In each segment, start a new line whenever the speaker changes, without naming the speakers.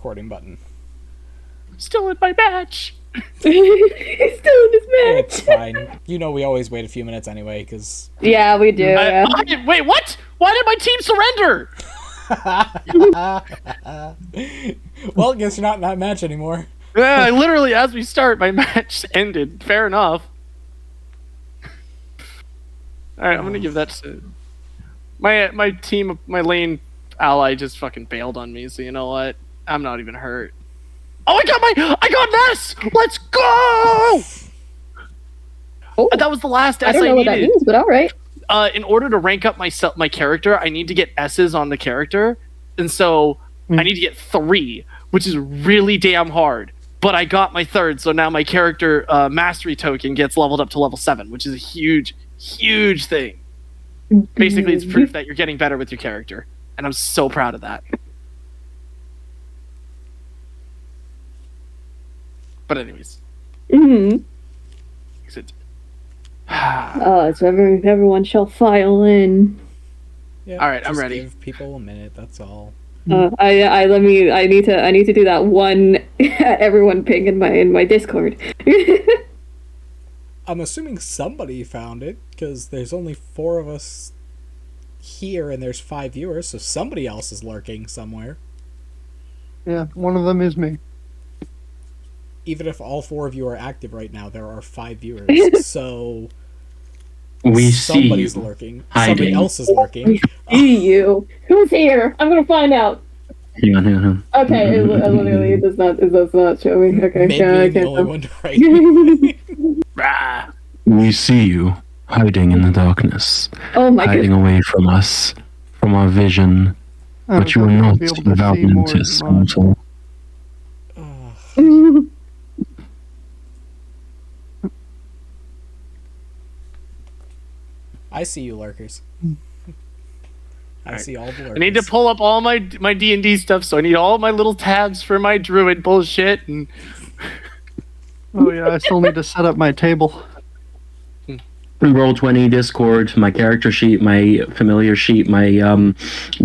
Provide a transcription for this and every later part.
recording button.
Still in my match.
Still in this match.
It's fine. You know we always wait a few minutes anyway, because...
Yeah, we do. Yeah.
Wait, what? Why did my team surrender?
Well, I guess you're not in that match anymore.
Yeah, literally, as we start, my match ended. Fair enough. Alright, I'm gonna give that to... My team, my lane ally just fucking bailed on me, so you know what? I'm not even hurt. Oh, I got Ness! Let's go!
Oh,
That was the last S
I don't know what that
needed.
means, but all right.
In order to rank up my character, I need to get S's on the character, and so I need to get 3, which is really damn hard. But I got my 3rd, so now my character mastery token gets leveled up to level 7, which is a huge, huge thing. Basically, it's proof that you're getting better with your character, and I'm so proud of that. But anyways.
Mm-hmm. So everyone shall file in.
Yeah,
all right, I'm
just
ready.
Give people a minute. That's all.
I need to do that one everyone ping in my Discord.
I'm assuming somebody found it, because there's only 4 of us here and there's 5 viewers, so somebody else is lurking somewhere.
Yeah, one of them is me.
Even if all 4 of you are active right now, there are 5 viewers, so somebody's lurking.
Hiding.
Somebody else is lurking.
See you. Who's here? I'm gonna find out.
Hang on.
Okay, it literally does not show me. Okay,
Maybe
yeah,
I'm
I
the
can't
only
tell.
one to write.
Rah.
We see you hiding in the darkness,
Oh my
hiding
god.
away from us, from our vision, but you are not without notice, mortal.
I see you, lurkers. I see all the lurkers.
I need to pull up all my D&D stuff, so I need all my little tabs for my druid bullshit. And
Oh yeah, I still need to set up my table.
Roll20 Discord, my character sheet, my familiar sheet, my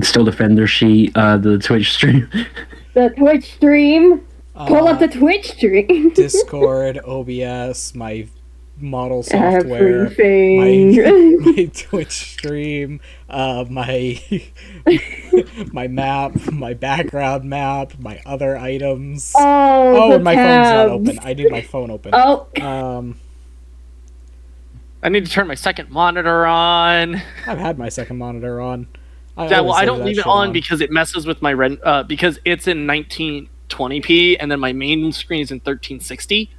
Still Defender sheet, the Twitch stream.
The Twitch stream. Pull up the Twitch stream.
Discord, OBS, my model software,
Everything.
my Twitch stream, my my map, my background map, my other items.
Oh,
and my phone's not open. I need my phone open.
Oh.
I need to turn my second monitor on.
I've had my second monitor on.
I don't leave it on because it messes with my because it's in 1920p and then my main screen is in 1360.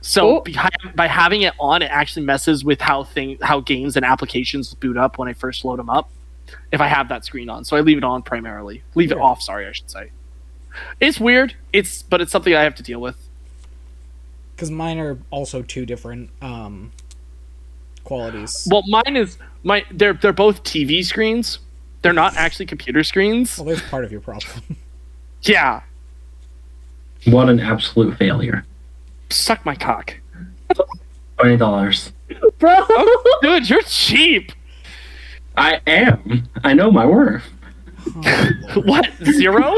So by having it on, it actually messes with how games and applications boot up when I first load them up. If I have that screen on, so I leave it on primarily. Leave it off. Sorry, I should say. It's weird. But it's something I have to deal with.
Because mine are also 2 different qualities.
Well, mine is they're both TV screens. They're not actually computer screens.
Well, there's part of your problem.
Yeah.
What an absolute failure.
Suck my cock.
$20.
Bro.
Oh, dude, you're cheap.
I am. I know my worth.
What? 0?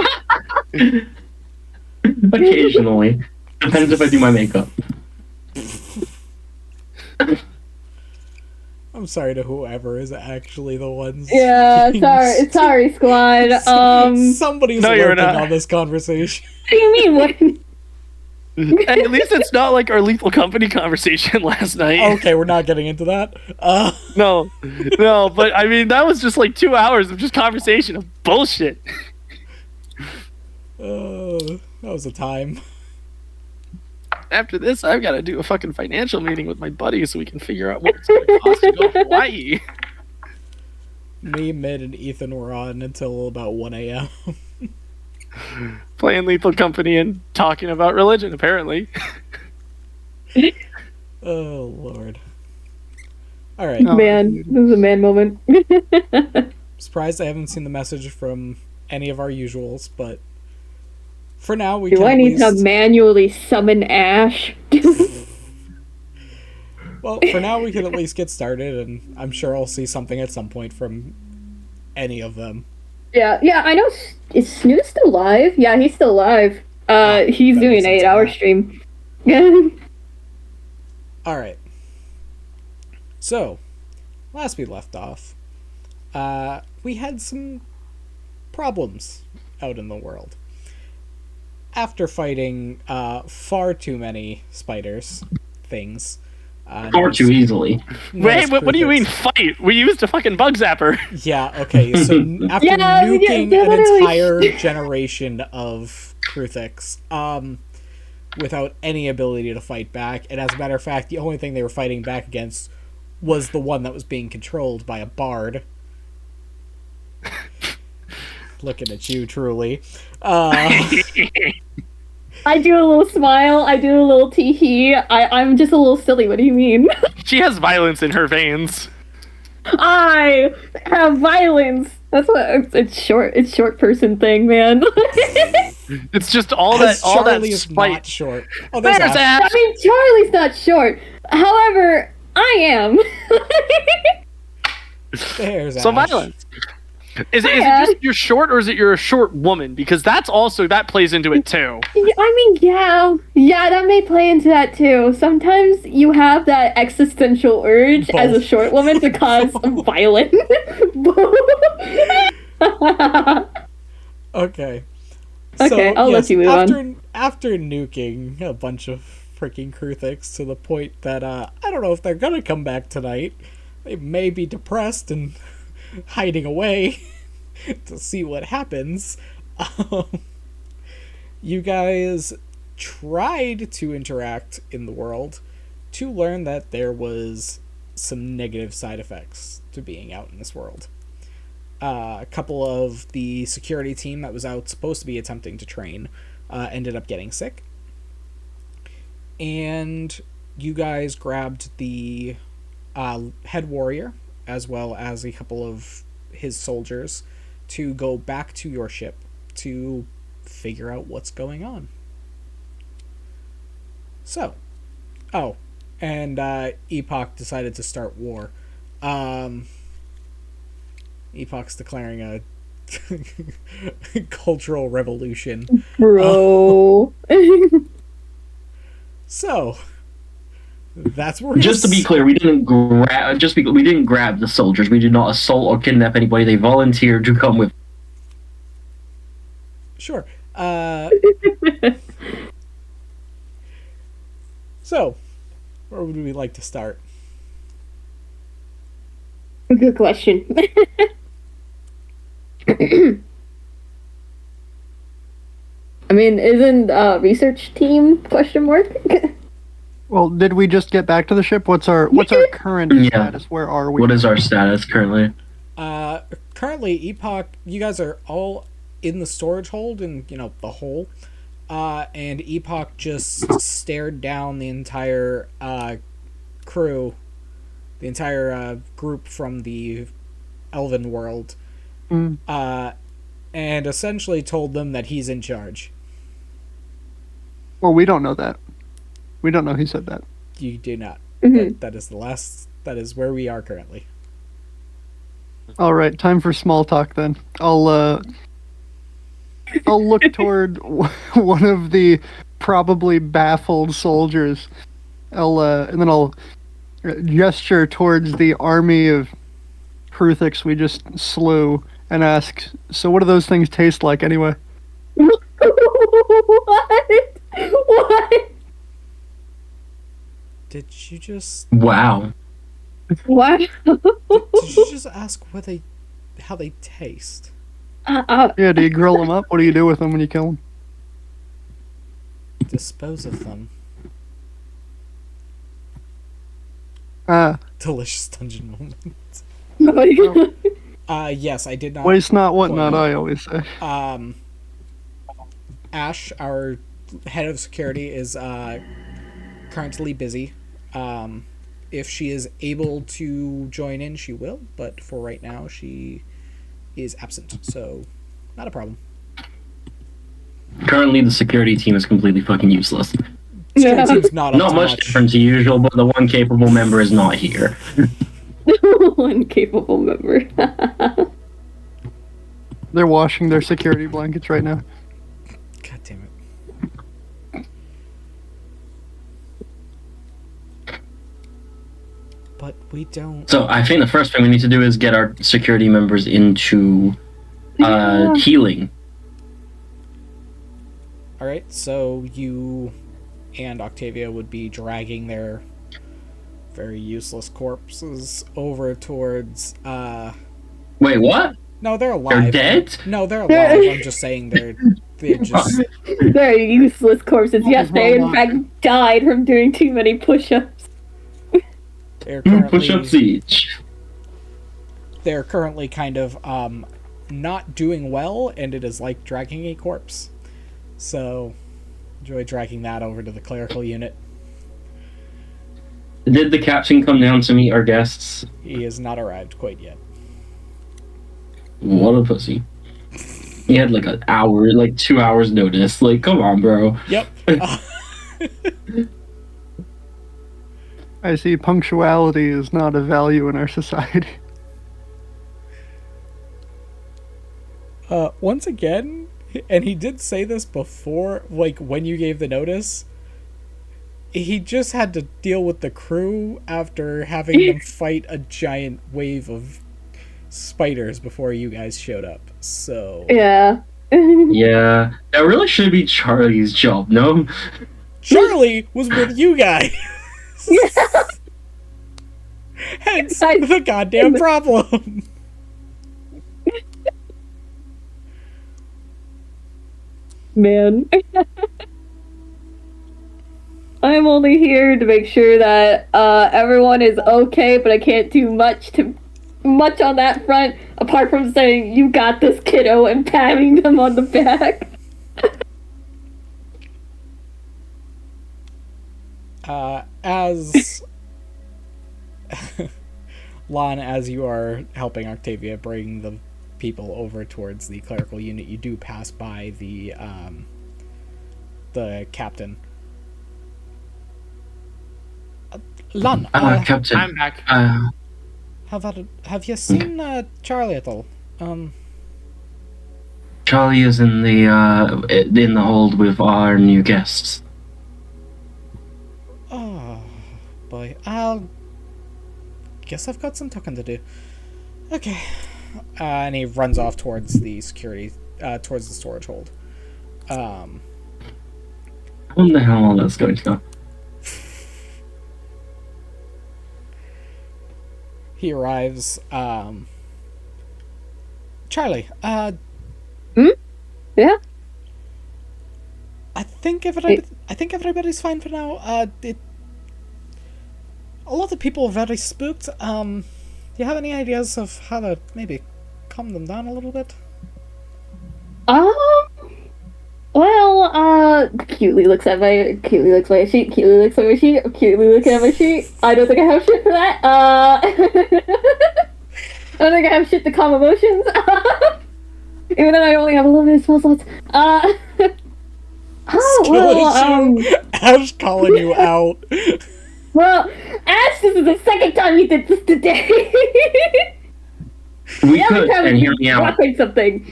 Occasionally. Depends if I do my makeup.
I'm sorry to whoever is actually the ones.
Yeah, sorry, squad.
Somebody's
you're
lurking
not.
on this conversation.
What do you mean? What?
At least it's not like our Lethal Company conversation last night.
Okay, we're not getting into that.
No, but I mean, that was just like 2 hours of just conversation of bullshit.
That was a time.
After this, I've got to do a fucking financial meeting with my buddy so we can figure out what it's going to cost to go to Hawaii.
Me, Mid, and Ethan were on until about 1 a.m.
Playing Lethal Company and talking about religion, apparently.
Oh, Lord. Alright.
Man, this is a man moment.
Surprised I haven't seen the message from any of our usuals, but for now we can
Do I
at
need
least...
to manually summon Ash?
Well, for now we can at least get started, and I'm sure I'll see something at some point from any of them.
Yeah, I know. Is Snooze still live? Yeah, he's still live. He's doing an 8-hour stream.
Alright. So, last we left off, we had some problems out in the world. After fighting far too many spiders, things.
Far too easily.
Wait, what do you mean fight? We used a fucking bug zapper.
Yeah, okay, so after nuking an entire generation of Kruthix, without any ability to fight back, and as a matter of fact, the only thing they were fighting back against was the one that was being controlled by a bard. Looking at you, Truly.
I do a little smile. I do a little tee-hee. I'm just a little silly. What do you mean?
She has violence in her veins.
I have violence. That's what it's short. It's short person thing, man.
It's just all
Charlie
that
is
spite.
not short. Oh, there's
There's
Ash.
Ash.
I mean, Charlie's not short. However, I am.
There's
So
Ash.
violence. Is it just you're short, or is it you're a short woman? Because that plays into it too.
I mean, yeah, that may play into that too. Sometimes you have that existential urge as a short woman to cause violence.
Okay.
Okay, I'll let you move on.
After nuking a bunch of freaking Kruthix to the point that I don't know if they're gonna come back tonight. They may be depressed and hiding away to see what happens. You guys tried to interact in the world to learn that there was some negative side effects to being out in this world. A couple of the security team that was out supposed to be attempting to train ended up getting sick. And you guys grabbed the head warrior as well as a couple of his soldiers to go back to your ship to figure out what's going on. So, and Epoch decided to start war. Epoch's declaring a cultural revolution.
Bro.
So, that's where
Just to be clear, we didn't grab the soldiers. We did not assault or kidnap anybody. They volunteered to come with.
Sure. So, where would we like to start?
Good question. I mean, isn't research team question mark?
Well, did we just get back to the ship? What's our current status? Where are we?
What is our status currently?
Currently, Epoch, you guys are all in the storage hold in, the hole. And Epoch just stared down the entire crew, the entire group from the Elven world, and essentially told them that he's in charge.
Well, we don't know that. We don't know he said that.
You do not.
Mm-hmm.
That is where we are currently.
All right, time for small talk then. I'll look toward one of the probably baffled soldiers. And then I'll gesture towards the army of Kruthix we just slew and ask, so what do those things taste like anyway?
What?
Did you just...
Wow.
What?
Did you just ask how they taste?
Yeah, do you grill them up? What do you do with them when you kill them?
Dispose of them. Delicious dungeon moment. Yes, I did not...
Waste not, want not, I always say.
Ash, our head of security, is currently busy. If she is able to join in, she will, but for right now, she is absent, so not a problem.
Currently, the security team is completely fucking useless.
Security team's not up
Not
to
much different to usual, but the one capable member is not here.
One capable member.
They're washing their security blankets right now.
God damn it. But we don't...
So I think the first thing we need to do is get our security members into healing.
Alright, so you and Octavia would be dragging their very useless corpses over towards...
Wait, what?
No, they're alive.
They're dead?
No, they're alive. I'm just saying they're just...
They're useless corpses. Yes, they in fact died from doing too many push-ups.
They're currently...
Push-ups each.
They're currently kind of not doing well, and it is like dragging a corpse. So, enjoy dragging that over to the clerical unit.
Did the captain come down to meet our guests?
He has not arrived quite yet.
What a pussy. He had like an hour, like 2 hours notice. Like, come on, bro.
Yep.
I see punctuality is not a value in our society.
Once again, and he did say this before, like, when you gave the notice, he just had to deal with the crew after having them fight a giant wave of spiders before you guys showed up, so...
Yeah.
Yeah, that really should be Charlie's job, no?
Charlie was with you guys! Hence the goddamn problem!
Man. I'm only here to make sure that everyone is okay, but I can't do much on that front, apart from saying, "You got this, kiddo," and patting them on the back.
As Lon, as you are helping Octavia bring the people over towards the clerical unit, you do pass by the captain. Lon,
Captain.
I'm back.
have you seen Charlie at all?
Charlie is in the hold with our new guests.
Oh boy, I'll guess I've got some talking to do. Okay, and he runs off towards the towards the storage hold.
I wonder how long that's going to go.
He arrives. Charlie.
Yeah.
I think everybody's fine for now. A lot of people are very spooked. Do you have any ideas of how to maybe calm them down a little bit?
Well, cutely looks at my sheet, cutely looks at my sheet, cutely looking at my sheet. I don't think I have shit for that. I don't think I have shit to calm emotions. Even though I only have a little bit of spell slots.
Ash calling you out.
Well, Ash, this is the second time you did this today.
We could, and hear me out.
Something.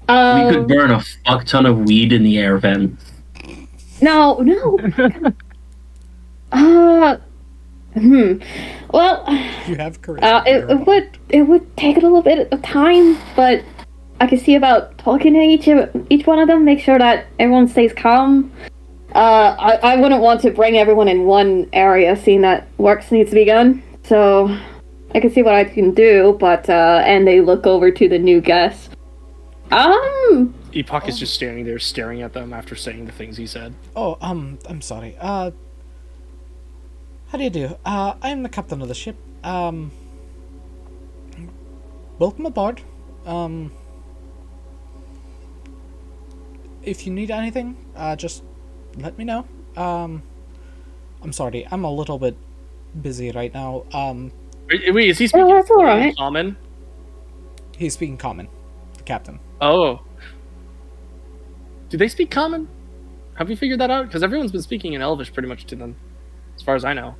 We could burn a fuck ton of weed in the air vent.
No. Well,
you have charisma.
It would take a little bit of time, but I could see about talking to each one of them, make sure that everyone stays calm. I wouldn't want to bring everyone in one area, seeing that work needs to be done. So I can see what I can do, but and they look over to the new guests.
Epoch is just standing there staring at them after saying the things he said.
Oh, I'm sorry. How do you do? I'm the captain of the ship. Welcome aboard. If you need anything, just let me know. I'm sorry, I'm a little bit busy right now.
Wait, is he speaking
that's all right.
common?
He's speaking common. The captain.
Oh. Do they speak common? Have you figured that out? Because everyone's been speaking in Elvish pretty much to them, as far as I know.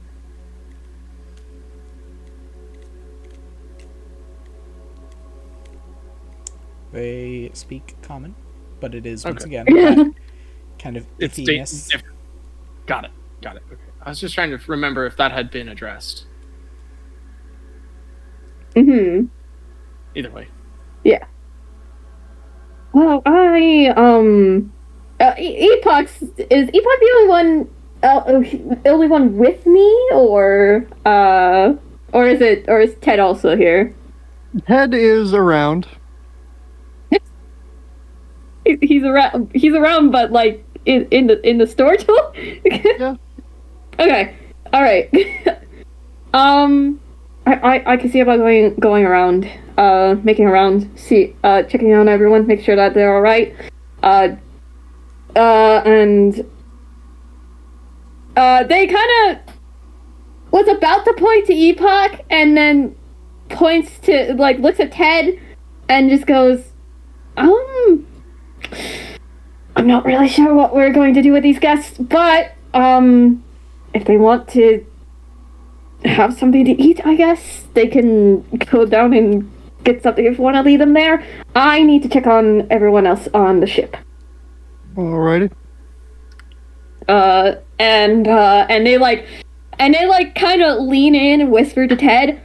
they speak common, but it is once
Okay.
again that kind of
It's
iffiness.
different. Got it. Okay. I was just trying to remember if that had been addressed.
Mm-hmm.
Either way.
Yeah. Well, Epoch, is Epoch the only one with me, or is Ted also here?
Ted is around.
He's around, but like in the storage hall.
Yeah.
Okay. All right. I can see about going around, making around, checking on everyone, make sure that they're all right. And they kind of was about to point to Epoch, and then points to, like, looks at Ted, and just goes, I'm not really sure what we're going to do with these guests, but if they want to have something to eat, I guess they can go down and get something if you want to leave them there. I need to check on everyone else on the ship.
Alrighty.
And they kind of lean in and whisper to Ted,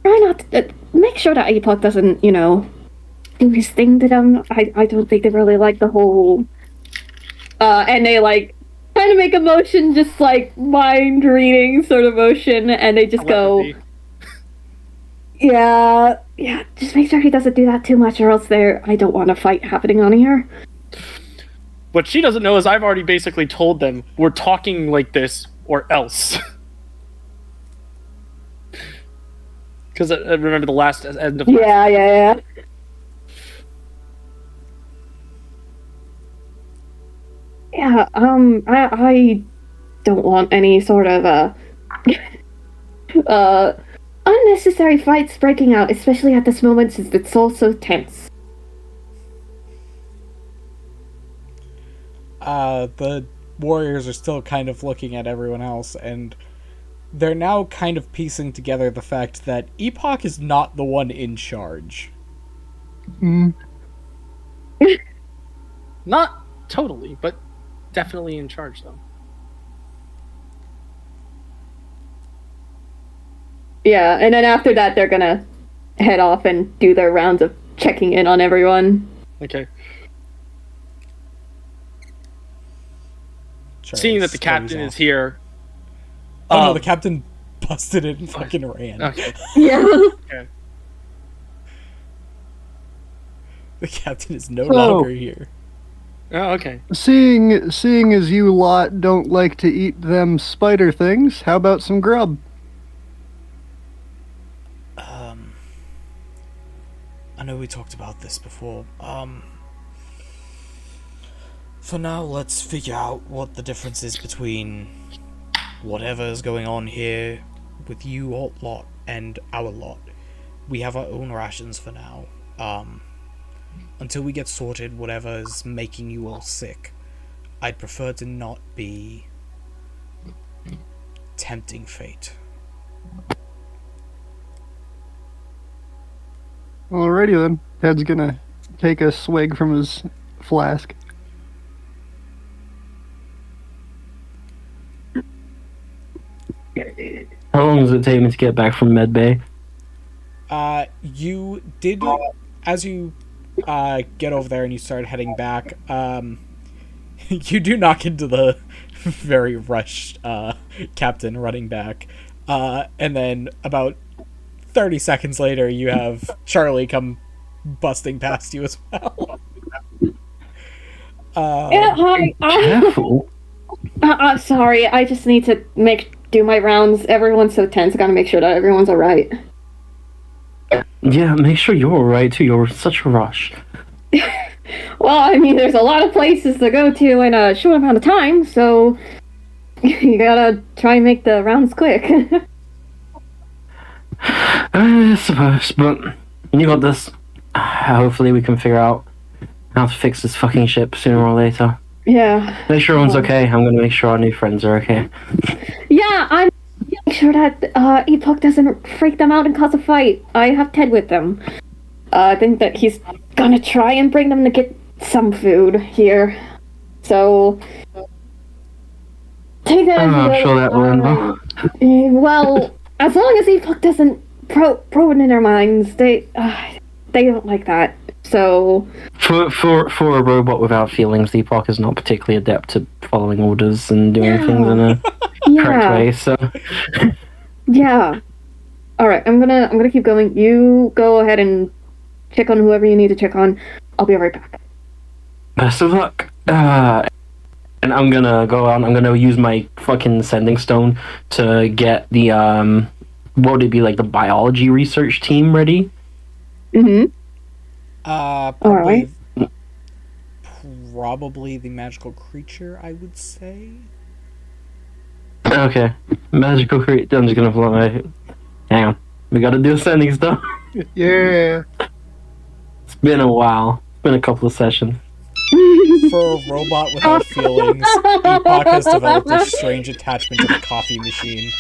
try not to, make sure that Epoch doesn't, do his thing to them. I don't think they really like the whole, and they kind of make a motion, just mind reading sort of motion, and they just go, yeah, just make sure he doesn't do that too much, or else I don't want a fight happening on here.
What she doesn't know is I've already basically told them we're talking like this or else. Because I remember the last end of...
Yeah. Yeah, I don't want any sort of, unnecessary fights breaking out, especially at this moment since it's all so tense.
The warriors are still kind of looking at everyone else, and they're now kind of piecing together the fact that Epoch is not the one in charge.
Not totally, but definitely in charge, though.
Yeah, and then after that, they're gonna head off and do their rounds of checking in on everyone.
Okay.
Charles,
Seeing that the captain is here...
Oh no, the captain busted it and fucking ran.
Okay.
Yeah.
Okay.
The captain is no longer here.
Oh, okay.
Seeing as you lot don't like to eat them spider things, how about some grub?
I know we talked about this before. For now, let's figure out what the difference is between whatever is going on here with you lot and our lot. We have our own rations for now. Until we get sorted whatever is making you all sick, I'd prefer to not be tempting fate.
Alrighty then. Ted's gonna take a swig from his flask.
How long does it take me to get back from Medbay?
You did, as you get over there and you start heading back, you do knock into the very rushed captain running back, and then about 30 seconds later you have Charlie come busting past you as well.
Yeah, hi.
Careful.
Sorry, I just need to do my rounds. Everyone's so tense. I gotta make sure that everyone's alright.
Yeah, make sure you're alright too. You're in such a rush.
Well, I mean, there's a lot of places to go to in a short amount of time, so you gotta try and make the rounds quick.
I suppose, but you got this. Hopefully we can figure out how to fix this fucking ship sooner or later.
Yeah.
Make sure everyone's okay. I'm gonna make sure our new friends are okay.
Yeah, I'm making sure that Epoch doesn't freak them out and cause a fight. I have Ted with them. I think that he's gonna try and bring them to get some food here. So take that.
I'm sure that will end well.
Well, as long as Epoch doesn't probe it in their minds, they don't like that. So
for a robot without feelings, Epoch is not particularly adept at following orders and doing things in a correct way. So
yeah. All right, I'm gonna keep going. You go ahead and check on whoever you need to check on. I'll be right back.
Best of luck. And I'm gonna go on. I'm gonna use my fucking sending stone to get the what would it be, like the biology research team ready?
Mm-hmm.
Probably, probably the magical creature, I would say.
Okay, magical creature. I'm just gonna pull my. Hang on, we gotta do sending stone.
Yeah.
It's been a while. It's been a couple of sessions.
For a robot without feelings, Epoch has developed a strange attachment to the coffee machine.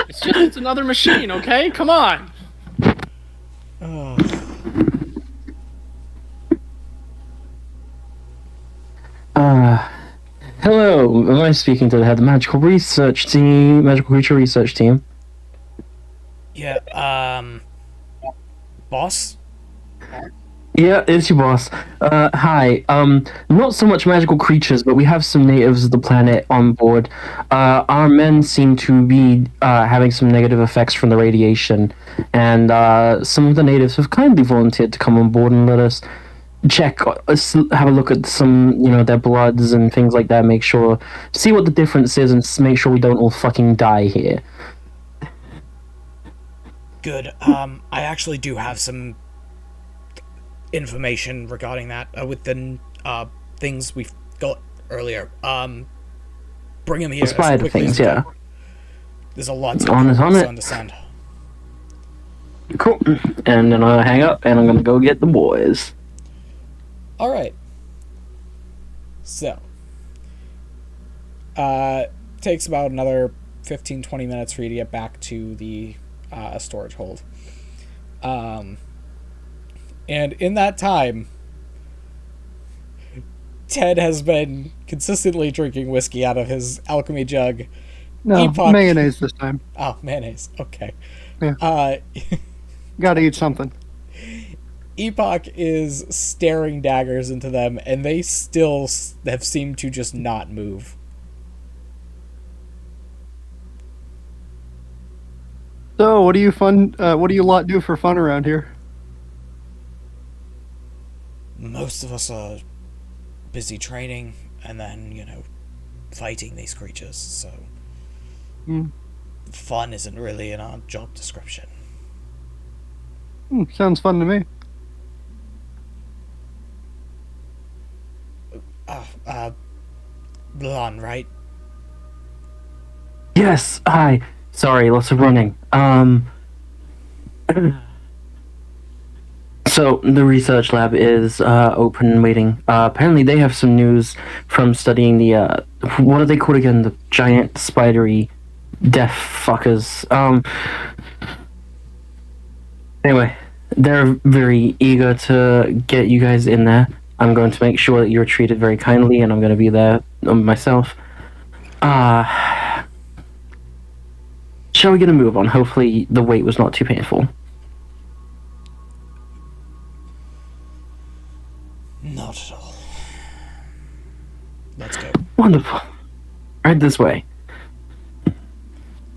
It's another machine, okay? Come on.
Hello. Am I speaking to the head of the magical research team, magical creature research team?
Yeah. Boss?
Yeah, it's your boss. Hi. Not so much magical creatures, but we have some natives of the planet on board. Our men seem to be having some negative effects from the radiation, and some of the natives have kindly volunteered to come on board and let us check, have a look at some, their bloods and things like that, see what the difference is, and make sure we don't all fucking die here.
Good. I actually do have some information regarding that with the things we got earlier. Bring him here.
Spider things, yeah.
There's a lot to understand.
Cool. And then I'll hang up, and I'm gonna go get the boys.
All right. So, takes about another 15-20 minutes for you to get back to the storage hold. And in that time, Ted has been consistently drinking whiskey out of his alchemy jug.
No, mayonnaise this time.
Oh, mayonnaise. Okay.
Yeah. Gotta eat something.
Epoch is staring daggers into them, and they still have seemed to just not move.
So, what do you lot do for fun around here?
Most of us are busy training and then, fighting these creatures, so fun isn't really in our job description.
Sounds fun to me.
Blonde, right?
Yes, hi. Sorry, lots of running. So, the research lab is open and waiting. Apparently they have some news from studying the, what are they called again? The giant spidery deaf fuckers. Anyway, they're very eager to get you guys in there. I'm going to make sure that you're treated very kindly, and I'm going to be there myself. Shall we get a move on? Hopefully the wait was not too painful.
Not at all. Let's go.
Wonderful. Right this way.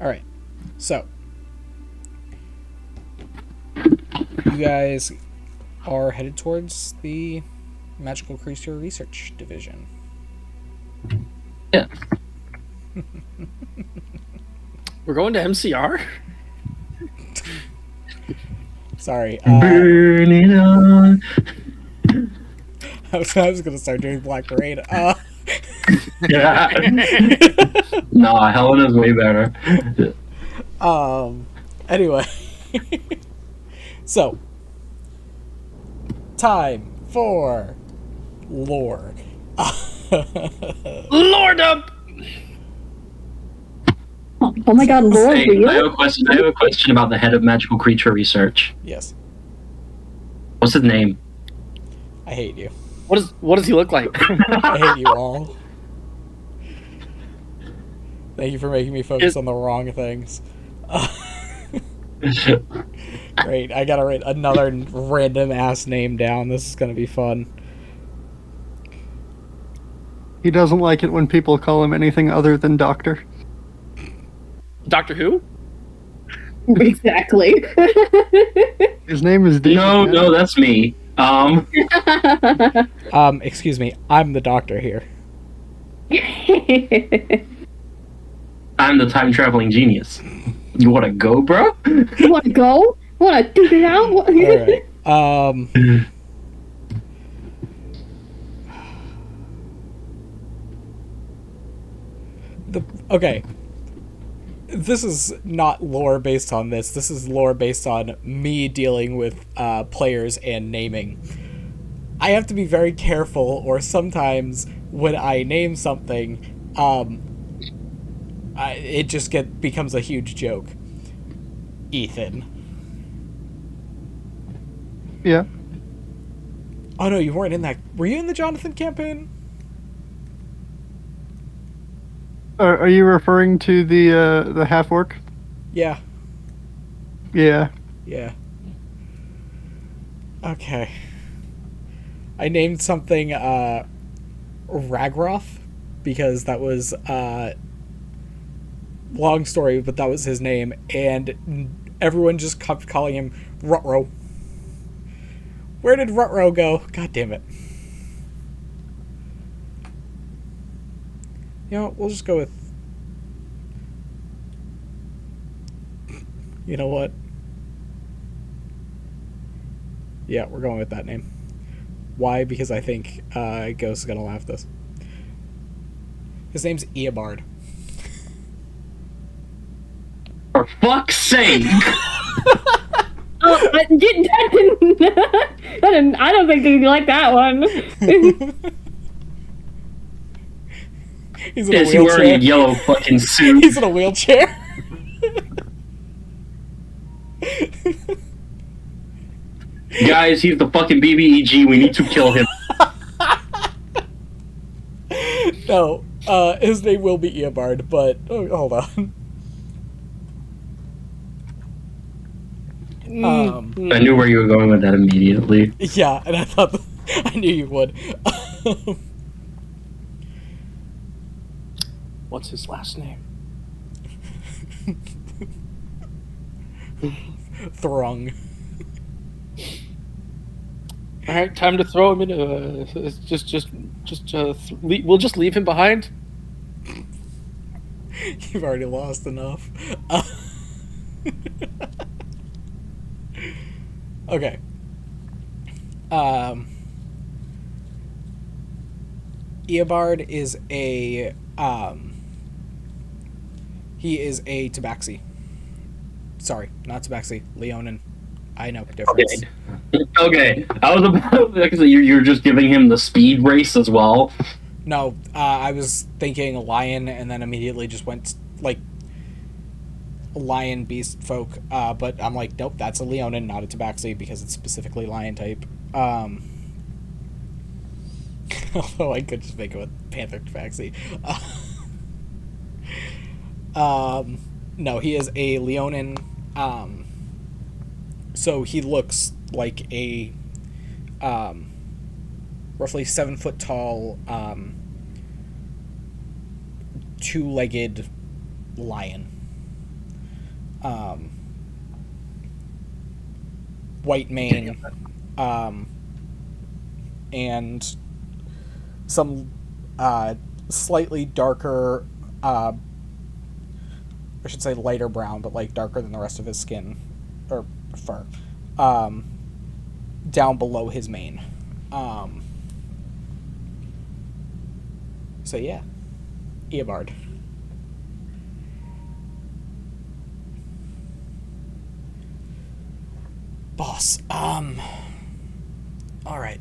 Alright. So, you guys are headed towards the Magical Creature Research Division.
Yeah.
We're going to MCR?
Sorry.
Burn it on.
I was gonna start doing Black Parade.
Yeah. No, Helena's way better.
Anyway. So. Time for lore.
Lord up!
Oh my god, Lord,
Hey, I have a question about the head of magical creature research.
Yes.
What's his name?
I hate you.
What does he look like?
I hate you all. Thank you for making me focus on the wrong things. Great, I gotta write another random ass name down. This is gonna be fun.
He doesn't like it when people call him anything other than Doctor.
Doctor Who?
Exactly.
His name is David.
No, that's me.
Excuse me, I'm the doctor here.
I'm the time traveling genius. You wanna go, bro?
You wanna go? Wanna duke it out?
Alright. Okay. This is not lore based on this. This is lore based on me dealing with players and naming. I have to be very careful, or sometimes when I name something, it just becomes a huge joke. Ethan.
Yeah.
Oh no, you weren't in that. Were you in the Jonathan campaign?
Are you referring to the half orc?
Yeah.
Yeah.
Yeah. Okay. I named something Ragroth because that was long story, but that was his name, and everyone just kept calling him Rutro. Where did Rutro go? God damn it. You know, we'll just go with... You know what? Yeah, we're going with that name. Why? Because I think Ghost is gonna laugh at this. His name's Eobard.
For fuck's sake!
Oh, I don't think you like that one.
He's in a
Is he
wheelchair.
wearing a yellow fucking suit?
He's in a wheelchair.
Guys, he's the fucking BBEG. We need to kill him.
No, his name will be Eobard, but hold on.
I knew where you were going with that immediately.
Yeah, and I thought I knew you would.
What's his last name?
Thrung.
All right, time to throw him in. We'll just leave him behind.
You've already lost enough. Okay. Eobard is a he is a Tabaxi. Sorry, not Tabaxi. Leonin. I know difference.
Okay. I was about because you're just giving him the speed race as well.
No, I was thinking lion, and then immediately just went like lion beast folk. But I'm like, nope, that's a Leonin, not a Tabaxi, because it's specifically lion type. Although I could just make it with panther Tabaxi. No, he is a Leonin. So he looks like a roughly 7 foot tall, two-legged lion. White mane, and some slightly darker, I should say lighter brown, but like darker than the rest of his skin or fur, down below his mane. So yeah, Eobard. Boss, alright.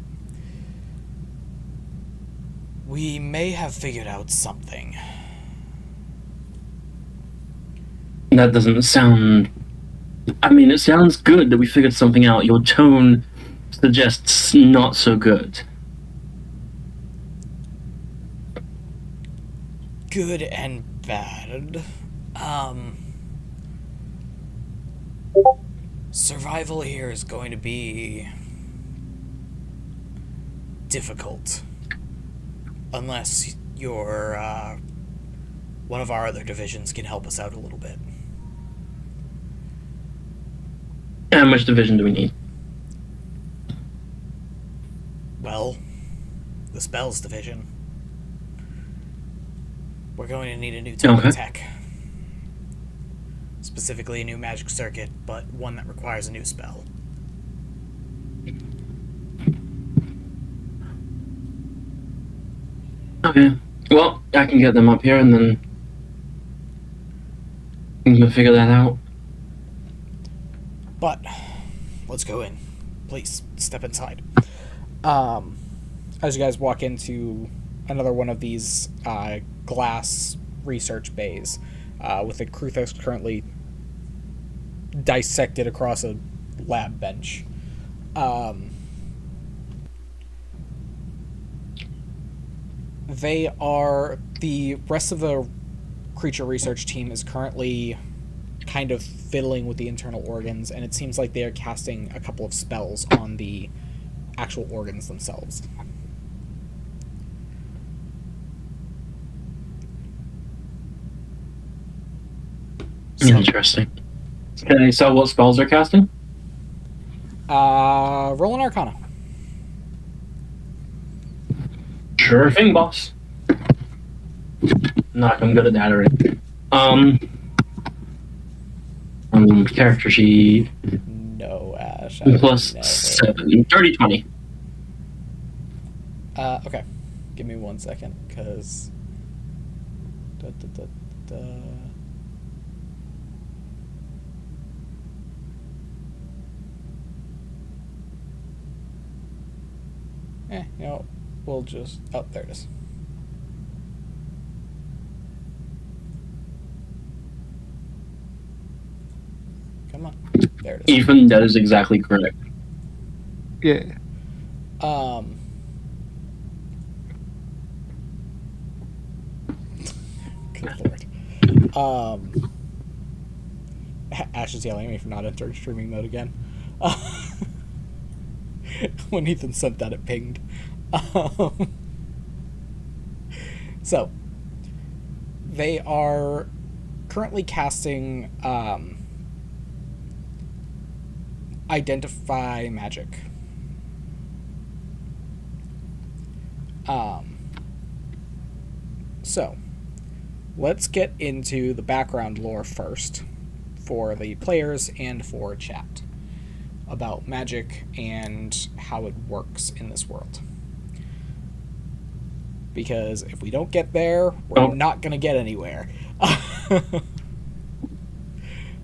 We may have figured out something.
That doesn't sound... I mean, it sounds good that we figured something out. Your tone suggests not so good.
Good and bad. Survival here is going to be difficult. Unless your, one of our other divisions can help us out a little bit.
How much division do we need?
Well, the spells division. We're going to need a new type of tech. Specifically a new magic circuit, but one that requires a new spell.
Okay. Well, I can get them up here and then we can figure that out.
But let's go in. Please, step inside. As you guys walk into another one of these glass research bays, with the Kruthos currently dissected across a lab bench. The rest of the creature research team is currently kind of fiddling with the internal organs, and it seems like they are casting a couple of spells on the actual organs themselves.
Interesting. Can I tell what spells they're casting?
Roll an Arcana.
Sure thing, boss. Not I'm good at that already. Character sheet.
No, Ash.
Plus 7. 30, 20.
Okay. Give me 1 second, because... we'll just... Oh, there it is. Come on. There it is.
Ethan, that is exactly correct.
Yeah.
Good lord. Ash is yelling at me for not entering streaming mode again. When Ethan sent that, it pinged. So, they are currently casting Identify Magic. So, let's get into the background lore first for the players and for chat about magic and how it works in this world. Because if we don't get there, we're not going to get anywhere.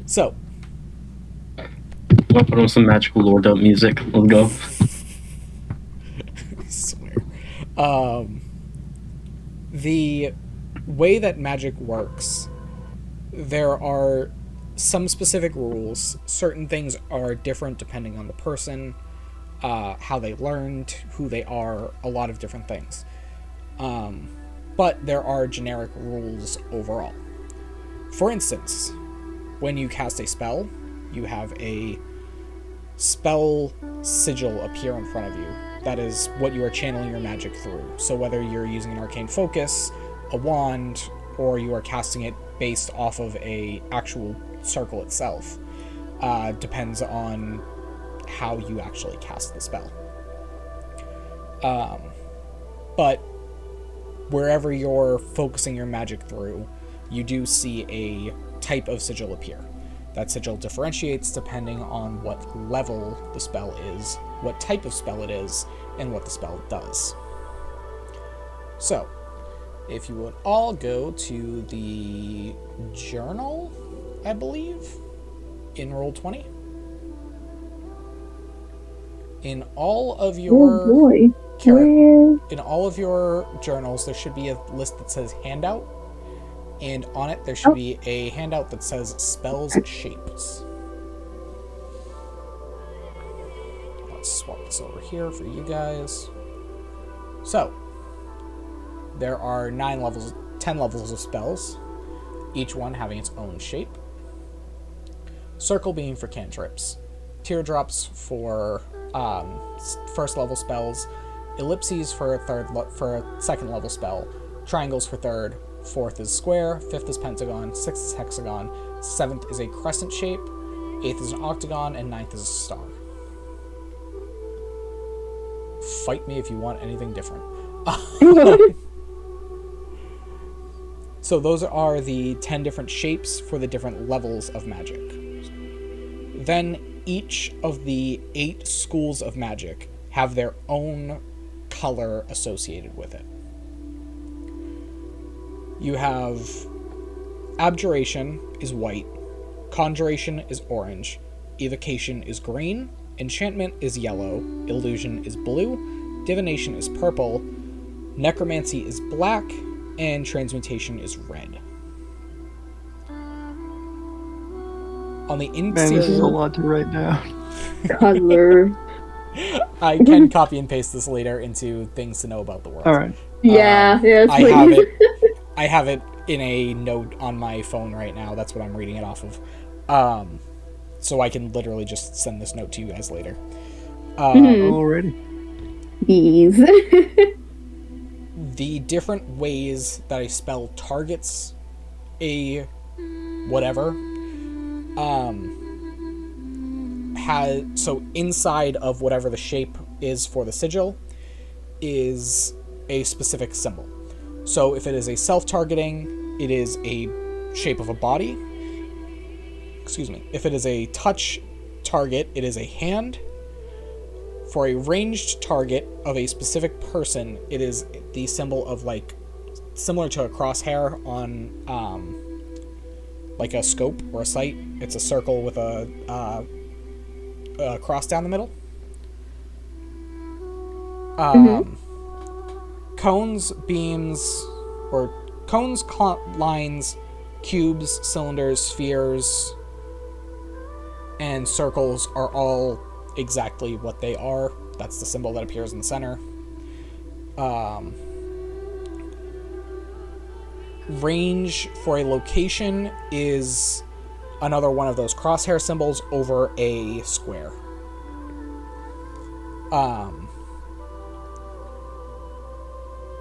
So.
I'll put on some magical lore dump music. Let's go.
I swear. The way that magic works, there are some specific rules. Certain things are different depending on the person, how they learned, who they are, a lot of different things. But there are generic rules overall. For instance, when you cast a spell, you have a spell sigil appear in front of you. That is what you are channeling your magic through. So whether you're using an arcane focus, a wand, or you are casting it based off of a actual circle itself, depends on how you actually cast the spell. But wherever you're focusing your magic through, you do see a type of sigil appear. That sigil differentiates depending on what level the spell is, what type of spell it is, and what the spell does. So, if you would all go to the journal, I believe, in Roll20. In all of your in all of your journals, there should be a list that says handout, and on it there should be a handout that says spells and shapes. Let's swap this over here for you guys. So, there are 10 levels of spells, each one having its own shape. Circle being for cantrips, teardrops for first level spells, ellipses for a second level spell, triangles for third, fourth is square, fifth is pentagon, sixth is hexagon, seventh is a crescent shape, eighth is an octagon, and ninth is a star. Fight me if you want anything different. So those are the 10 different shapes for the different levels of magic. Then each of the 8 schools of magic have their own color associated with it. You have Abjuration is white, Conjuration is orange, Evocation is green, Enchantment is yellow, Illusion is blue, Divination is purple, Necromancy is black, and Transmutation is red. On the interior...
Man, this is a lot to write down.
Color.
I can copy and paste this later into things to know about the world.
Alright.
Yeah, yes,
I
please.
have it. I have it in a note on my phone right now. That's what I'm reading it off of. So I can literally just send this note to you guys later.
Already.
These.
The different ways that a spell targets a whatever so inside of whatever the shape is for the sigil is a specific symbol. So if it is a self-targeting, it is a shape of a body. Excuse me. If it is a touch target, it is a hand. For a ranged target of a specific person, it is the symbol of, like, similar to a crosshair on like a scope or a sight. It's a circle with a cross down the middle. Cones, beams, or cones, lines, cubes, cylinders, spheres, and circles are all exactly what they are. That's the symbol that appears in the center. Range for a location is another one of those crosshair symbols over a square.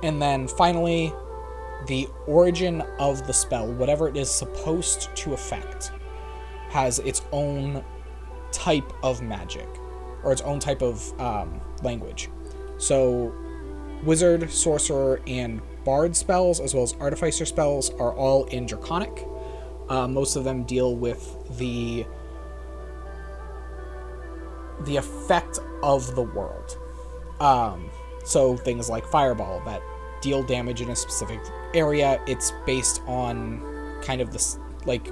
And then finally, the origin of the spell, whatever it is supposed to affect, has its own type of magic, or its own type of language. So wizard, sorcerer, and bard spells, as well as artificer spells, are all in Draconic. Most of them deal with the effect of the world. So things like Fireball, that deal damage in a specific area. It's based on kind of this, like,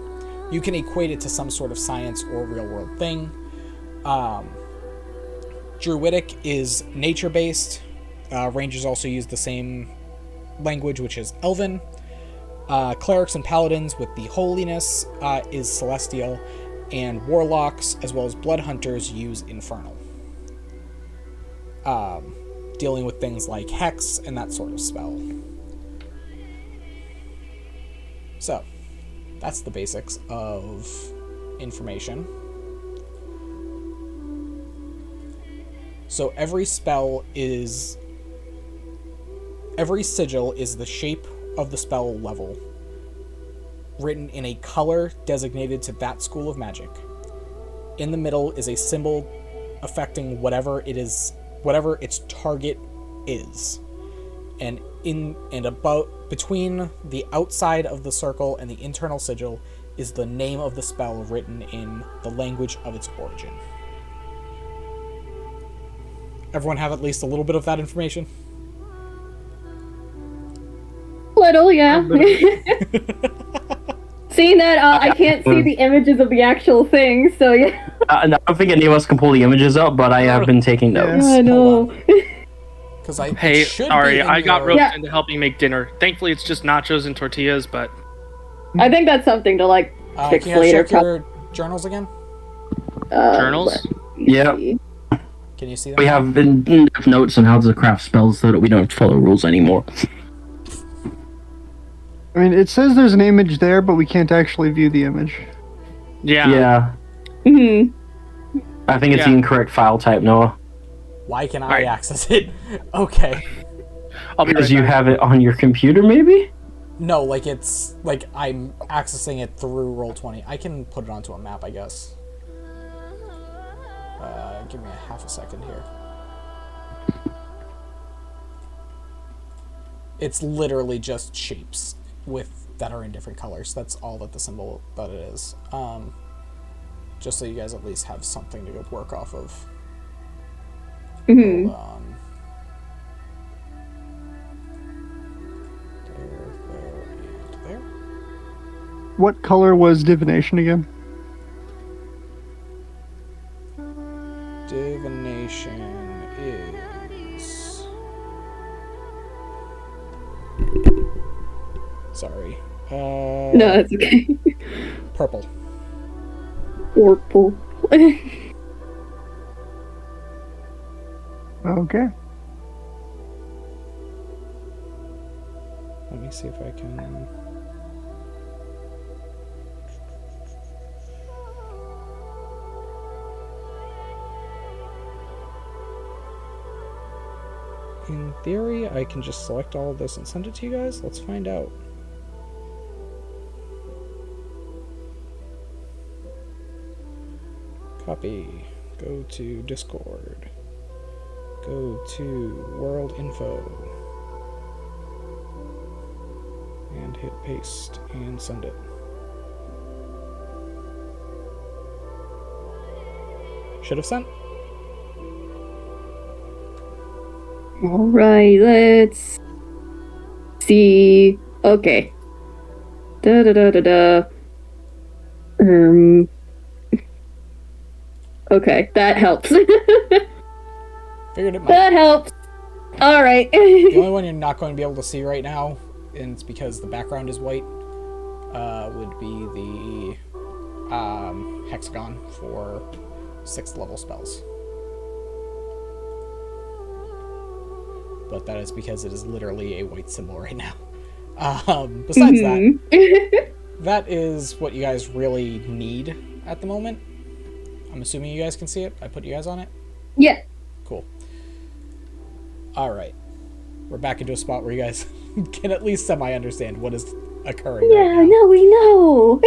you can equate it to some sort of science or real-world thing. Druidic is nature-based. Rangers also use the same language, which is Elven. Clerics and paladins with the holiness is celestial, and warlocks as well as blood hunters use infernal, dealing with things like hex and that sort of spell. So that's the basics of information. So every sigil is the shape of the spell level, written in a color designated to that school of magic. In the middle is a symbol affecting whatever its target is. And between the outside of the circle and the internal sigil is the name of the spell written in the language of its origin. Everyone have at least a little bit of that information?
Little, yeah. Seeing that, I can't see the images of the actual thing, so yeah.
I don't think any of us can pull the images up, but I have been taking notes.
I know.
Hey, sorry, I got roped into helping make dinner. Thankfully, it's just nachos and tortillas, but...
I think that's something to, like, fix
can you
later.
check your journals again?
Journals?
Yeah.
Can you see them?
We have in-depth notes on how to craft spells so that we don't have to follow rules anymore.
I mean, it says there's an image there, but we can't actually view the image.
Yeah.
Mm-hmm.
I think it's the incorrect file type, Noah.
Why can I access it? Okay.
Because you have it on your computer, maybe?
No, like it's like I'm accessing it through Roll20. I can put it onto a map, I guess. Give me a half a second here. It's literally just shapes that are in different colors. That's all that the symbol that it is. Just so you guys at least have something to work off of.
Mm-hmm.
There, and there.
What color was divination again?
Divination is... Sorry.
No, it's okay.
Purple.
Purple.
Okay.
Let me see if I can... In theory, I can just select all of this and send it to you guys. Let's find out. Copy. Go to Discord. Go to World Info. And hit paste and send it. Should have sent.
Alright, let's see. Okay. Okay, that helps.
Figured it might.
That helps. Alright.
The only one you're not going to be able to see right now, and it's because the background is white, would be the hexagon for 6th level spells. But that is because it is literally a white symbol right now. Besides that, that is what you guys really need at the moment. I'm assuming you guys can see it. I put you guys on it?
Yeah.
Cool. Alright. We're back into a spot where you guys can at least semi-understand what is occurring right now.
No, we know.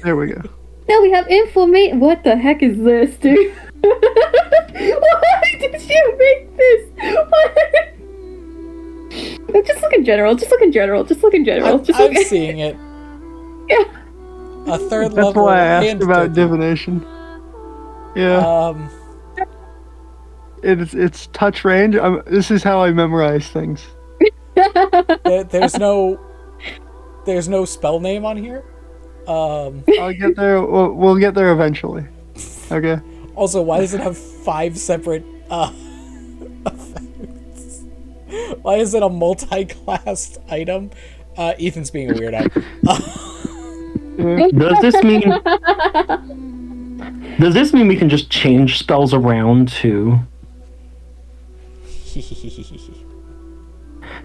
There we go.
Now we have information. What the heck is this, dude? Why did you make this? Just look in general. Just look in general. Just look in general.
I'm seeing it.
Yeah.
A third
That's
level.
why I asked
hand
about
turkey.
divination. Yeah. It's touch range. This is how I memorize things.
There's no spell name on here.
I'll get there. We'll get there eventually. Okay.
Also, why does it have 5 separate effects? Why is it a multi-classed item? Ethan's being a weirdo.
Does this mean we can just change spells around too?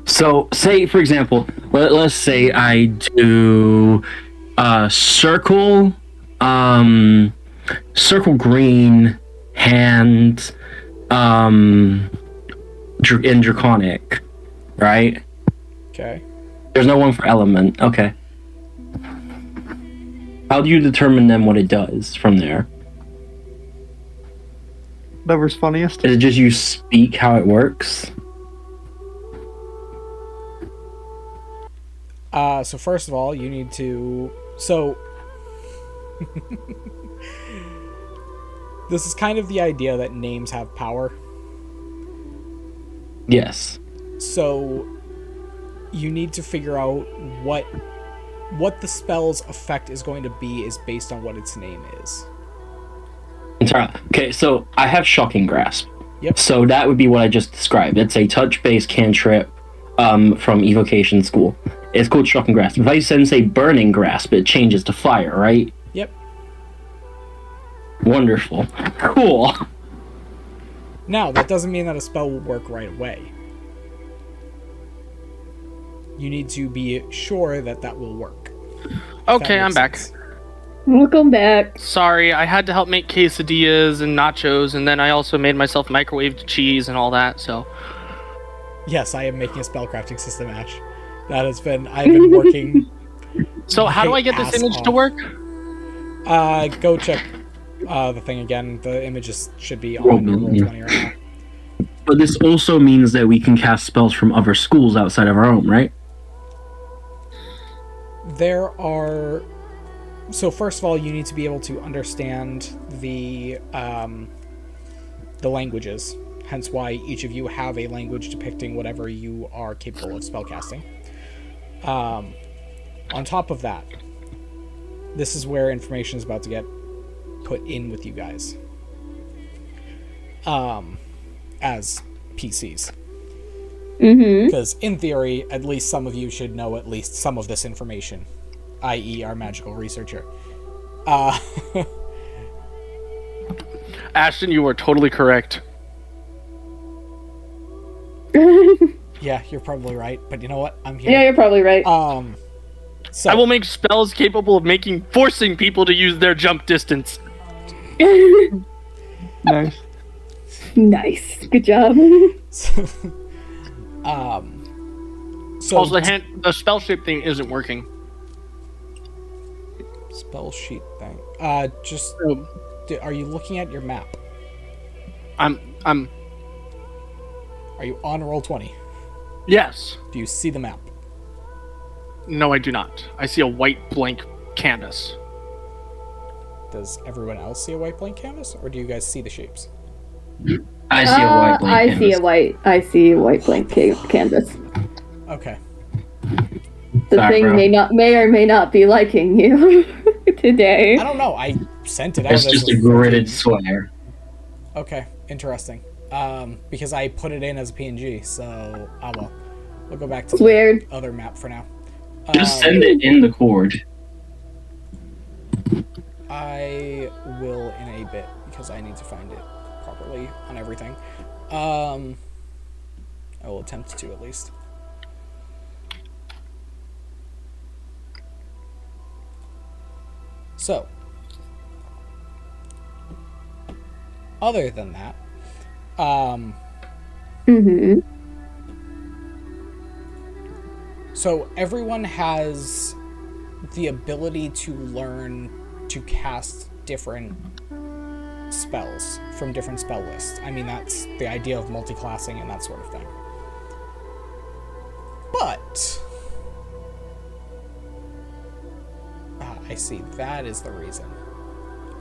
So, say for example, let's say I do circle green hand in draconic, right?
Okay.
There's no one for element. Okay. How do you determine then what it does from there?
Whatever's funniest.
Is it just you speak how it works?
So first of all, you need to... So... This is kind of the idea that names have power.
Yes.
So... You need to figure out what the spell's effect is going to be is based on what its name is.
Okay, so I have Shocking Grasp.
Yep.
So that would be what I just described. It's a touch-based cantrip from Evocation School. It's called Shocking Grasp. If I say Burning Grasp, it changes to fire, right?
Yep.
Wonderful. Cool.
Now, that doesn't mean that a spell will work right away. You need to be sure that that will work.
Okay, I'm back.
Welcome back.
Sorry, I had to help make quesadillas and nachos, and then I also made myself microwaved cheese and all that, so...
Yes, I am making a spellcrafting system, Ash. I've been working...
So how do I get this image to work?
Go check the thing again. The images should be on your Roll20 right now.
But this also means that we can cast spells from other schools outside of our own, right?
There are... So first of all, you need to be able to understand the languages. Hence why each of you have a language depicting whatever you are capable of spellcasting. On top of that, this is where information is about to get put in with you guys. As PCs. Because in theory, at least some of you should know at least some of this information, i.e. our magical researcher.
Ashton, you are totally correct.
Yeah, you're probably right, but you know what? I'm here.
Yeah, you're probably right.
So
I will make spells capable of forcing people to use their jump distance.
Nice.
Nice. Good job.
So
Also, the spell shape thing isn't working.
spell sheet thing. Are you looking at your map?
I'm.
Are you on Roll20?
Yes.
Do you see the map?
No, I do not. I see a white blank canvas.
Does everyone else see a white blank canvas, or do you guys see the shapes?
I see a white blank
I
canvas.
see a white blank canvas.
Okay.
The
Sorry,
thing
bro.
may or may not be liking you today.
I don't know. I sent it out
It's
as
just
a
a gridded
freaking-
square.
Okay, interesting. Because I put it in as a PNG, so well. We'll go back to
It's
the
weird.
other map for now.
Just send it in the cord.
I will in a bit because I need to find it properly on everything. I will attempt to at least. So, other than that, so everyone has the ability to learn to cast different spells from different spell lists. I mean, that's the idea of multi-classing and that sort of thing. But I see, that is the reason.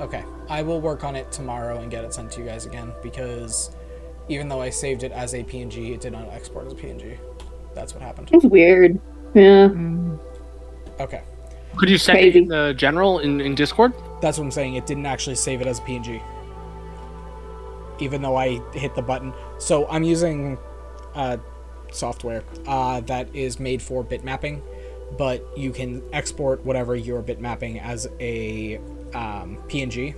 Okay, I will work on it tomorrow and get it sent to you guys again, because even though I saved it as a PNG, it did not export as a PNG. That's what happened.
It's weird. Yeah.
Okay.
Could you send it in the general in Discord?
That's what I'm saying. It didn't actually save it as a PNG. Even though I hit the button. So I'm using software that is made for bitmapping, but you can export whatever you're bitmapping as a PNG,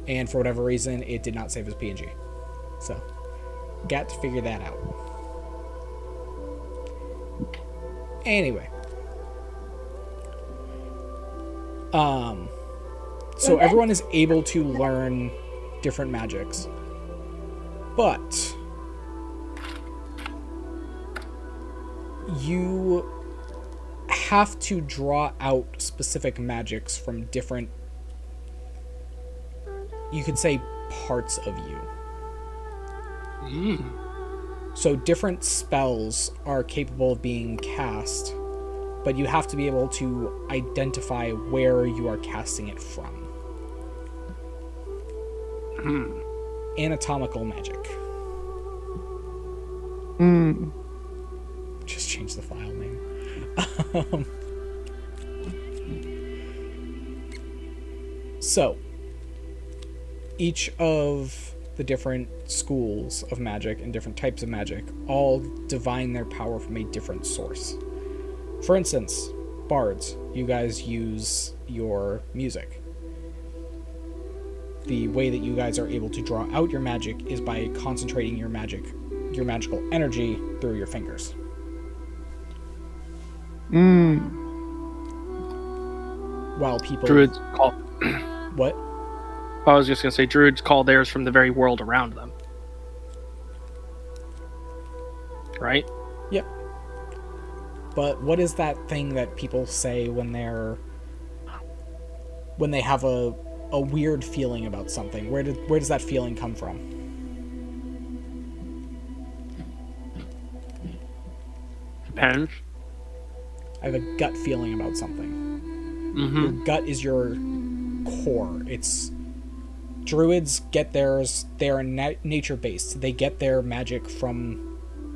and for whatever reason, it did not save as PNG. So, got to figure that out. Anyway. So everyone is able to learn different magics, but you have to draw out specific magics from different, you could say, parts of you. So different spells are capable of being cast, but you have to be able to identify where you are casting it from. Anatomical magic. Just change the file name. So, each of the different schools of magic and different types of magic all divine their power from a different source. For instance, bards, you guys use your music. the way that you guys are able to draw out your magic is by concentrating your magical energy through your fingers. While people...
Druids call...
What?
I was just going to say, druids call theirs from the very world around them. Right?
Yep. But what is that thing that people say when they have a weird feeling about something? Where does that feeling come from?
Depends.
I have a gut feeling about something.
Mm-hmm.
Your gut is your core. Druids get theirs. They are nature-based. They get their magic from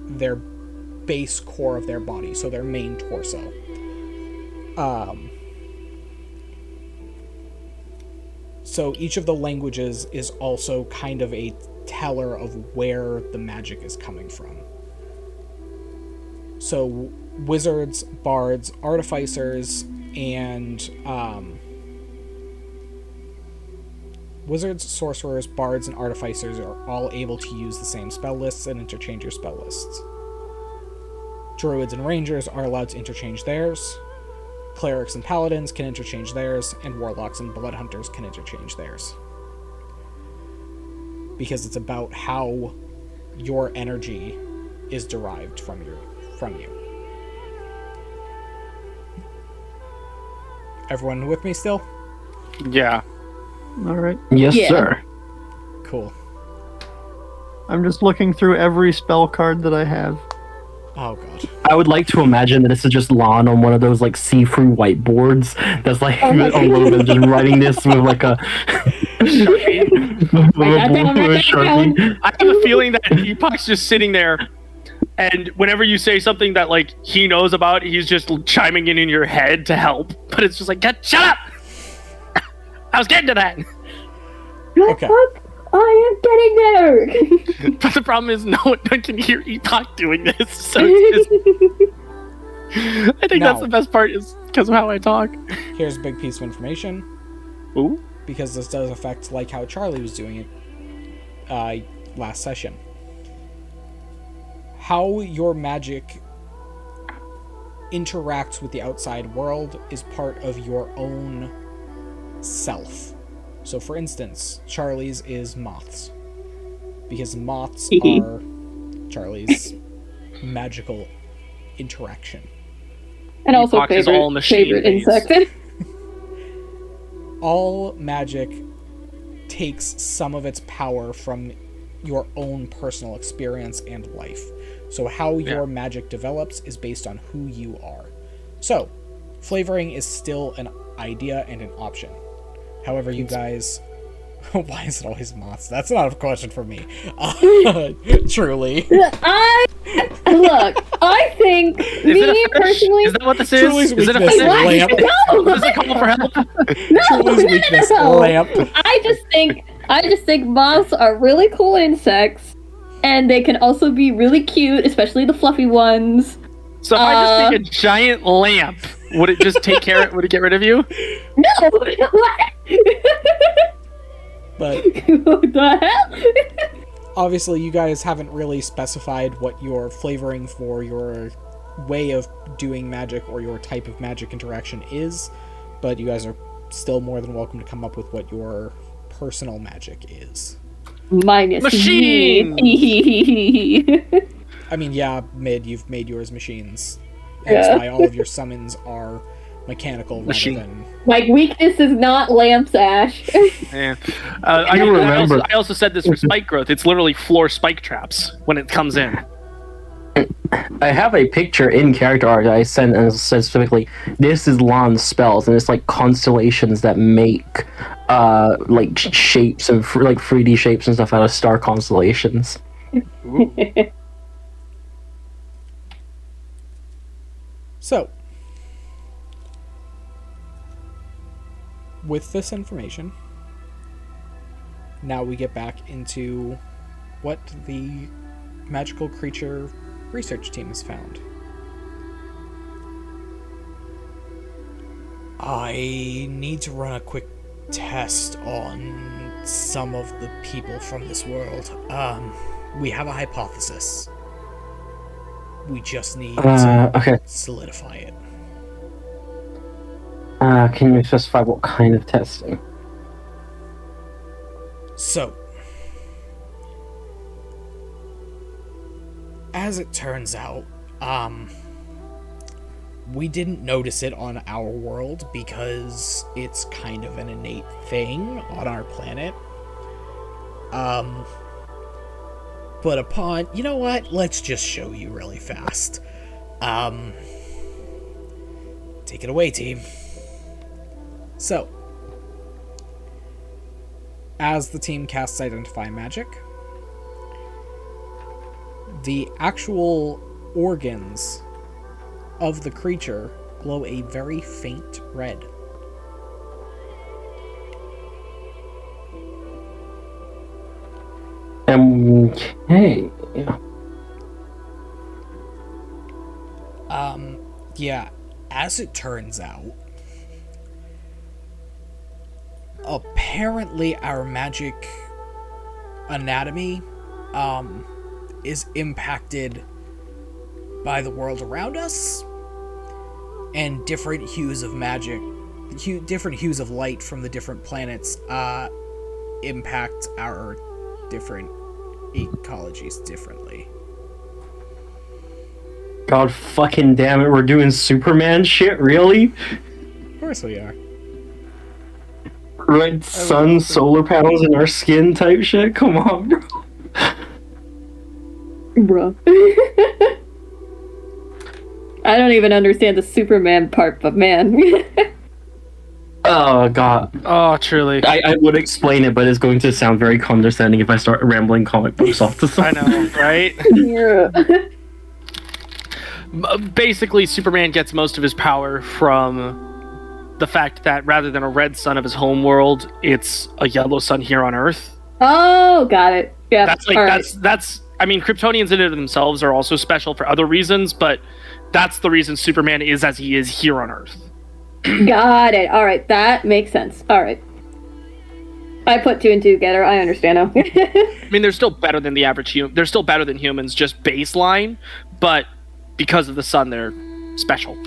their base core of their body, so their main torso. So each of the languages is also kind of a teller of where the magic is coming from. So wizards, bards, artificers, and wizards, sorcerers, bards, and artificers are all able to use the same spell lists and interchange your spell lists. Druids and rangers are allowed to interchange theirs. Clerics and paladins can interchange theirs, and warlocks and blood hunters can interchange theirs. Because it's about how your energy is derived from you. Everyone with me still?
Yeah.
All right.
Yes,
Yeah.
sir.
Cool.
I'm just looking through every spell card that I have.
Oh god.
I would like to imagine that this is just Lon on one of those like see-through whiteboards that's like a little bit just writing this with like a Sharpie.
I have a feeling that Epoch's just sitting there, and whenever you say something that like he knows about, he's just chiming in your head to help. But it's just like, shut up! I was getting to that.
Okay.
I am getting there.
But the problem is, no one can hear Epoch doing this. So it's just... I think that's the best part, is because of how I talk.
Here's a big piece of information.
Ooh.
Because this does affect like how Charlie was doing it last session. How your magic interacts with the outside world is part of your own self. So for instance, Charlie's is moths. Because moths are Charlie's magical interaction.
And also
Epoch is all
favorite
machine-based.
insect.
All magic takes some of its power from your own personal experience and life. So how your magic develops is based on who you are. So, flavoring is still an idea and an option. However, you guys... Why is it always moths? That's not a question for me. Truly.
I think, me personally...
Is that what this is?
Truly's
Is it a
weakness,
fetish?
lamp.
No!
Does it call for help?
Truly's weakness, lamp.
I just think moths are really cool insects, and they can also be really cute, especially the fluffy ones.
So if I just take a giant lamp, would it just take care? Would it get rid of you?
No!
But
What the hell?
obviously you guys haven't really specified what your flavoring for your way of doing magic or your type of magic interaction is, but you guys are still more than welcome to come up with what your personal magic is.
Minus
Machine!
me.
I mean, yeah, you've made yours machines. That's why all of your summons are mechanical
Machine.
rather than...
My weakness is not lamps, Ash.
Yeah.
remember-
I also said this for spike growth. It's literally floor spike traps when it comes in.
I have a picture in character art that I sent and it says specifically, this is Lon's spells, and it's like constellations that make like shapes and like 3D shapes and stuff out of star constellations.
So, with this information, now we get back into what the magical creature research team has found. I need to run a quick test on some of the people from this world. We have a hypothesis. We just need to solidify it.
Can you specify what kind of testing?
So, as it turns out, we didn't notice it on our world because it's kind of an innate thing on our planet. But upon... You know what? Let's just show you really fast. Take it away, team. So, as the team casts Identify Magic, the actual organs of the creature glow a very faint red.
Okay.
Yeah, as it turns out, apparently our magic anatomy, is impacted by the world around us, and different hues of magic, different hues of light from the different planets, impact our different ecologies differently.
God fucking damn it, we're doing Superman shit, really?
Of course we are.
Red sun, solar panels in our skin type shit? Come on, bro.
Bruh. I don't even understand the Superman part, but man.
Oh, God.
Oh, truly.
I would explain it, but it's going to sound very condescending if I start rambling comic books off the side.
I know, right?
Yeah.
Basically, Superman gets most of his power from the fact that rather than a red sun of his home world, it's a yellow sun here on Earth.
Oh, got it. Yeah.
That's I mean, Kryptonians in and of themselves are also special for other reasons, but that's the reason Superman is as he is here on Earth.
Got it. All right, that makes sense. All right. I put two and two together. I understand now.
I mean, they're still better than the average human. They're still better than humans, just baseline, but because of the sun, they're special.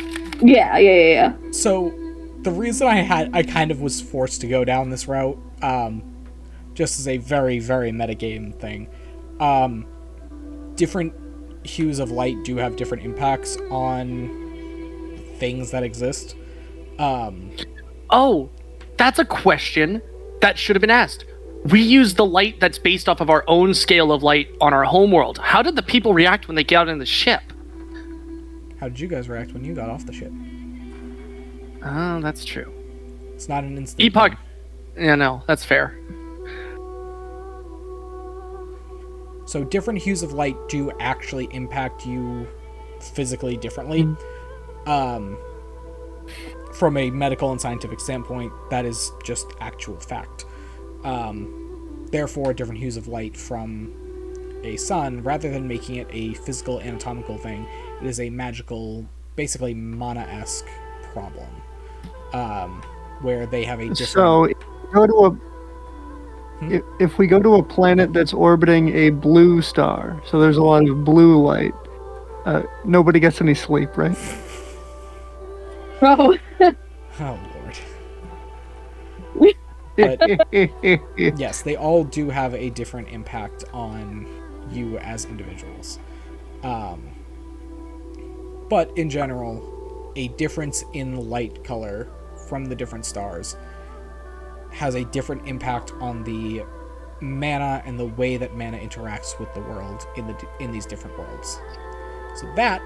Yeah.
So, the reason I kind of was forced to go down this route, just as a very, very metagame thing, different hues of light do have different impacts on things that exist.
Oh, that's a question that should have been asked. We use the light that's based off of our own scale of light on our homeworld. How did the people react when they got in the ship?
How did you guys react when you got off the ship?
Oh, that's true.
It's not an instant
Epoch.
thing.
Yeah, no, that's fair.
So different hues of light do actually impact you physically differently. From a medical and scientific standpoint, that is just actual fact. Therefore, different hues of light from a sun, rather than making it a physical anatomical thing, it is a magical, basically mana-esque problem. Where they have a different...
So, if we go to a planet that's orbiting a blue star, so there's a lot of blue light, nobody gets any sleep, right?
Oh.
Oh, Lord. But, yes, they all do have a different impact on you as individuals. But in general, a difference in light color from the different stars has a different impact on the mana and the way that mana interacts with the world in these different worlds. So that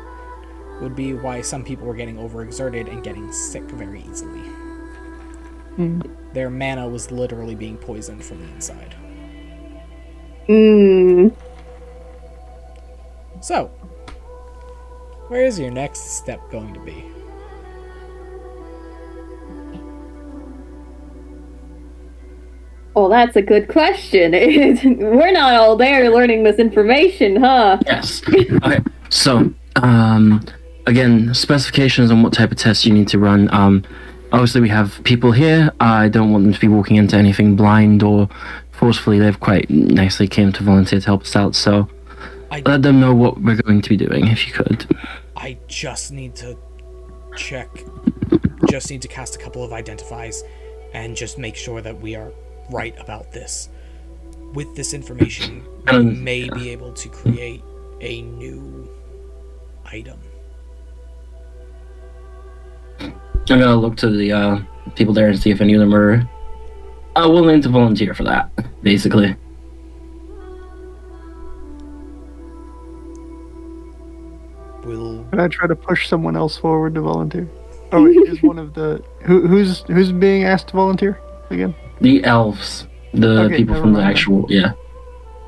would be why some people were getting overexerted and getting sick very easily. Their mana was literally being poisoned from the inside. So, where is your next step going to be?
Well, that's a good question. We're not all there learning this information, huh?
Yes. Okay. So, again, specifications on what type of tests you need to run. obviously we have people here. I don't want them to be walking into anything blind or forcefully. They've quite nicely came to volunteer to help us out, so let them know what we're going to be doing, if you could.
I just need to check. Just need to cast a couple of identifies and just make sure that we are right about this. With this information, we may be able to create a new item.
I'm gonna look to the people there and see if any of them are willing to volunteer for that, basically.
Can I try to push someone else forward to volunteer? Oh, wait, is one of the who's being asked to volunteer again?
The elves, the people from the actual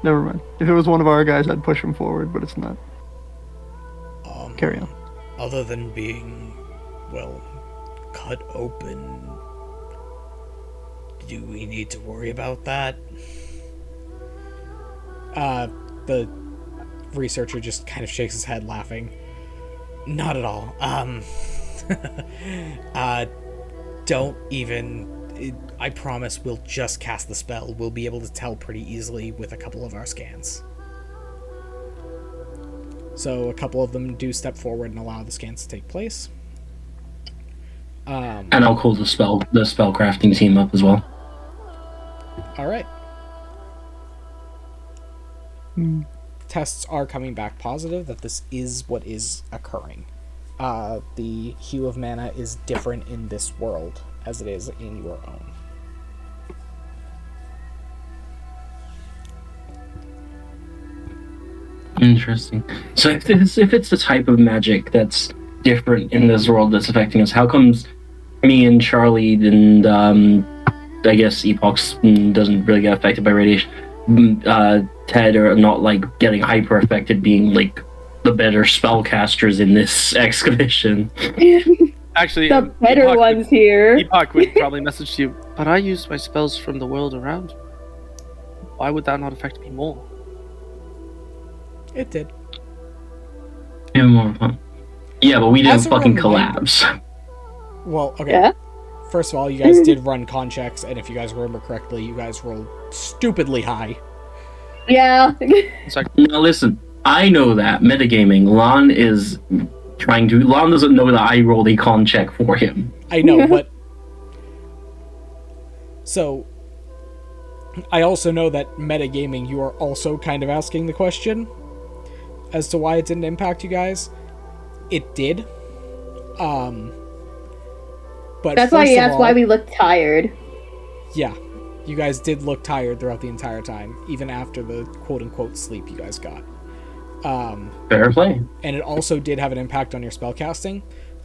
Never mind. If it was one of our guys, I'd push him forward, but it's not. Carry on.
Other than being, well, cut open, do we need to worry about that? The researcher just kind of shakes his head, laughing. Not at all. Don't even... I promise we'll just cast the spell. We'll be able to tell pretty easily with a couple of our scans. So a couple of them do step forward and allow the scans to take place.
And I'll call the spell crafting team up as well.
Alright. Tests are coming back positive that this is what is occurring. The hue of mana is different in this world as it is in your own.
Interesting. So if it's the type of magic that's different in this world that's affecting us, how comes me and Charlie and I guess Epoch doesn't really get affected by radiation, Ted are not like getting hyper affected, being like the better spellcasters in this expedition?
Actually,
the better ones here.
Epoch would probably message you, but I use my spells from the world around. Why would that not affect me more?
It did.
Yeah, more fun. Yeah, but we didn't fucking collapse.
Well, okay.
Yeah?
First of all, you guys did run con checks, and if you guys remember correctly, you guys rolled stupidly high.
Yeah.
Now listen, I know that metagaming. Lon doesn't know that I rolled a con check for him.
I know, but so I also know that metagaming, you are also kind of asking the question as to why it didn't impact you guys. It did. But
that's why he asked why we looked tired.
Yeah. You guys did look tired throughout the entire time, even after the quote-unquote sleep you guys got.
Fair play.
And it also did have an impact on your spellcasting.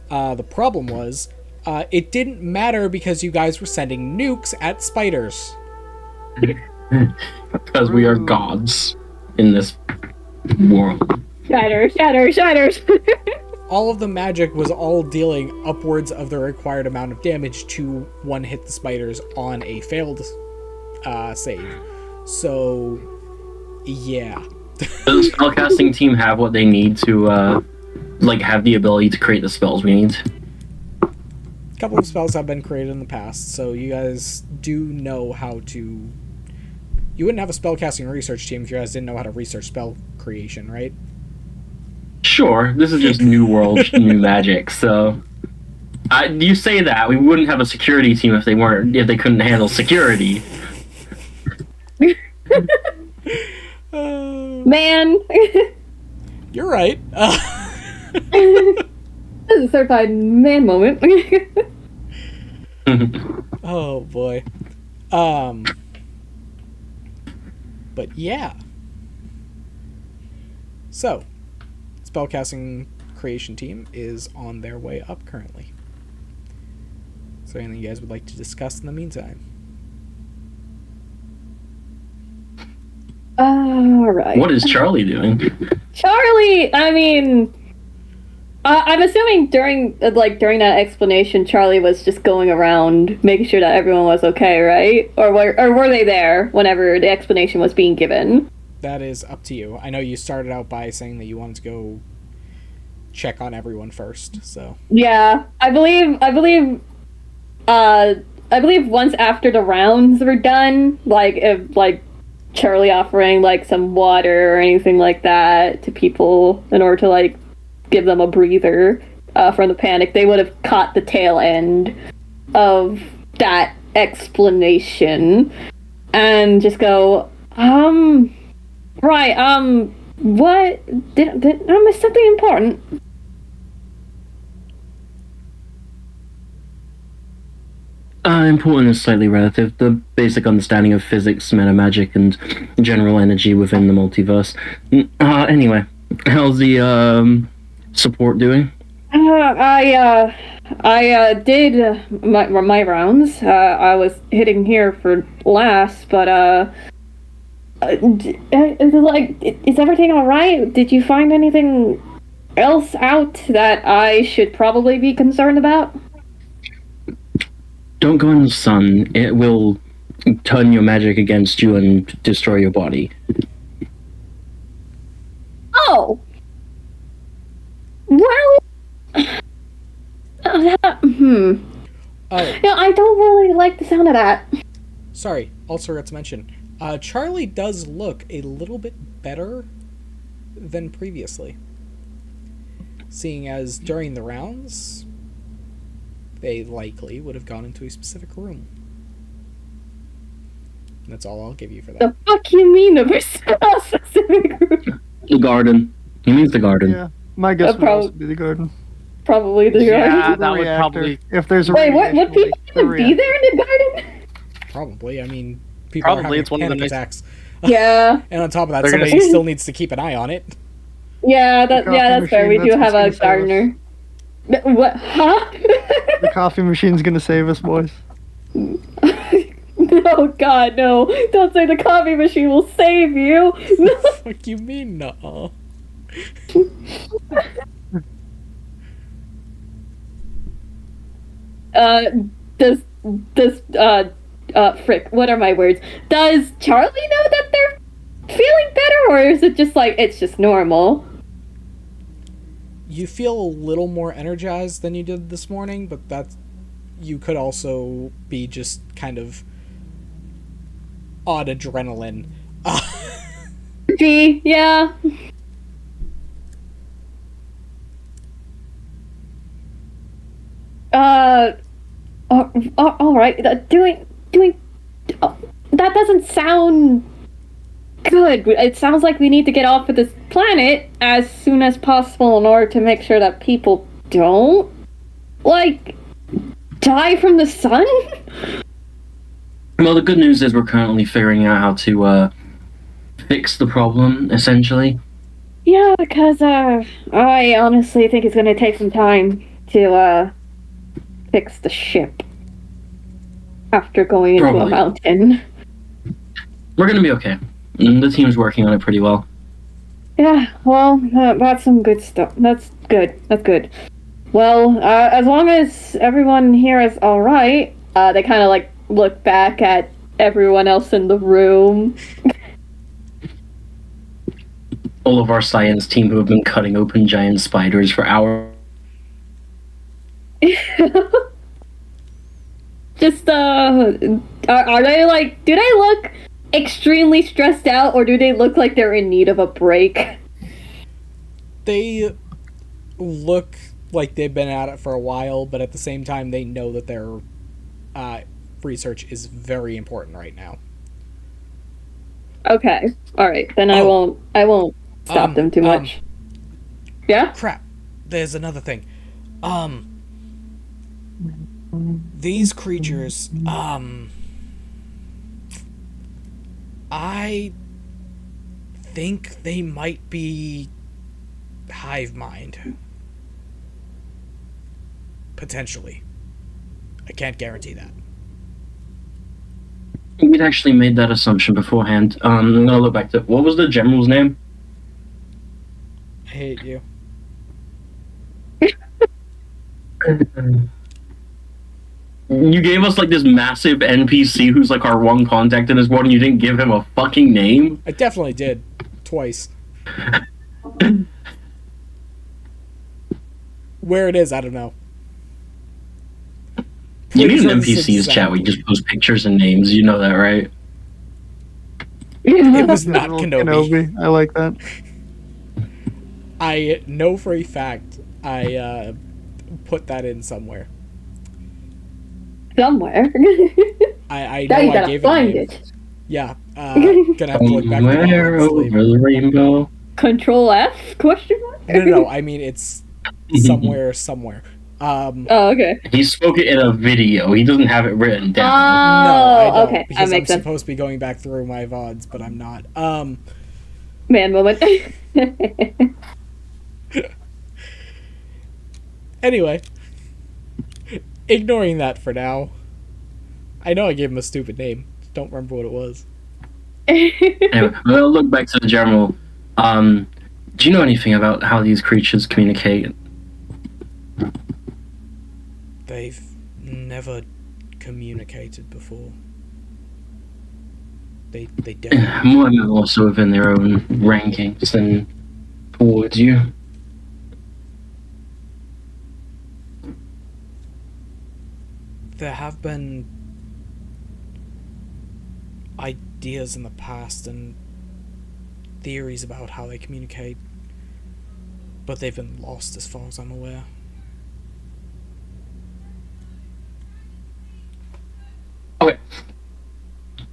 The problem was, it didn't matter because you guys were sending nukes at spiders.
Because we are gods in this world.
Shatters.
All of the magic was all dealing upwards of the required amount of damage to one-hit the spiders on a failed save. So, yeah.
Does the spellcasting team have what they need to, have the ability to create the spells we need?
A couple of spells have been created in the past, so you guys do know how to... You wouldn't have a spellcasting research team if you guys didn't know how to research spell creation, right?
Sure, this is just new world, new magic, so... you say that, we wouldn't have a security team if they couldn't handle security.
Man!
You're right.
This is a certified man moment.
Oh, boy. But yeah. So, spellcasting creation team is on their way up currently. Is there anything you guys would like to discuss in the meantime?
Alright.
What is Charlie doing?
Charlie! I mean... I'm assuming during that explanation, Charlie was just going around making sure that everyone was okay, right? Or were they there whenever the explanation was being given?
That is up to you. I know you started out by saying that you wanted to go check on everyone first, so...
Yeah, I believe I believe once after the rounds were done, if Charlie offering like some water or anything like that to people in order to like give them a breather from the panic, they would have caught the tail end of that explanation and just go, right, what did I miss something important?
Important is slightly relative. The basic understanding of physics, meta magic, and general energy within the multiverse. Anyway, how's the support doing?
I did my rounds. I was hitting here for last, but is everything all right? Did you find anything else out that I should probably be concerned about?
Don't go in the sun. It will turn your magic against you and destroy your body.
Oh. Well.
Oh.
Yeah, I don't really like the sound of that.
Sorry, also forgot to mention. Charlie does look a little bit better than previously. Seeing as during the rounds, they likely would have gone into a specific room. And that's all I'll give you for that.
The fuck you mean a specific room?
The garden. He means the garden.
Yeah, my guess would also be the garden.
Probably the garden.
Yeah, that would probably...
If there's a
Wait, what? Would people even be there in the garden?
Probably. I mean, people are having
it's one of the
panic attacks.
Yeah.
And on top of that, somebody still needs to keep an eye on it.
Yeah, that's fair. We do have a gardener. What? Huh?
The coffee machine's gonna save us, boys.
No, God, no. Don't say the coffee machine will save you.
What the fuck you mean, no?
Frick, what are my words? Does Charlie know that they're feeling better, or is it just like, it's just normal?
You feel a little more energized than you did this morning, but you could also be just kind of on adrenaline.
Gee, yeah. All right. Doing. That doesn't sound good. It sounds like we need to get off of this planet as soon as possible in order to make sure that people don't, like, die from the sun.
Well, the good news is we're currently figuring out how to fix the problem, essentially.
Yeah, because I honestly think it's going to take some time to fix the ship after going into a mountain.
We're going to be okay. The team's working on it pretty well.
Yeah, well, that's some good stuff. That's good. That's good. Well, as long as everyone here is all right, they kind of like look back at everyone else in the room.
All of our science team who have been cutting open giant spiders for hours.
Just, are they like, do they look extremely stressed out, or do they look like they're in need of a break?
They look like they've been at it for a while, but at the same time they know that their research is very important right now.
Okay. Alright, then I won't stop them too much. Yeah?
Crap. There's another thing. These creatures, I think they might be hive mind. Potentially. I can't guarantee that.
We'd actually made that assumption beforehand. I'm gonna look back to... What was the general's name?
I hate you.
You gave us like this massive NPC who's like our one contact in this world, and you didn't give him a fucking name?
I definitely did. Twice. Where it is, I don't know.
You need an NPC's chat where you just post pictures and names. You know that, right?
It was not Kenobi.
I like that.
I know for a fact I put that in somewhere.
Somewhere.
I know I gave
find
it.
it.
Yeah, gonna have to look back.
Somewhere over the rainbow.
Control F? Question mark?
No. I mean, it's somewhere.
Oh, okay.
He spoke it in a video. He doesn't have it written down.
No, I don't,
okay.
because
That
I'm
makes sense.
supposed to be going back through my VODs, but I'm not.
Man moment.
Anyway, ignoring that for now. I know I gave him a stupid name. Don't remember what it was.
Anyway, we'll look back to the general. Do you know anything about how these creatures communicate?
They've never communicated before. They don't.
More and more so within their own rankings than towards you.
There have been ideas in the past and theories about how they communicate, but they've been lost as far as I'm aware.
Okay.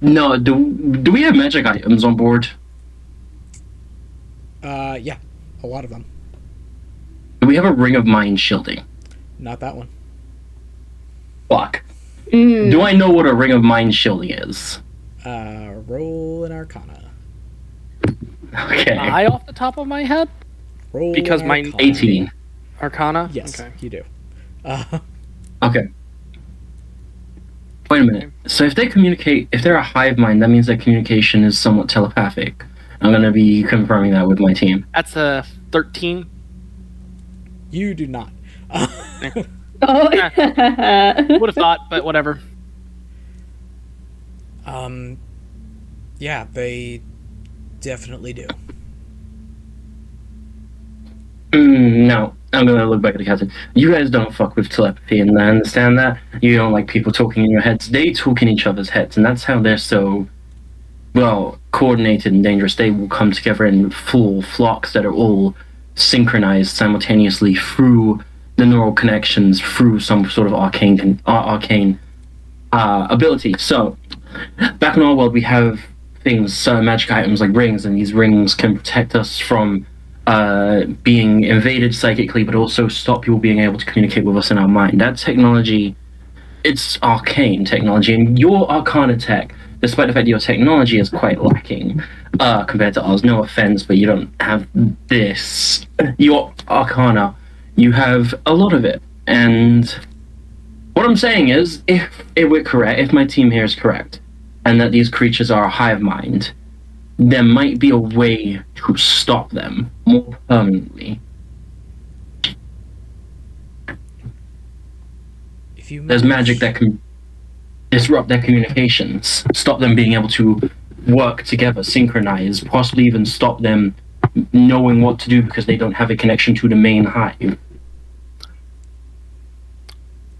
No, do we have magic items on board?
Yeah, a lot of them.
Do we have a ring of mind shielding?
Not that one.
Fuck. Do I know what a ring of mind shielding is?
Roll an Arcana.
Okay.
I off the top of my head?
Roll
Because
an
mine-
Arcana.
18.
Arcana?
Yes,
Okay.
you do.
Okay. Wait a minute. So if they communicate, if they're a hive mind, that means their communication is somewhat telepathic. I'm going to be confirming that with my team.
That's a 13.
You do not.
Oh.
Would have thought, but whatever.
Yeah, they definitely do.
No, I'm going to look back at the captain. You guys don't fuck with telepathy, and I understand that. You don't like people talking in your heads. They talk in each other's heads, and that's how they're so, well, coordinated and dangerous. They will come together in full flocks that are all synchronized simultaneously through the neural connections, through some sort of arcane ability. So, back in our world, we have things, magic items like rings, and these rings can protect us from being invaded psychically, but also stop people being able to communicate with us in our mind. That technology, it's arcane technology, and your arcana tech, despite the fact that your technology is quite lacking compared to ours, no offense, but you don't have this. Your arcana, you have a lot of it. And what I'm saying is, if we're correct, if my team here is correct, and that these creatures are a hive mind, there might be a way to stop them more permanently. There's magic that can disrupt their communications, stop them being able to work together, synchronize, possibly even stop them knowing what to do because they don't have a connection to the main hive.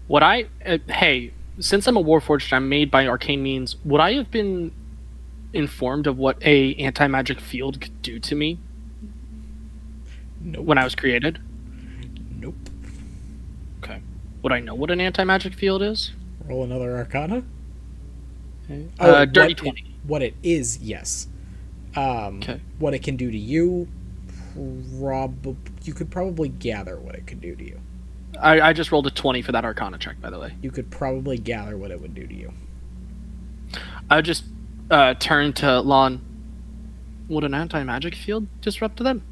Would I... hey, since I'm a Warforged, I'm made by arcane means, would I have been informed of what a anti-magic field could do to me?
Nope.
When I was created?
Nope.
Okay. Would I know what an anti-magic field is?
Roll another Arcana.
Dirty 20.
What it is, yes.
Okay.
What it can do to you, you could probably gather what it could do to you.
I just rolled a 20 for that Arcana check, by the way.
You could probably gather what it would do to you.
I just turn to Lon. Would an anti-magic field disrupt them?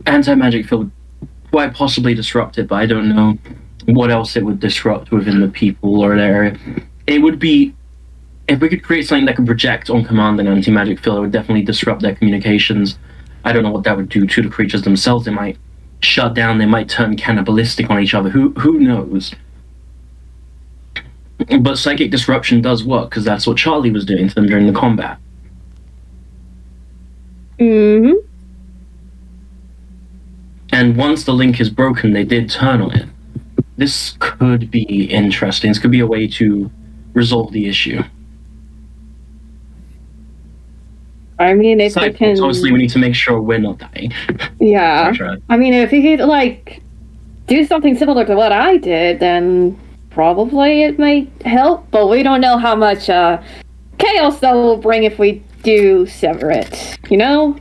Anti-magic field quite possibly disrupt it, but I don't know what else it would disrupt within the people or the area. It would be, if we could create something that could project on command an anti-magic field, it would definitely disrupt their communications. I don't know what that would do to the creatures themselves. They might shut down, they might turn cannibalistic on each other. Who knows? But psychic disruption does work, because that's what Charlie was doing to them during the combat.
Mm-hmm.
And once the link is broken, they did turn on it. this could be interesting. This could be a way to resolve the issue.
I mean, if I can...
Obviously, we need to make sure we're not dying.
Yeah. I mean, if you could, like, do something similar to what I did, then probably it might help, but we don't know how much chaos that will bring if we do sever it, you know?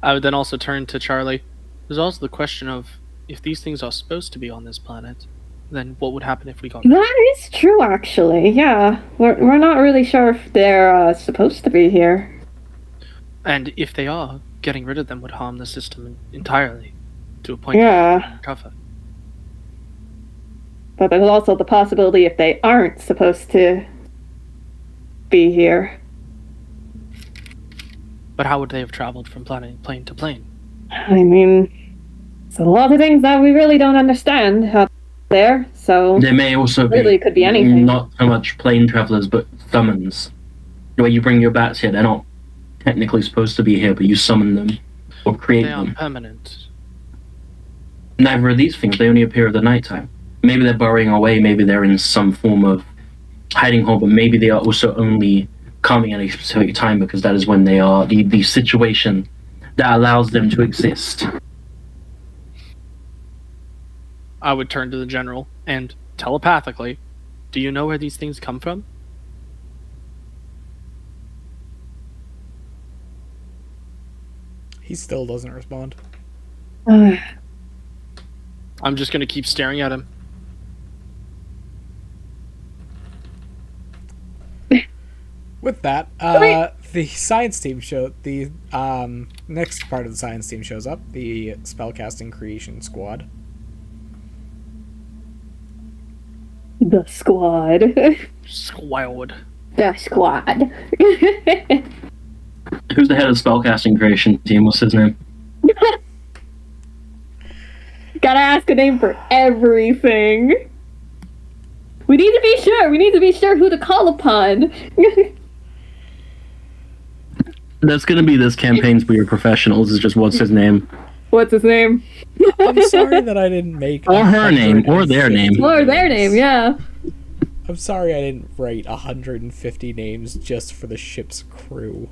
I would then also turn to Charlie. There's also the question of, if these things are supposed to be on this planet, then what would happen if we got...
That is true, actually, yeah. We're not really sure if they're supposed to be here.
And if they are, getting rid of them would harm the system entirely, to a point
yeah.
Cover.
But there's also the possibility if they aren't supposed to be here.
But how would they have traveled from plane to plane?
I mean, it's a lot of things that we really don't understand out there, so...
There may also
really could be anything.
Not so much plane travelers, but summons. The way you bring your bats here, they're not technically supposed to be here, but you summon them or create them.
They are permanent.
Neither of these things, they only appear at the nighttime. Maybe they're burrowing away, maybe they're in some form of hiding hole, but maybe they are also only coming at a specific time because that is when they are the situation that allows them to exist.
I would turn to the general and telepathically, do you know where these things come from?
He still doesn't respond.
I'm just going to keep staring at him.
With that, the science team the next part of the science team shows up, the spellcasting creation squad.
The squad.
Squad.
The squad.
Who's the head of the spellcasting creation team? What's his name?
Gotta ask a name for everything. We need to be sure. We need to be sure who to call upon.
That's gonna be this campaign's Weird Professionals, is just what's his name.
What's his name?
I'm sorry that I didn't make...
Or her name, or their name.
Or their name, yeah.
I'm sorry I didn't write 150 names just for the ship's crew.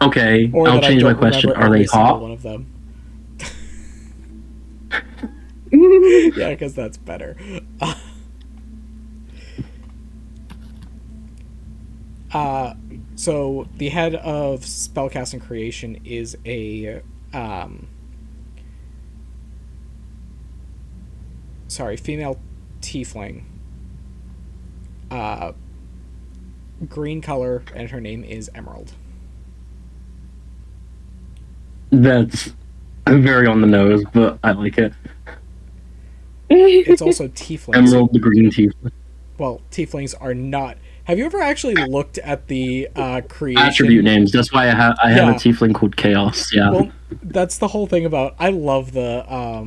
Okay, I'll change my question. Are they hot?
One of them. Yeah, because that's better. So the head of spellcasting creation is a female tiefling. Green color, and her name is Emerald.
That's very on the nose, but I like it.
It's also tieflings.
Emerald the green tiefling.
Well, tieflings are not... Have you ever actually looked at the creation...
Attribute names. That's why I have a tiefling called Chaos, yeah.
Well, that's the whole thing about... I love the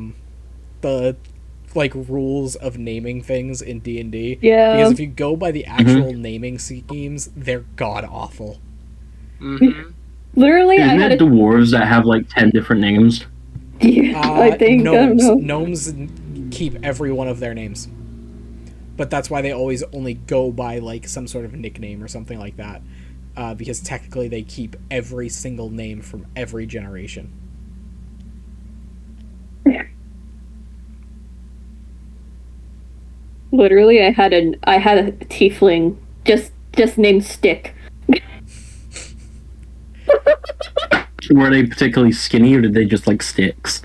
like, rules of naming things in D&D.
Yeah.
Because if you go by the actual naming schemes, they're god-awful.
Mm-hmm.
Literally,
Isn't it dwarves that have, like, 10 different names?
I think,
gnomes.
I don't know.
Gnomes keep every one of their names. But that's why they always only go by, like, some sort of nickname or something like that. Because technically they keep every single name from every generation.
Literally, I had a tiefling just named Stick.
Were they particularly skinny, or did they just like sticks?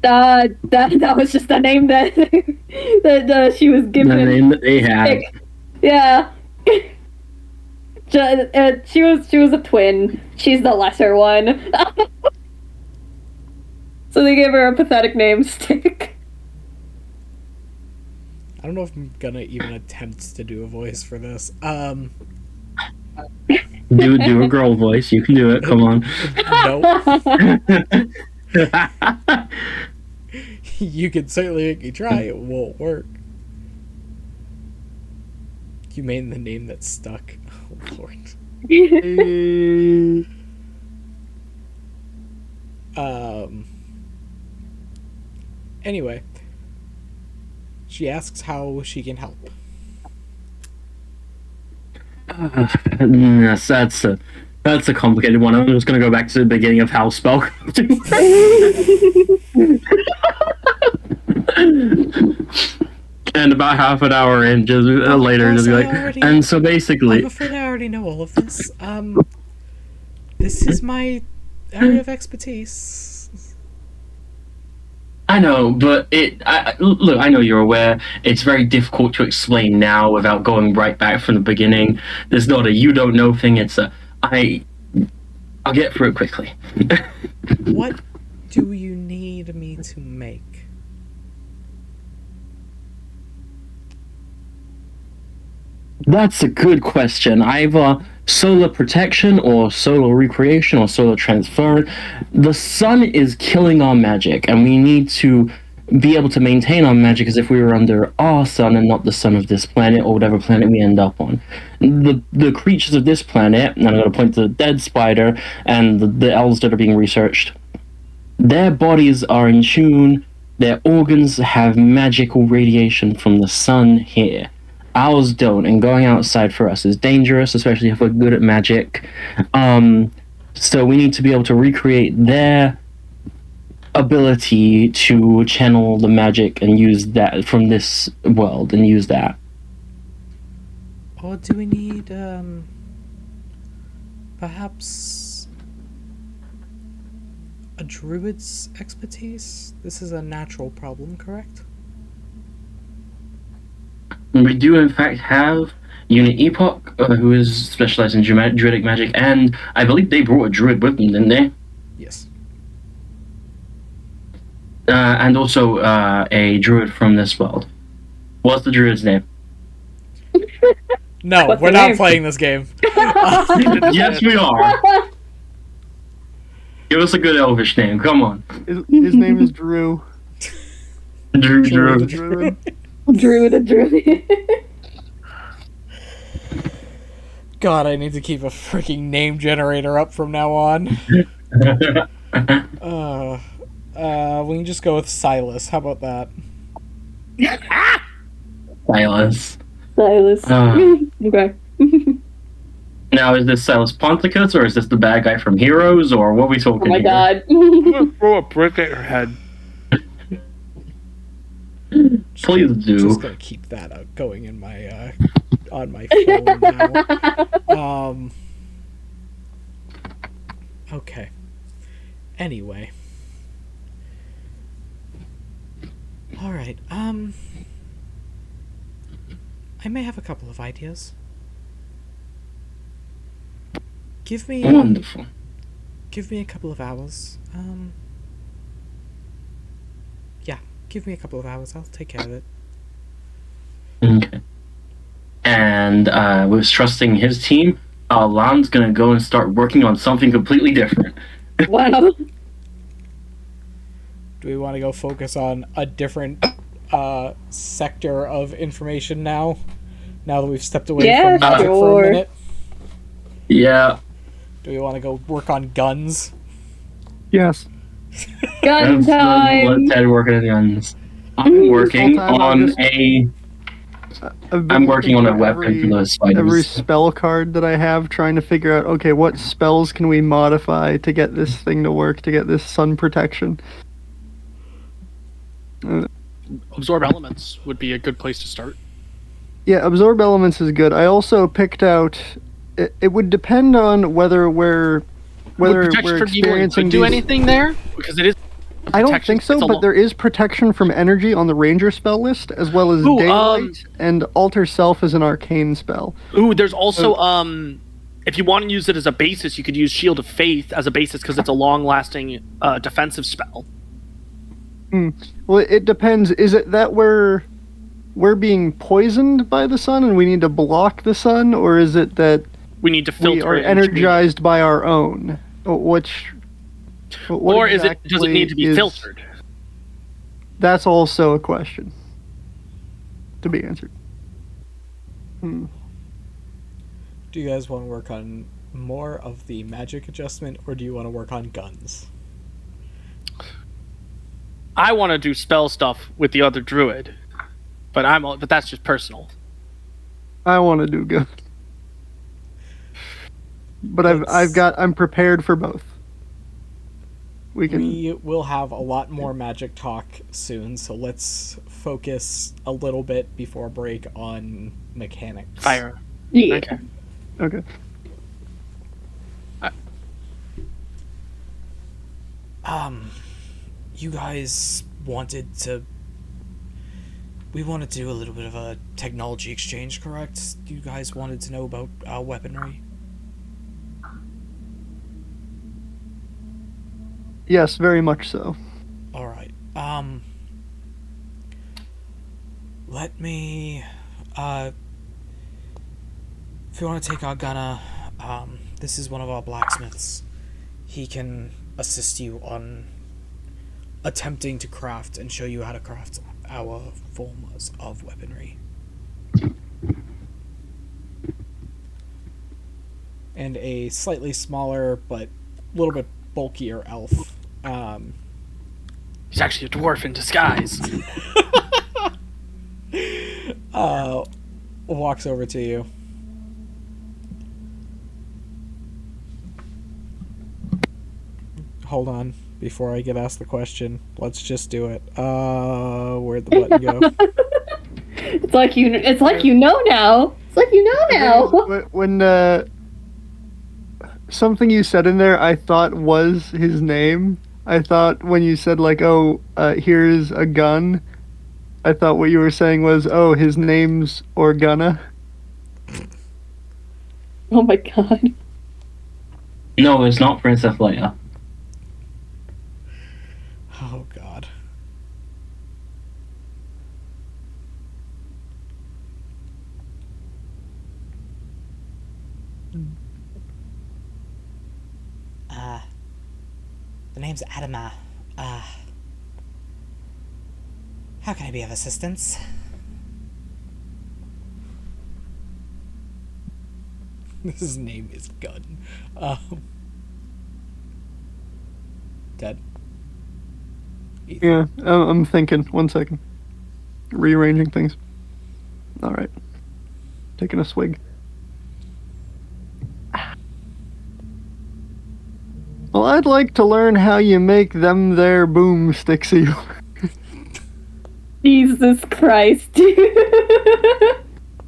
That was just the name that that she was given.
The name that they had.
Stick. Yeah. She was a twin. She's the lesser one. So they gave her a pathetic name, Stick.
I don't know if I'm gonna even attempt to do a voice for this.
Do a girl voice. You can do it. Come on.
No. You can certainly make me try. It won't work. You made the name that stuck. Oh, Lord. Anyway, she asks how she can help.
Yes, that's a complicated one. I'm just gonna go back to the beginning of how spellcrafting. And about half an hour in, just later, just be like, and so basically,
I'm afraid I already know all of this. This is my area of expertise.
I know, but look, I know you're aware. It's very difficult to explain now without going right back from the beginning. There's not a you don't know thing. It's a I'll get through it quickly.
What do you need me to make?
That's a good question. Either solar protection or solar recreation or solar transfer. The sun is killing our magic, and we need to be able to maintain our magic as if we were under our sun and not the sun of this planet or whatever planet we end up on. The creatures of this planet, and I'm going to point to the dead spider and the elves that are being researched, their bodies are in tune, their organs have magical radiation from the sun here. Ours don't, and going outside for us is dangerous, especially if we're good at magic. So we need to be able to recreate their ability to channel the magic and use that from this world and use that.
Or do we need, perhaps a druid's expertise? This is a natural problem, correct?
We do, in fact, have Unit Epoch, who is specialized in druidic magic, and I believe they brought a druid with them, didn't they?
Yes.
And also a druid from this world. What's the druid's name?
No,
What's
we're
the
not
name?
playing this game.
Yes, we are. Give us a good elvish name, come on.
His name is Drew.
Drew.
Druid.
Druid.
God, I need to keep a freaking name generator up from now on. We can just go with Silas. How about that?
Silas.
Okay.
Now, is this Silas Ponticus, or is this the bad guy from Heroes, or what are we talking
Oh my
here?
god.
I'm gonna throw a brick at your head.
Please do.
Just gonna keep that going in my on my phone now. Okay. Anyway. All right. I may have a couple of ideas. Give me
Wonderful.
Give me a couple of hours. Yeah, give me a couple of hours. I'll take care of it.
Okay. And with trusting his team, Lan's gonna go and start working on something completely different.
Wow.
Do we want to go focus on a different sector of information now? Now that we've stepped away from magic for a minute?
Yeah.
Do we want to go work on guns?
Yes.
Gun time.
Let's head working on guns. I'm working on a. I'm working on a weapon for those spiders.
Every spell card that I have, trying to figure out, okay, what spells can we modify to get this thing to work, to get this sun protection.
Absorb elements would be a good place to start.
Yeah, absorb elements is good. I also picked out. It would depend on whether we're experiencing
do anything there, because it is.
I don't think so, but there is protection from energy on the ranger spell list, as well as daylight, and alter self is an arcane spell.
Ooh, there's also if you want to use it as a basis, you could use Shield of Faith as a basis because it's a long-lasting defensive spell.
Well, it depends. Is it that we're being poisoned by the sun and we need to block the sun, or is it that
we need to filter
we are
it
energized by our own? What
or does it need to be filtered?
That's also a question to be answered.
Do you guys want to work on more of the magic adjustment, or do you want to work on guns?
I want to do spell stuff with the other druid, but that's just personal.
I want to do good. But I'm prepared for both.
We will have a lot more magic talk soon, so let's focus a little bit before break on mechanics.
Fire.
Yeah.
Okay.
You guys wanted to... We wanted to do a little bit of a technology exchange, correct? You guys wanted to know about weaponry?
Yes, very much so.
Alright, let me, if you want to take our gunner, this is one of our blacksmiths. He can assist you on attempting to craft and show you how to craft our forms of weaponry. And a slightly smaller, but a little bit bulkier elf.
He's actually a dwarf in disguise.
Walks over to you. Hold on, before I get asked the question. Let's just do it. Where'd the button go?
It's like you know now. It's like you know now.
When something you said in there, I thought was his name. I thought when you said like, "Oh, here's a gun," I thought what you were saying was, "Oh, his name's Organa."
Oh my god.
No, it's not Princess Leia.
Oh god.
The name's Adama. How can I be of assistance?
His name is Gun. Dead.
Yeah, I'm thinking. 1 second. Rearranging things. Alright. Taking a swig. Well, I'd like to learn how you make them there boomsticks.
Jesus Christ.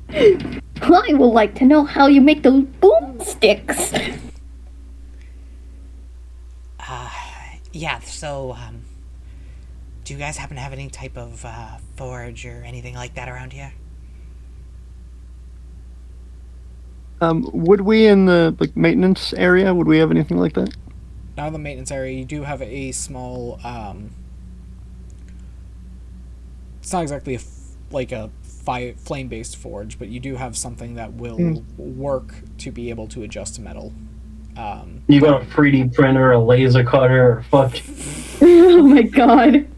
I would like to know how you make those boomsticks.
Yeah, so, do you guys happen to have any type of, forge or anything like that around here?
Would we in the maintenance area, would we have anything like that?
Now in the maintenance area, you do have a small, it's not exactly a flame-based forge, but you do have something that will work to be able to adjust metal.
You got a 3D printer, a laser cutter, fuck.
Oh my god.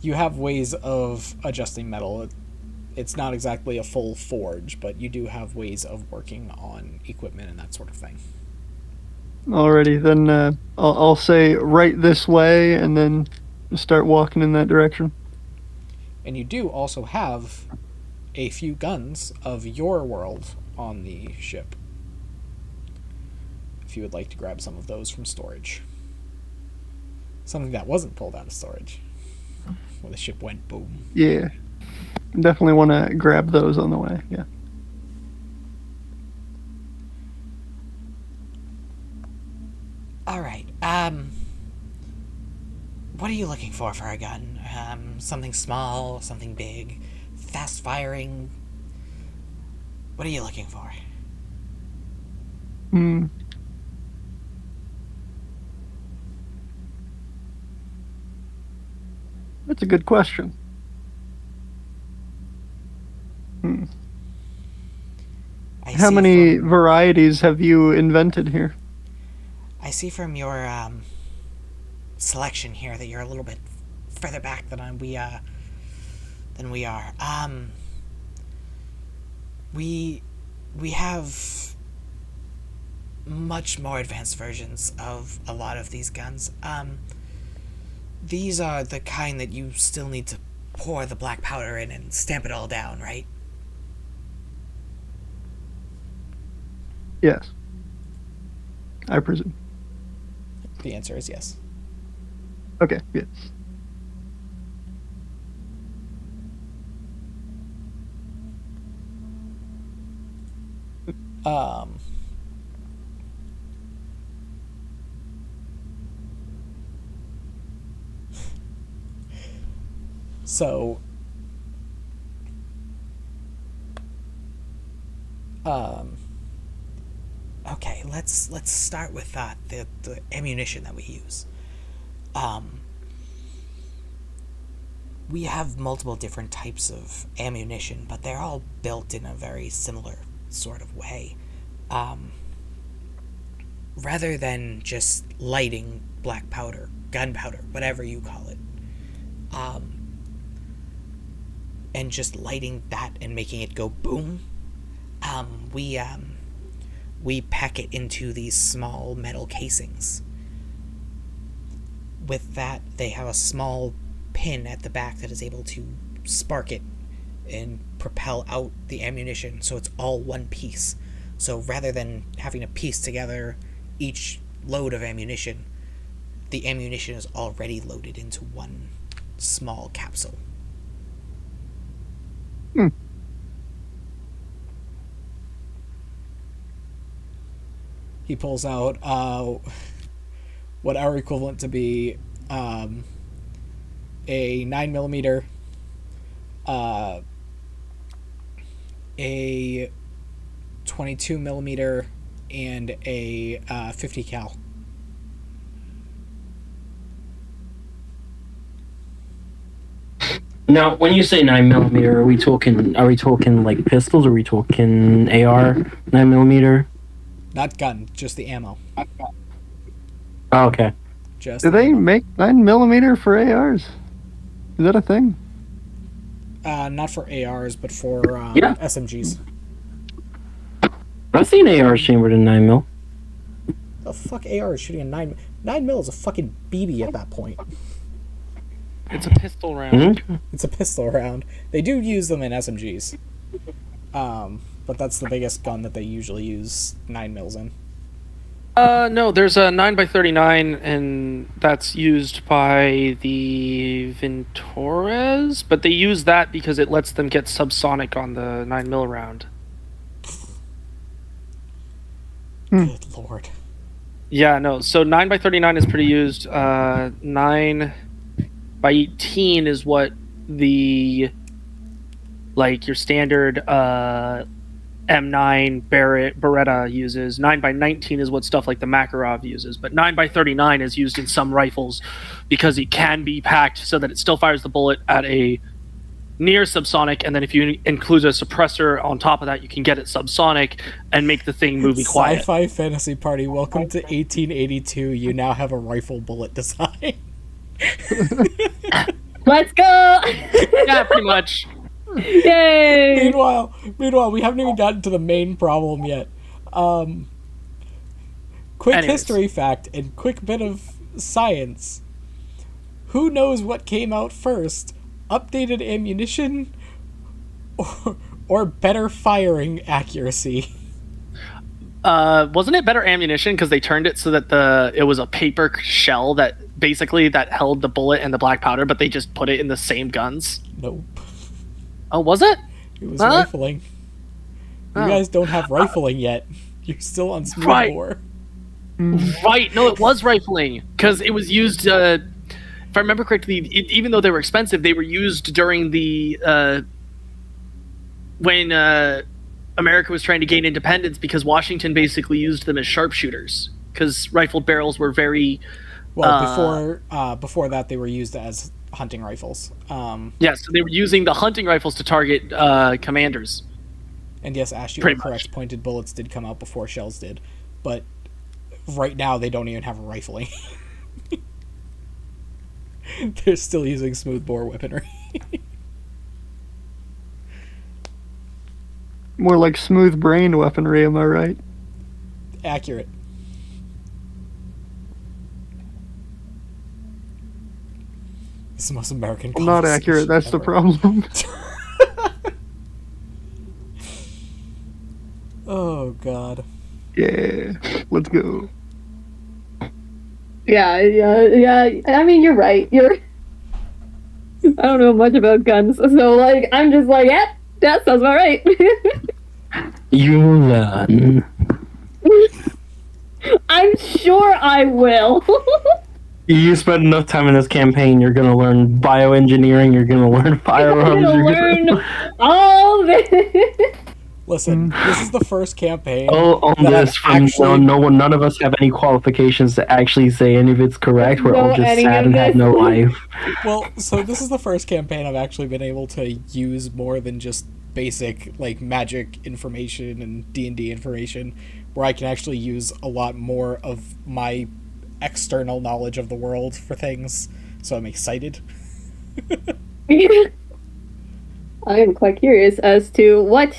You have ways of adjusting metal. It's not exactly a full forge, but you do have ways of working on equipment and that sort of thing.
Alrighty, then I'll say right this way, and then start walking in that direction.
And you do also have a few guns of your world on the ship, if you would like to grab some of those from storage. Something that wasn't pulled out of storage, where the ship went boom.
Yeah, definitely want to grab those on the way, yeah.
Alright, what are you looking for a gun? Something small, something big, fast firing? What are you looking for?
That's a good question. How many varieties have you invented here?
I see from your selection here that you're a little bit further back than we are. We have much more advanced versions of a lot of these guns. These are the kind that you still need to pour the black powder in and stamp it all down, right?
Yes. I presume.
The answer is yes.
Okay, yeah.
Um, so,
Okay, let's start with the ammunition that we use. We have multiple different types of ammunition, but they're all built in a very similar sort of way. Rather than just lighting black powder, gunpowder, whatever you call it, and just lighting that and making it go boom, we pack it into these small metal casings. With that, they have a small pin at the back that is able to spark it and propel out the ammunition, so it's all one piece. So rather than having to piece together each load of ammunition, the ammunition is already loaded into one small capsule.
he pulls out what are equivalent to be a 9mm, a 22mm, and a 50 cal.
Now, when you say 9mm, are we talking like pistols? Or are we talking AR 9mm?
Not gun, just the ammo.
Oh, okay.
Just
Do
the
they
ammo.
make 9mm for ARs? Is that a thing?
Not for ARs, but for
Yeah.
SMGs.
I've seen ARs chambered in 9mm.
The fuck AR is shooting a 9mm is a fucking BB at that point.
It's a pistol round.
Hmm?
It's a pistol round. They do use them in SMGs. But that's the biggest gun that they usually use 9mm in.
No, there's a 9x39, and that's used by the Ventores, but they use that because it lets them get subsonic on the 9mm round.
Good lord.
Yeah, no, so 9x39 is pretty used. 9x18 is what the, like, your standard M9 Beretta uses. 9x19 is what stuff like the Makarov uses, but 9x39 is used in some rifles because it can be packed so that it still fires the bullet at a near subsonic, and then if you include a suppressor on top of that, you can get it subsonic and make the thing movie quiet.
Sci-fi fantasy party, welcome to 1882. You now have a rifle bullet design.
Let's go!
Yeah, pretty much.
Yay!
Meanwhile, we haven't even gotten to the main problem yet. Quick
Anyways.
history fact and quick bit of science. Who knows what came out first? Updated ammunition or better firing accuracy?
Wasn't it better ammunition because they turned it so that it was a paper shell that basically that held the bullet and the black powder, but they just put it in the same guns?
Nope.
Oh, was it?
It was
Huh?
rifling. You
Oh.
guys don't have rifling yet. You're still on smooth
Right.
bore.
Right. No, it was rifling because it was used. If I remember correctly, even though they were expensive, they were used during the when America was trying to gain independence because Washington basically used them as sharpshooters because rifled barrels were very.
Well, before that, they were used as hunting rifles.
Yeah, so they were using the hunting rifles to target commanders.
And yes, Ash, you are
Pretty
correct.
much.
Pointed bullets did come out before shells did, but right now they don't even have a rifling. They're still using smoothbore weaponry.
More like smooth brain weaponry, am I right?
Accurate. It's the most American
Not accurate, that's
ever.
the problem.
Oh, God.
Yeah, let's go.
Yeah. I mean, you're right. I don't know much about guns, so, like, I'm just like, yeah, that sounds about right.
You learn.
I'm sure I will.
You spend enough time in this campaign, you're gonna learn bioengineering, you're gonna learn firearms,
I'm gonna learn all this.
Listen, this is the first campaign
All on
that I've
this from
actually...
none of us have any qualifications to actually say any of it's correct. We're all
Know
just
any
sad
of
and have
this.
no life.
Well, so this is the first campaign I've actually been able to use more than just basic, like, magic information and D&D information, where I can actually use a lot more of my external knowledge of the world for things, so I'm excited.
I am quite curious as to what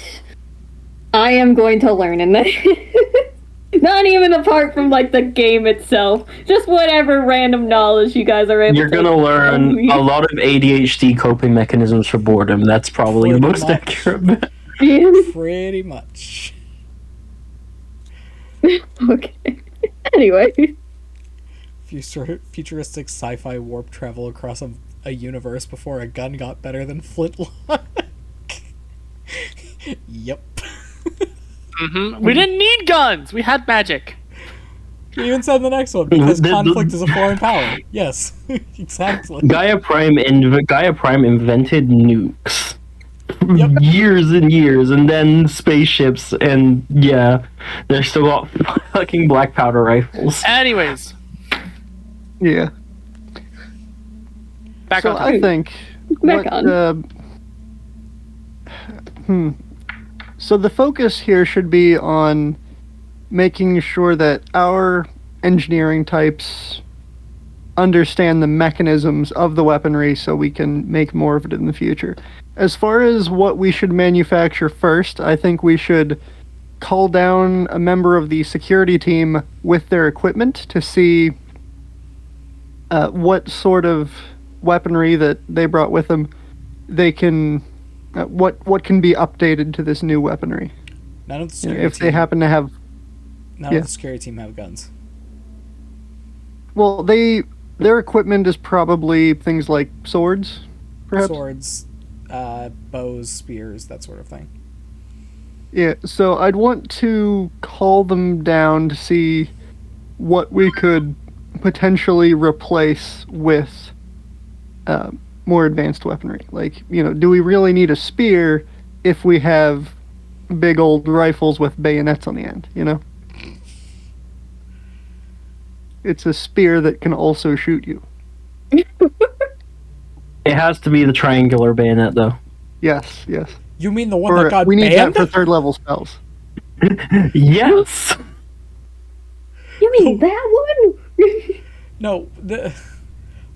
I am going to learn in this. Not even apart from, like, the game itself. Just whatever random knowledge you guys are able
You're
to...
gonna learn a lot of ADHD coping mechanisms for boredom. That's probably the most accurate bit.
Pretty much.
Okay. Anyway.
Futuristic sci-fi warp travel across a universe before a gun got better than flintlock. Yep.
We didn't need guns. We had magic.
You even said the next one, because conflict is a foreign power. Yes, exactly.
Gaia Prime invented nukes.
Yep.
Years and years, and then spaceships, and yeah, they're still got fucking black powder rifles.
Anyways,
Yeah.
back
So
on
I
topic.
think
Back on.
So the focus here should be on making sure that our engineering types understand the mechanisms of the weaponry so we can make more of it in the future. As far as what we should manufacture first, I think we should call down a member of the security team with their equipment to see what sort of weaponry that they brought with them they can what can be updated to this new weaponry.
None of the
You
security
know, if they
team,
happen to have
none of the security team have guns.
well, their equipment is probably things like swords, perhaps.
Swords, bows, spears, that sort of thing.
Yeah, so I'd want to call them down to see what we could potentially replace with more advanced weaponry. Like, you know, do we really need a spear if we have big old rifles with bayonets on the end, you know? It's a spear that can also shoot you.
It has to be the triangular bayonet, though.
Yes.
You mean the one
Or
that got
we need
banned?
that for third level spells.
Yes.
You mean that one?
No,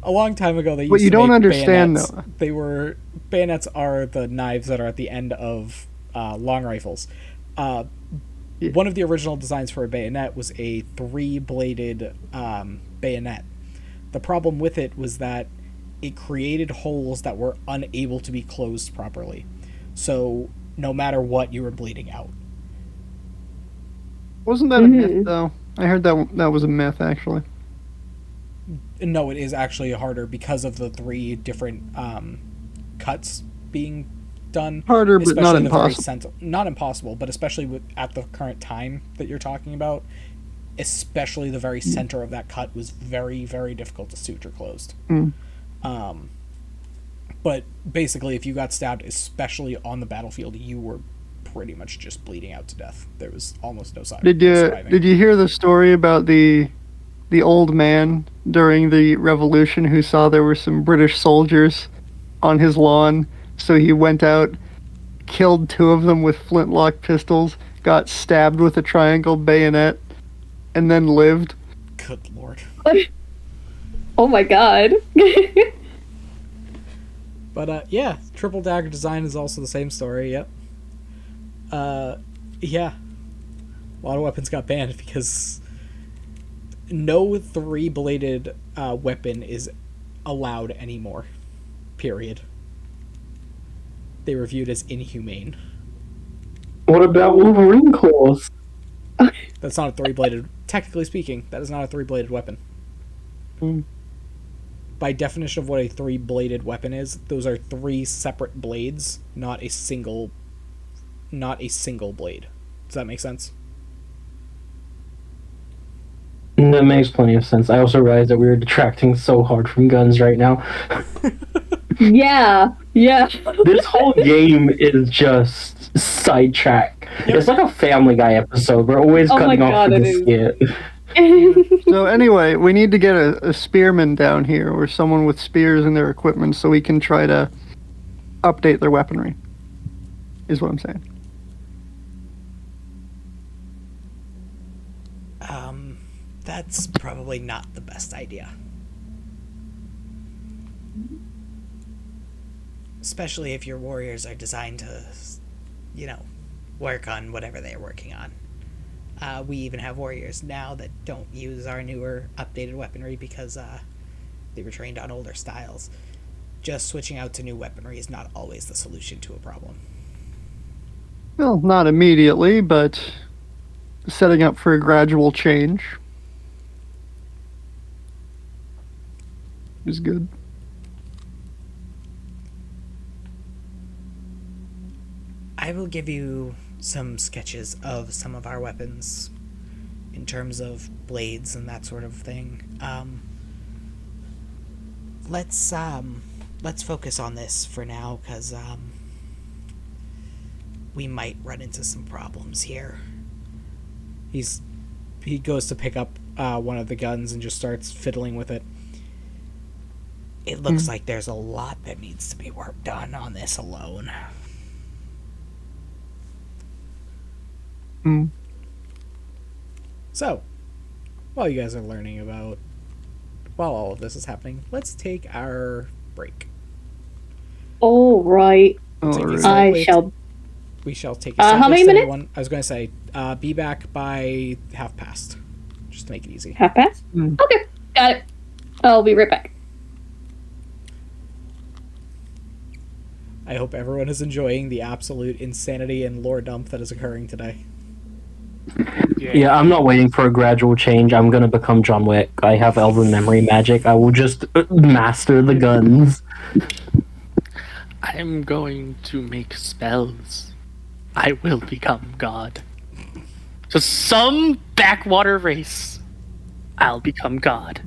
a long time ago they used
What you
to
don't
make
understand,
bayonets. Bayonets are the knives that are at the end of long rifles. One of the original designs for a bayonet was a 3-bladed bayonet. The problem with it was that it created holes that were unable to be closed properly. So no matter what, you were bleeding out.
Wasn't that a myth, though? I heard that was a myth, actually.
No, it is actually harder because of the 3 different cuts being done.
Harder, but not
especially the very
impossible.
not impossible, but especially at the current time that you're talking about, especially the very center of that cut was very, very difficult to suture closed. But basically, if you got stabbed, especially on the battlefield, you were pretty much just bleeding out to death. There was almost no sign.
Did you hear the story about the old man during the revolution who saw there were some British soldiers on his lawn, so he went out, killed 2 of them with flintlock pistols, got stabbed with a triangle bayonet, and then lived?
Good lord.
Oh my god.
But yeah, triple dagger design is also the same story. Yep. Yeah, a lot of weapons got banned because no 3-bladed weapon is allowed anymore. Period. They were viewed as inhumane.
What about Wolverine claws?
That's not a three-bladed... Technically speaking, that is not a three-bladed weapon.
Mm.
By definition of what a three-bladed weapon is, those are three separate blades, not a single blade. Does that make sense?
That makes plenty of sense. I also realized that we were detracting so hard from guns right now.
Yeah.
This whole game is just sidetrack.
Yep.
It's like a Family Guy episode. We're always cutting off for the skit.
So anyway, we need to get a spearman down here, or someone with spears in their equipment, so we can try to update their weaponry. Is what I'm saying.
That's probably not the best idea. Especially if your warriors are designed to, work on whatever they're working on. We even have warriors now that don't use our newer, updated weaponry because they were trained on older styles. Just switching out to new weaponry is not always the solution to a problem.
Well, not immediately, but setting up for a gradual change is good.
I will give you some sketches of some of our weapons in terms of blades and that sort of thing. Let's focus on this for now, because we might run into some problems here.
He goes to pick up one of the guns and just starts fiddling with it.
It looks like there's a lot that needs to be worked on this alone.
So, while you guys are learning while all of this is happening, let's take our break.
All right.
We shall take a
how many minutes?
one. I was going to say, be back by past, just to make it easy.
past? Okay, got it. I'll be right back.
I hope everyone is enjoying the absolute insanity and lore dump that is occurring today.
Yeah, I'm not waiting for a gradual change. I'm gonna become John Wick. I have elven memory magic. I will just master the guns.
I'm going to make spells. I will become God. To some backwater race, I'll become God.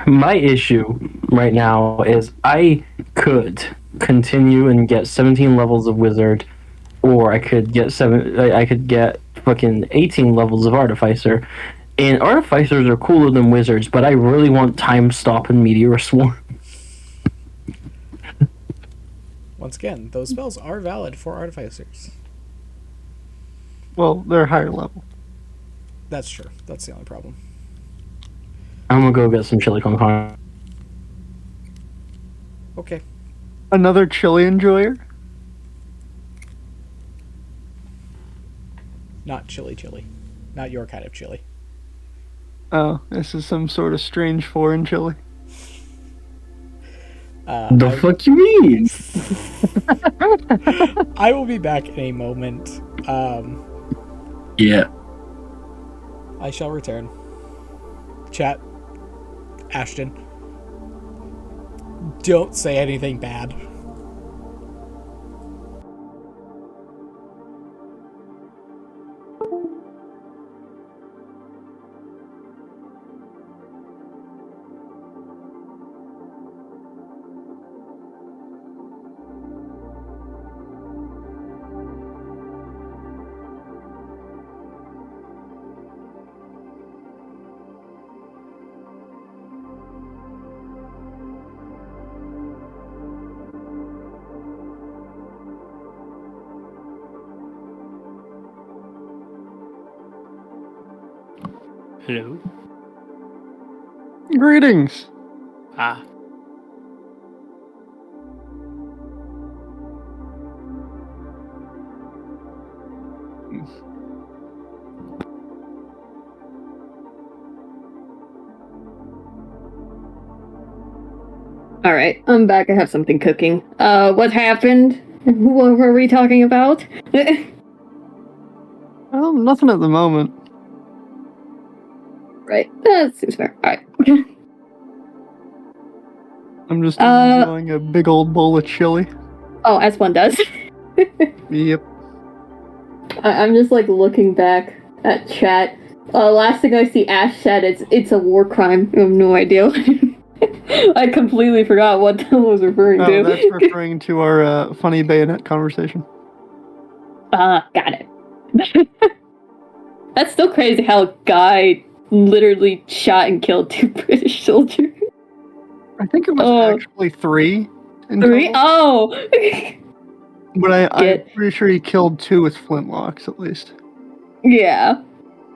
My issue right now is I could continue and get 17 levels of wizard, or I could get fucking 18 levels of artificer. And artificers are cooler than wizards, but I really want time stop and meteor swarm.
Once again, those spells are valid for artificers.
Well, they're higher level.
That's true. That's the only problem.
I'm gonna go get some chili con carne.
Okay.
Another chili enjoyer?
Not chili. Not your kind of chili.
Oh, this is some sort of strange foreign chili.
The fuck you mean?
I will be back in a moment.
Yeah.
I shall return. Chat. Ashton. Don't say anything bad.
Hello?
Greetings.
Ah.
Alright, I'm back. I have something cooking. What happened? What were we talking about?
Nothing at the moment.
Right, that seems fair. Alright.
I'm just enjoying a big old bowl of chili.
Oh, as one does.
Yep.
I'm just like looking back at chat. Last thing I see Ash said, it's a war crime. I have no idea. I completely forgot what that was referring to.
That's referring to our funny bayonet conversation.
Got it. That's still crazy how a guy literally shot and killed 2 British soldiers.
I think it was actually 3. In
3?
total.
Oh!
But I'm pretty sure he killed 2 with flintlocks, at least.
Yeah.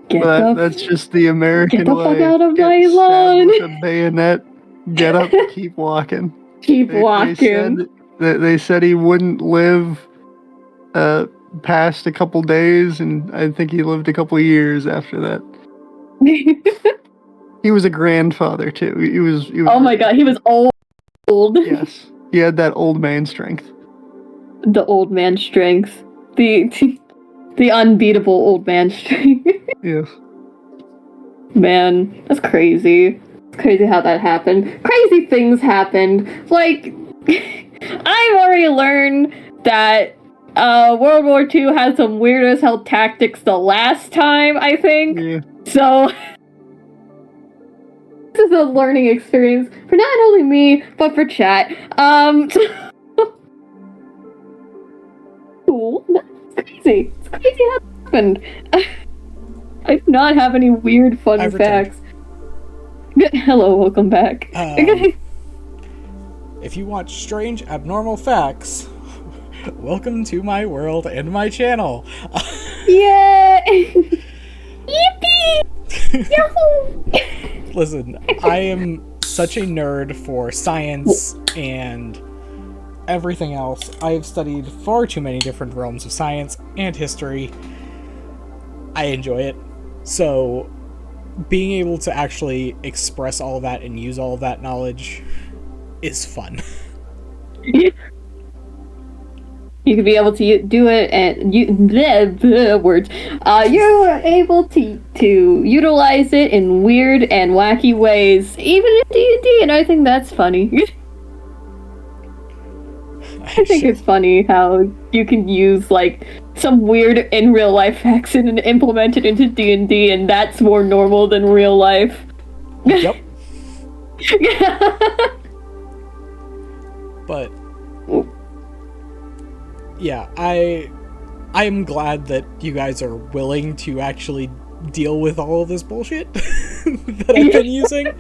That's just the American way.
Get the fuck out of my
Get stabbed
lawn!
with a bayonet, get up, keep walking.
Keep walking.
They said he wouldn't live past a couple days, and I think he lived a couple years after that. He was a grandfather too. He was
oh my god, he was old.
Yes, he had that old man strength.
The old man strength. The unbeatable old man strength.
Yes.
Man, that's crazy. It's crazy how that happened. Crazy things happened. Like, I've already learned that World War II had some weird as hell tactics the last time, I think.
Yeah.
So, this is a learning experience for not only me, but for chat. Cool. It's crazy. It's crazy how it happened. I do not have any weird fun facts. Hello, welcome back.
If you watch strange, abnormal facts, welcome to my world and my channel.
Yay! Yippee! Yahoo!
Listen, I am such a nerd for science and everything else. I have studied far too many different realms of science and history. I enjoy it. So, being able to actually express all of that and use all of that knowledge is fun.
You could be able to do it, and words. You're able to utilize it in weird and wacky ways, even in D&D, and I think that's funny. I think it's funny how you can use like some weird in real life facts and implement it into D&D, and that's more normal than real life.
Yep. But yeah, I am glad that you guys are willing to actually deal with all of this bullshit that I've been using.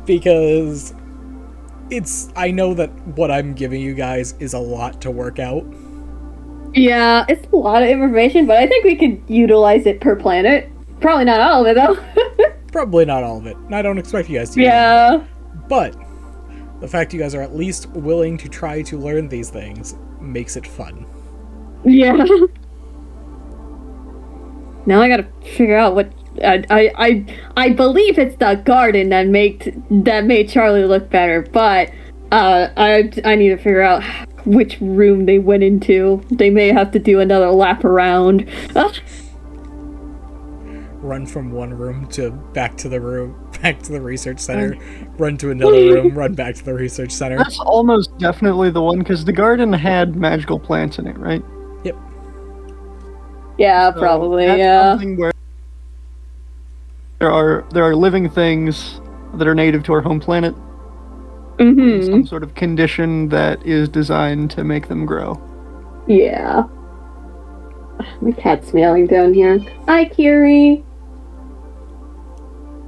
Because I know that what I'm giving you guys is a lot to work out.
Yeah, it's a lot of information, but I think we could utilize it per planet. Probably not all of it, though.
Probably not all of it. I don't expect you guys to.
Yeah.
But the fact you guys are at least willing to try to learn these things makes it fun.
Yeah. Now I gotta figure out what I believe it's the garden that made Charlie look better, but I need to figure out which room they went into. They may have to do another lap around.
Run from one room to back to the research center, run to another room, run back to the research center.
That's almost definitely the one, because the garden had magical plants in it, right?
Yep.
Yeah,
So
probably,
that's
yeah.
something where there are living things that are native to our home planet.
Mm-hmm.
Some sort of condition that is designed to make them grow.
Yeah. My cat's meowing down here. Hi, Kiri.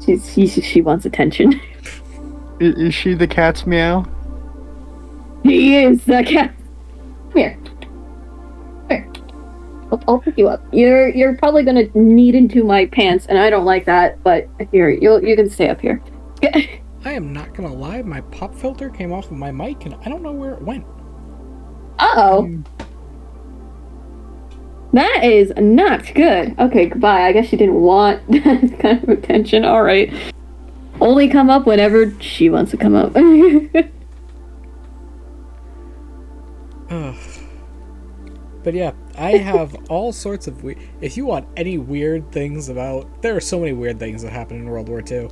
She wants attention.
Is she the cat's meow?
He is the cat. Come here. I'll pick you up. You're probably gonna knead into my pants, and I don't like that. But here, you can stay up here.
I am not gonna lie, my pop filter came off of my mic, and I don't know where it went.
Uh-oh. That is not good. Okay, goodbye. I guess she didn't want that kind of attention. Alright. only come up whenever she wants to come up.
But yeah, I have all sorts of if you want any weird things about... There are so many weird things that happened in World War II.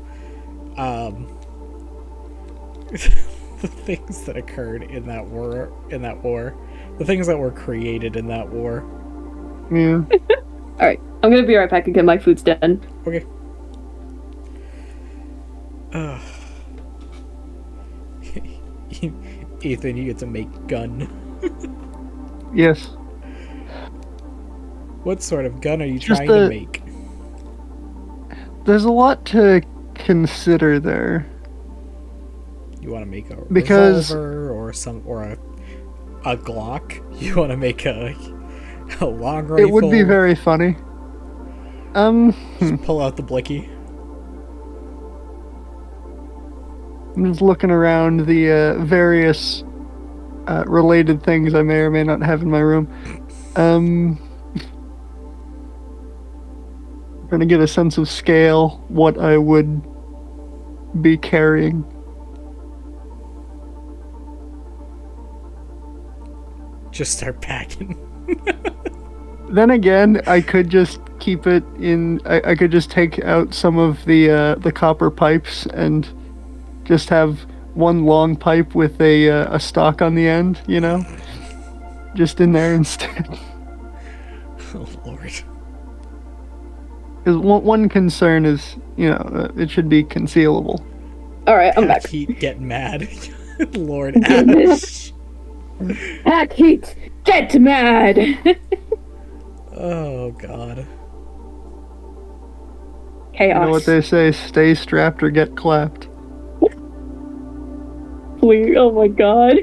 The things that occurred in that war. The things that were created in that war.
Yeah.
Alright, I'm gonna be right back and get my food's done.
Okay. Ethan, you get to make gun.
Yes.
What sort of gun are you trying to make?
There's a lot to consider there.
You want to make a
Because...
revolver or a Glock? You want to make a long rifle?
It would be very funny.
Just pull out the blicky.
I'm just looking around the various related things I may or may not have in my room. Trying to get a sense of scale, what I would be carrying.
Just start packing.
Then again, I could just keep it in. I could just take out some of the copper pipes and just have one long pipe with a stock on the end, you know, just in there instead.
Oh Lord.
Because one concern is, you know, it should be concealable.
Alright, I'm back.
Heat, get mad. Lord Ash.
Pack heat, get mad!
Oh God.
Chaos.
You know what they say, stay strapped or get clapped.
Please, oh my god.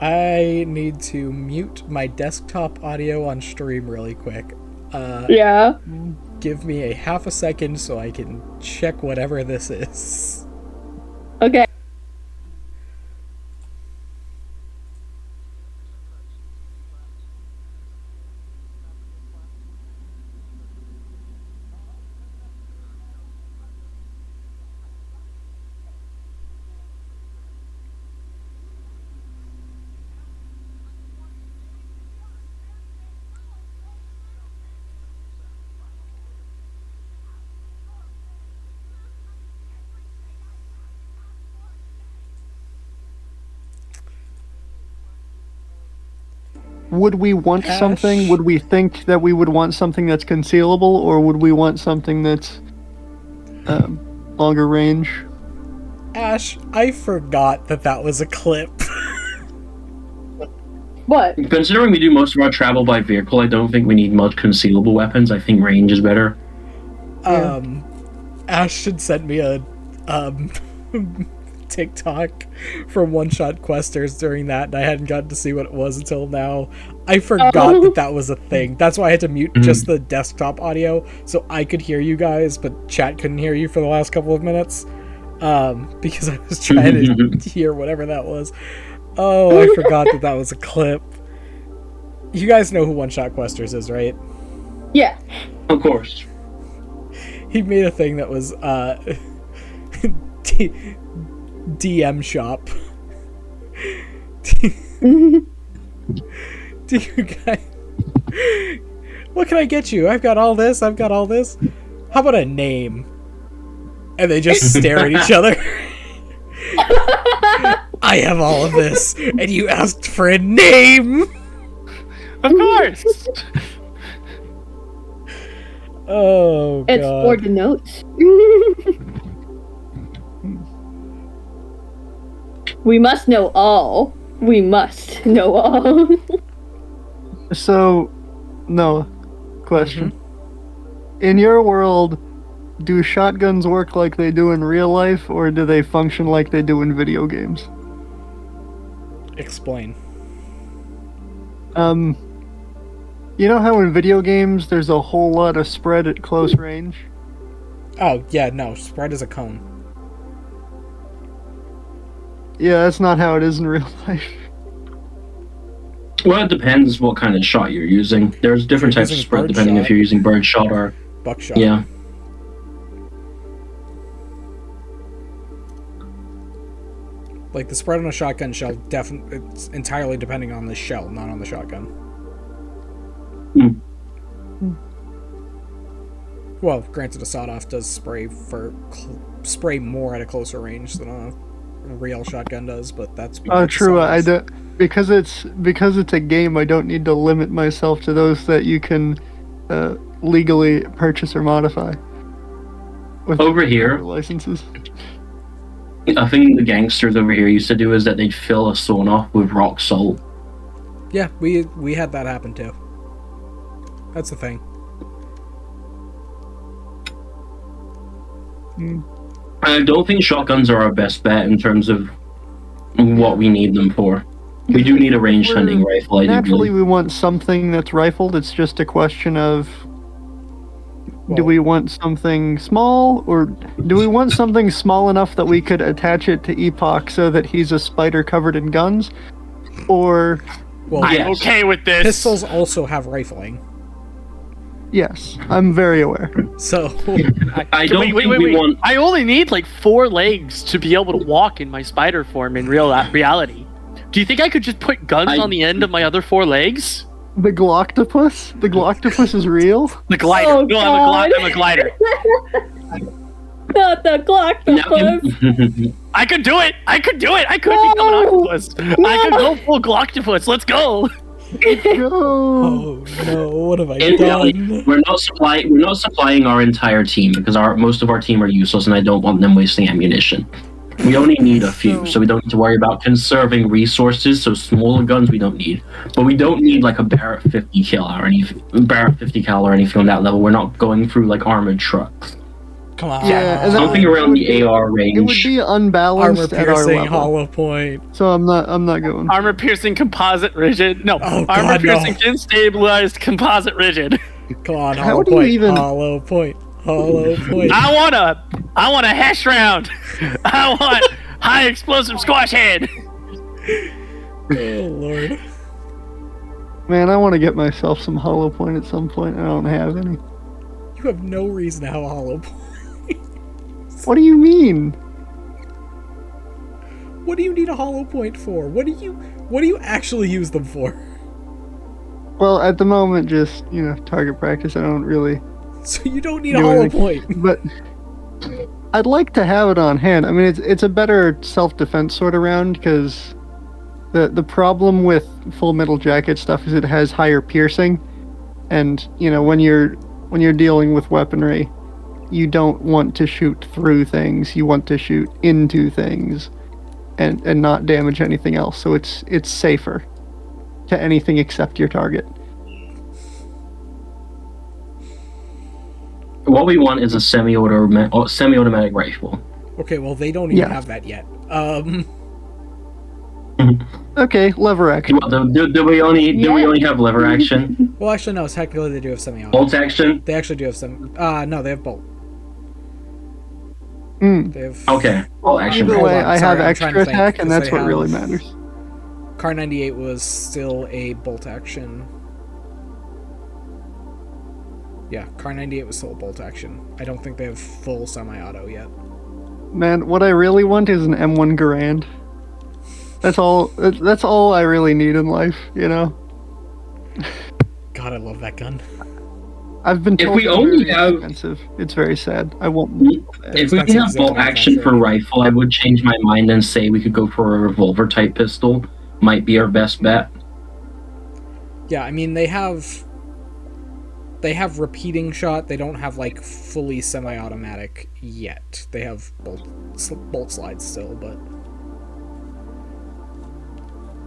I need to mute my desktop audio on stream really quick.
Yeah.
Give me a half a second so I can check whatever this is.
Okay.
Would we want
Ash.
something? Would we think that we would want something that's concealable, or would we want something that's longer range?
Ash, I forgot that was a clip.
What?
Considering we do most of our travel by vehicle, I don't think we need much concealable weapons. I think range is better.
Ash should send me a TikTok from One Shot Questers during that, and I hadn't gotten to see what it was until now. I forgot that was a thing. That's why I had to mute just the desktop audio so I could hear you guys, but chat couldn't hear you for the last couple of minutes. Because I was trying to hear whatever that was. Oh, I forgot that was a clip. You guys know who One Shot Questers is, right?
Yeah.
Of course.
He made a thing that was DM shop. Do you guys... What can I get you? I've got all this. How about a name? And they just stare at each other. I have all of this, and you asked for a name.
Of course.
Oh God.
It's for the notes. We must know all. We must know all.
So, Noah, question. In your world, do shotguns work like they do in real life, or do they function like they do in video games?
Explain.
You know how in video games there's a whole lot of spread at close range?
Oh, yeah, no, spread is a cone.
Yeah, that's not how it is in real life.
Well, it depends what kind of shot you're using. There's different types of spread depending if you're using bird shot or
buckshot.
Yeah.
Like, the spread on a shotgun shell, it's entirely depending on the shell, not on the shotgun. Well, granted, a sawed-off does spray more at a closer range than a real shotgun does, but that's...
Oh, true. I don't... Because it's a game, I don't need to limit myself to those that you can legally purchase or modify.
Over here,
licenses.
I think the gangsters over here used to do is that they'd fill a sawn off with rock salt.
Yeah, we had that happen too. That's the thing.
I don't think shotguns are our best bet in terms of what we need them for. We do need a ranged hunting rifle.
Naturally, we want something that's rifled. It's just a question of... do we want something small, or do we want something small enough that we could attach it to Epoch so that he's a spider covered in guns? Or...
well, I'm okay with this.
Pistols also have rifling.
Yes, I'm very aware.
So...
I don't think we want...
I only need like 4 legs to be able to walk in my spider form in reality. Do you think I could just put guns on the end of my other 4 legs?
The Gloctopus? The Gloctopus is real?
The glider.
Oh,
no,
God.
I'm a glider.
Not the Gloctopus.
I could do it. I could become an octopus. I could go full Gloctopus. Let's go.
Oh no! What have I done?
Reality, we're not supplying our entire team because most of our team are useless, and I don't want them wasting ammunition. We only need a few, so we don't need to worry about conserving resources. So smaller guns we don't need, but we don't need like a Barrett 50 cal or anything on that level. We're not going through like armored trucks.
Come on.
Yeah, and
something around the AR range.
It would be unbalanced at our
armor-piercing
level.
hollow point.
So I'm not going.
Armor-piercing composite rigid. No,
Oh, God,
armor-piercing
no.
stabilized composite rigid.
Come on,
How
hollow
do you
point.
even-
Hollow point. Hollow point.
I want a hash round. I want high explosive squash head.
Oh Lord.
Man, I want to get myself some hollow point at some point. I don't have any.
You have no reason to have a hollow point.
What do you mean?
What do you need a hollow point for? What do you actually use them for?
Well, at the moment, just, target practice. I don't really...
So you don't need a hollow point.
But I'd like to have it on hand. I mean, it's a better self-defense sort of round, because the problem with Full Metal Jacket stuff is it has higher piercing. And, when you're dealing with weaponry, you don't want to shoot through things. You want to shoot into things and not damage anything else. So it's safer to anything except your target.
What we want is a semi-automatic rifle.
Okay, well they don't even have that yet.
Okay, lever action.
Do we only have lever action?
Well, actually, no. Technically, they do have semi-auto.
Bolt action?
They actually do have some. No, they have bolt. They have.
Okay. Bolt action.
Either way, I have
I'm trying
extra
to think,
attack, and
'cause
that's
they
what really
have-
matters.
Car 98 was still a bolt action. Yeah, Car 98 was still a bolt action. I don't think they have full semi-auto yet.
Man, what I really want is an M1 Garand. That's all. That's all I really need in life, God,
I love that gun.
I've been told
we
it's
only
very
have-
expensive. It's very sad. I won't.
If we can have bolt action for rifle, I would change my mind and say we could go for a revolver type pistol. Might be our best bet.
Yeah, I mean they have repeating shot. They don't have like fully semi-automatic yet. They have bolt slides still, but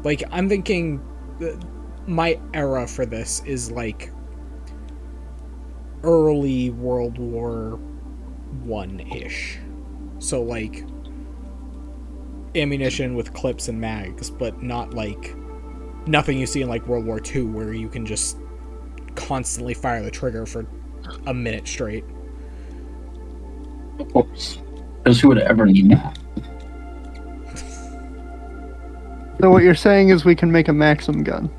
like I'm thinking my era for this is like early World War I-ish. So like ammunition with clips and mags, but not like nothing you see in like World War II where you can just constantly fire the trigger for a minute straight.
Of course. Because who would ever need that?
So what you're saying is we can make a Maxim gun.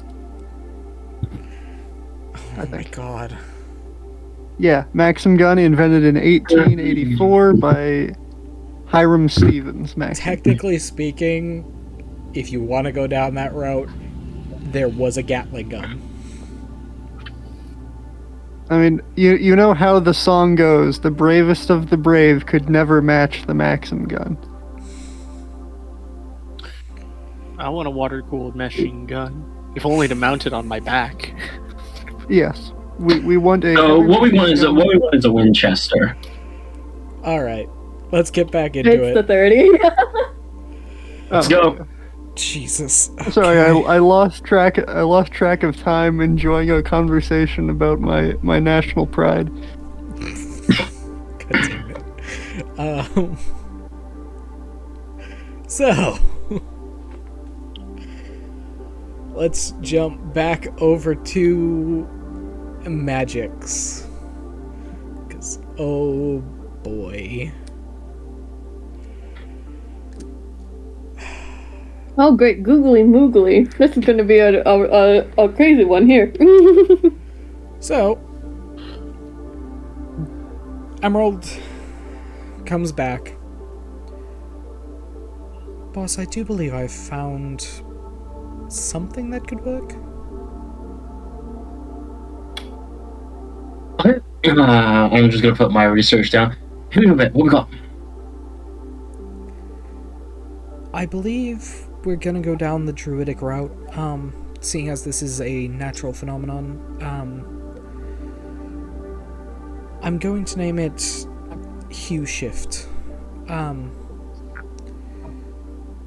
Oh my god.
Yeah, Maxim gun invented in 1884 by Hiram Stevens, Max.
Technically speaking, if you want to go down that route, there was a Gatling gun.
I mean, you know how the song goes, the bravest of the brave could never match the Maxim gun.
I want a water-cooled machine gun. If only to mount it on my back.
Yes. We want a...
So what we want is a Winchester.
Alright. Let's get back into
It's
it.
the 30.
Let's go.
Jesus.
Sorry,
Okay.
I lost track of time enjoying a conversation about my national pride.
God damn it. So, let's jump back over to magics. Because, oh boy.
Oh, great. Googly moogly. This is going to be a crazy one here.
So, Emerald comes back. Boss, I do believe I've found something that could work.
I'm just gonna put my research down. Hit me a bit. What we got?
I believe we're gonna go down the druidic route, seeing as this is a natural phenomenon. I'm going to name it Hue Shift.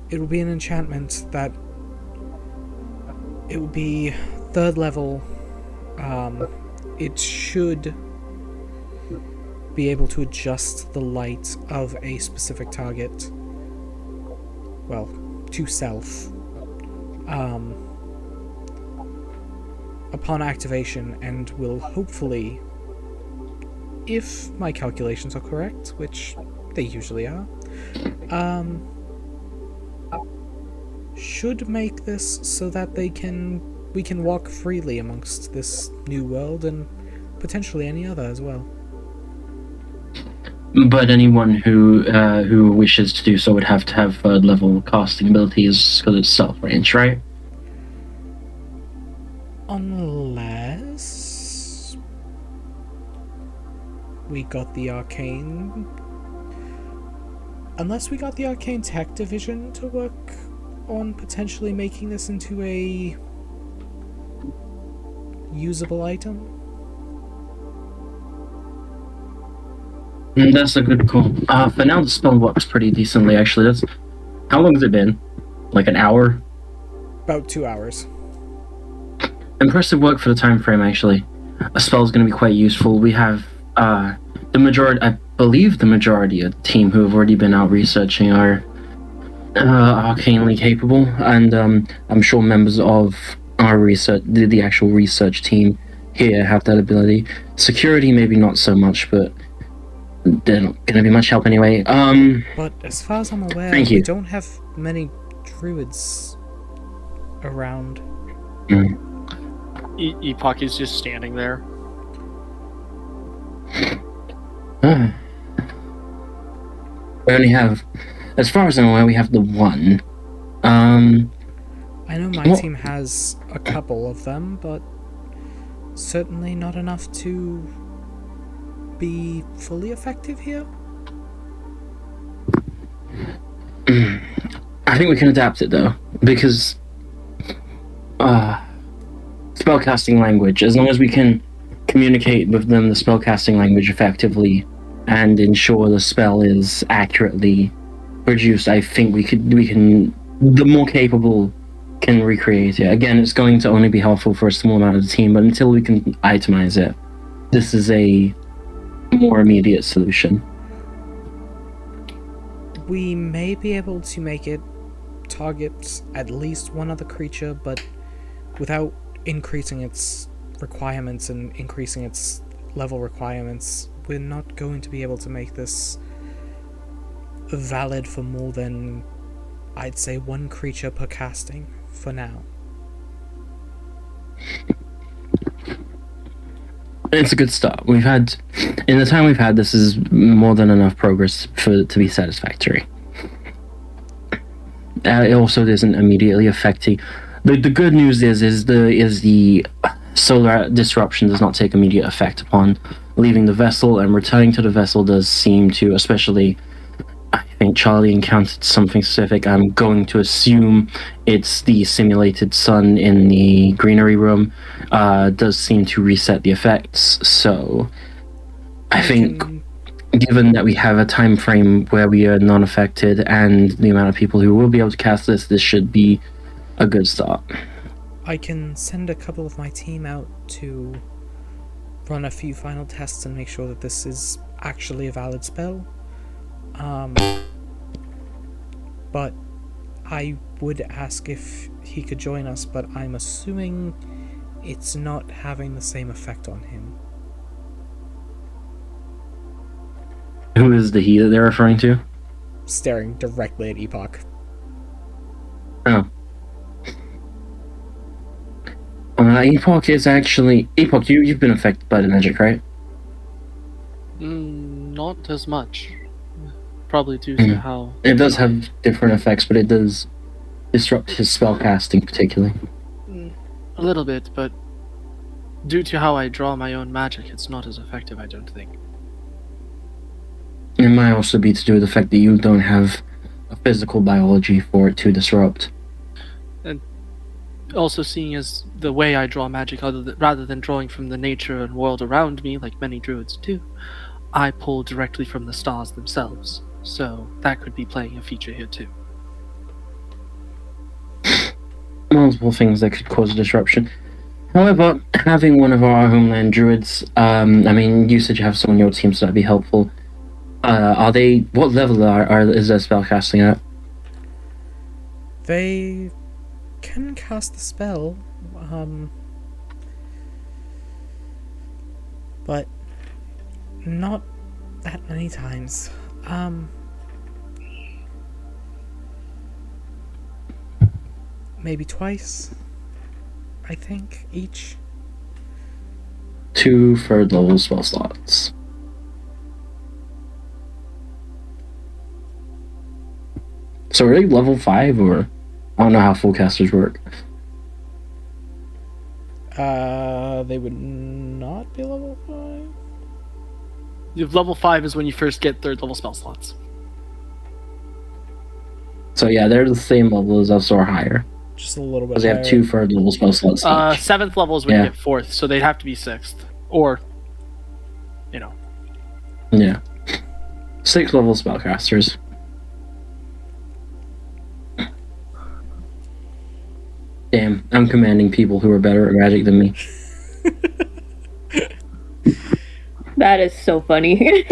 It will be an enchantment that it will be 3rd level. It should be able to adjust the light of a specific target. Well, to self. Upon activation, and will hopefully, if my calculations are correct, which they usually are, should make this so that we can walk freely amongst this new world and potentially any other as well.
But anyone who wishes to do so would have to have 3rd level casting abilities because it's self range, right?
Unless we got the arcane tech division to work on potentially making this into a usable item.
That's a good call. For now, the spell works pretty decently, actually. How long has it been? Like an hour?
About 2 hours.
Impressive work for the time frame, actually. A spell is going to be quite useful. We have I believe the majority of the team who have already been out researching are arcanely capable, and I'm sure members of our research, the actual research team here, have that ability. Security, maybe not so much, but they're not going to be much help anyway.
But as far as I'm aware,
Thank you.
we don't have many druids around.
Epoch is just standing there.
We only have, as far as I'm aware, we have the one.
I know my team has a couple of them, but certainly not enough to be fully effective here.
I think we can adapt it though, because spellcasting language, as long as we can communicate with them the spellcasting language effectively and ensure the spell is accurately produced, I think we can, the more capable can recreate it. Again, it's going to only be helpful for a small amount of the team, but until we can itemize it, this is a more immediate solution.
We may be able to make it target at least one other creature, but without increasing its requirements and increasing its level requirements, we're not going to be able to make this valid for more than, I'd say, 1 creature per casting for now.
It's a good start. We've had, in the time we've had, this is more than enough progress for it to be satisfactory. It also isn't immediately affecting. The good news is the solar disruption does not take immediate effect upon leaving the vessel, and returning to the vessel does seem to, especially, I think Charlie encountered something specific. I'm going to assume it's the simulated sun in the greenery room. Does seem to reset the effects. So, I think, given that we have a time frame where we are non-affected and the amount of people who will be able to cast this should be a good start.
I can send a couple of my team out to run a few final tests and make sure that this is actually a valid spell. But I would ask if he could join us, but I'm assuming it's not having the same effect on him.
Who is the he that they're referring to?
Staring directly at Epoch.
Oh. Epoch is actually... Epoch, you've been affected by the magic, right?
Not as much. Probably due to how...
It does have different effects, but it does disrupt his spellcasting particularly.
A little bit, but due to how I draw my own magic, it's not as effective, I don't think.
It might also be to do with the fact that you don't have a physical biology for it to disrupt.
And also seeing as the way I draw magic, rather than drawing from the nature and world around me, like many druids do, I pull directly from the stars themselves. So that could be playing a feature here too.
Multiple things that could cause a disruption. However, having one of our homeland druids, you said you have someone on your team, so that'd be helpful. Are they... What level is their spellcasting at?
They can cast the spell, but not that many times. Maybe twice, I think, each.
2 third level spell slots. So are they level 5, or... I don't know how full casters work.
They would not be level 5?
Level 5 is when you first get third level spell slots.
So yeah, they're the same level as us or higher.
Just a little bit
Because they have 2 third level spell slots each.
7th level is when you get 4th, so they'd have to be 6th. Or,
Yeah. 6th level spellcasters. Damn, I'm commanding people who are better at magic than me.
That is so funny.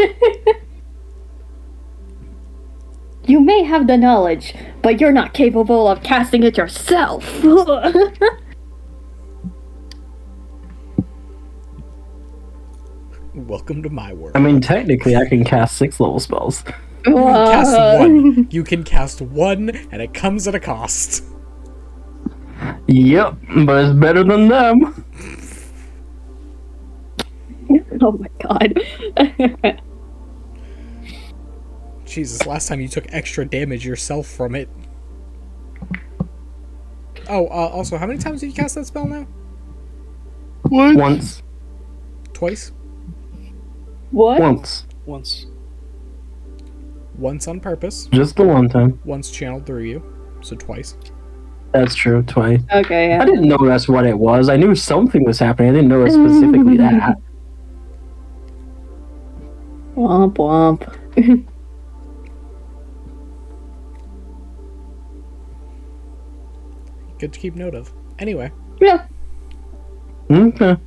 You may have the knowledge, but you're not capable of casting it yourself.
Welcome to my world.
I mean, technically, I can cast 6 level spells.
You can cast 1. You can cast 1, and it comes at a cost.
Yep, but it's better than them.
Oh my god.
Jesus, last time you took extra damage yourself from it. Oh, also, how many times did you cast that spell now?
What? Once.
Twice?
What?
Once.
Once on purpose.
Just the one time.
Once channeled through you. So twice.
That's true, twice.
Okay, yeah.
I didn't know that's what it was. I knew something was happening. I didn't know it was specifically that.
Womp womp.
Good to keep note of. Anyway,
Yeah.
Okay.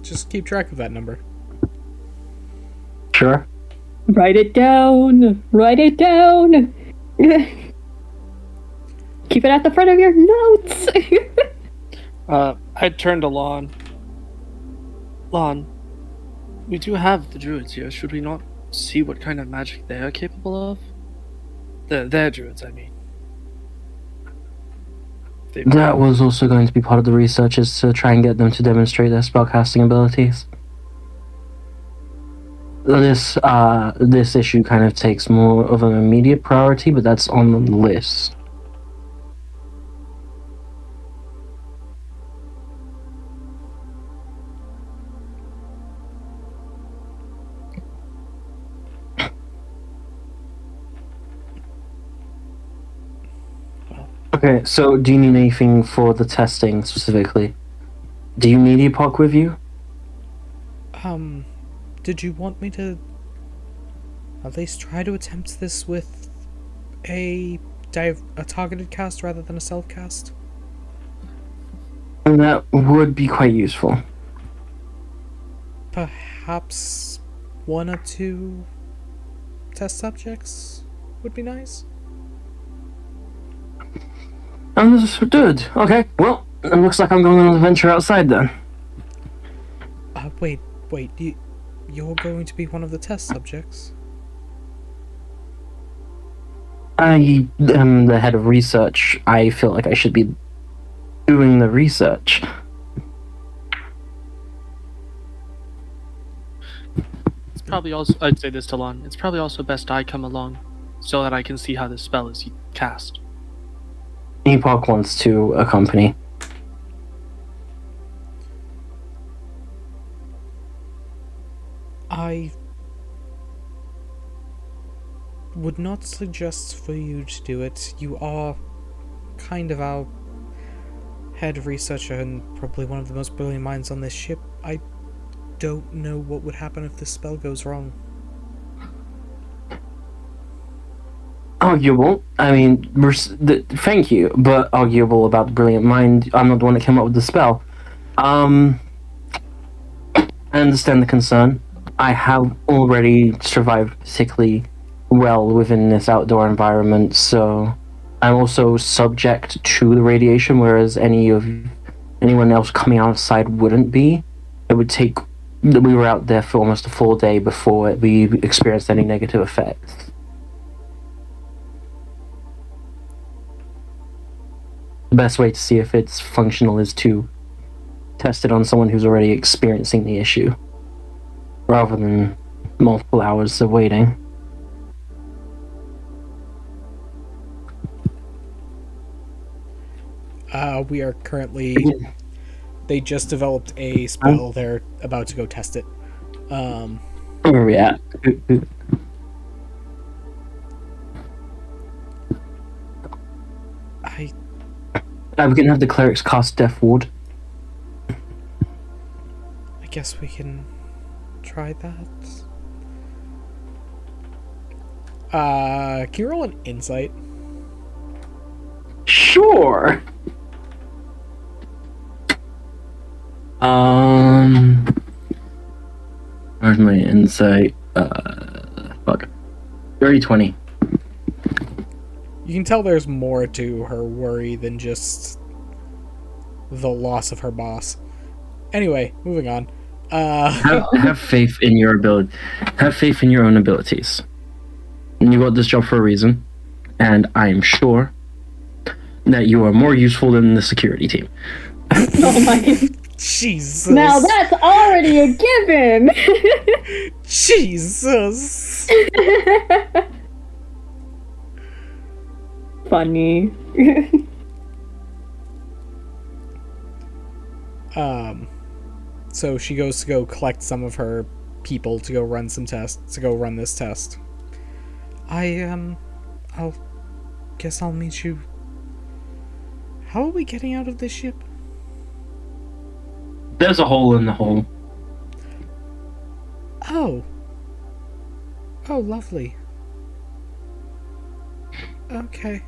just keep track of that number.
Sure.
Write it down. Write it down. Keep it at the front of your notes.
I turned to Lon. Lon, we do have the druids here. Should we not see what kind of magic they are capable of? Their druids, I mean.
That was also going to be part of the research, is to try and get them to demonstrate their spellcasting abilities. This issue kind of takes more of an immediate priority, but that's on the list. Okay, so do you need anything for the testing specifically? Do you need Epoch with you?
Did you want me to at least try to attempt this with a targeted cast rather than a self-cast?
And that would be quite useful.
Perhaps 1 or 2 test subjects would be nice?
Understood. Okay, well, it looks like I'm going on an adventure outside then.
Wait, you're going to be one of the test subjects?
I am the head of research. I feel like I should be doing the research.
It's probably also, I'd say this to Lon, it's probably also best I come along so that I can see how this spell is cast.
Epoch wants to accompany.
I would not suggest for you to do it. You are kind of our head researcher and probably one of the most brilliant minds on this ship. I don't know what would happen if this spell goes wrong.
Arguable. I mean, thank you, but arguable about the brilliant mind. I'm not the one that came up with the spell. I understand the concern. I have already survived particularly well within this outdoor environment, so I'm also subject to the radiation, whereas anyone else coming outside wouldn't be. It would take... We were out there for almost a full day before we experienced any negative effects. The best way to see if it's functional is to test it on someone who's already experiencing the issue, rather than multiple hours of waiting.
We are currently... They just developed a spell. They're about to go test it.
Where are we at? We can have the clerics cast Death Ward.
I guess we can try that. Can you roll an insight?
Sure. Where's my insight? Fuck. Dirty 20.
You can tell there's more to her worry than just the loss of her boss. Anyway, moving on.
Have faith in your ability. Have faith in your own abilities. You got this job for a reason, and I'm sure that you are more useful than the security team.
Oh my...
Jesus.
Now that's already a given!
Jesus.
Funny.
So she goes to go collect some of her people to go run some tests, to go run this test. I'll guess I'll meet you. How are we getting out of this ship?
There's a hole in the hull.
Oh. Oh, lovely. Okay.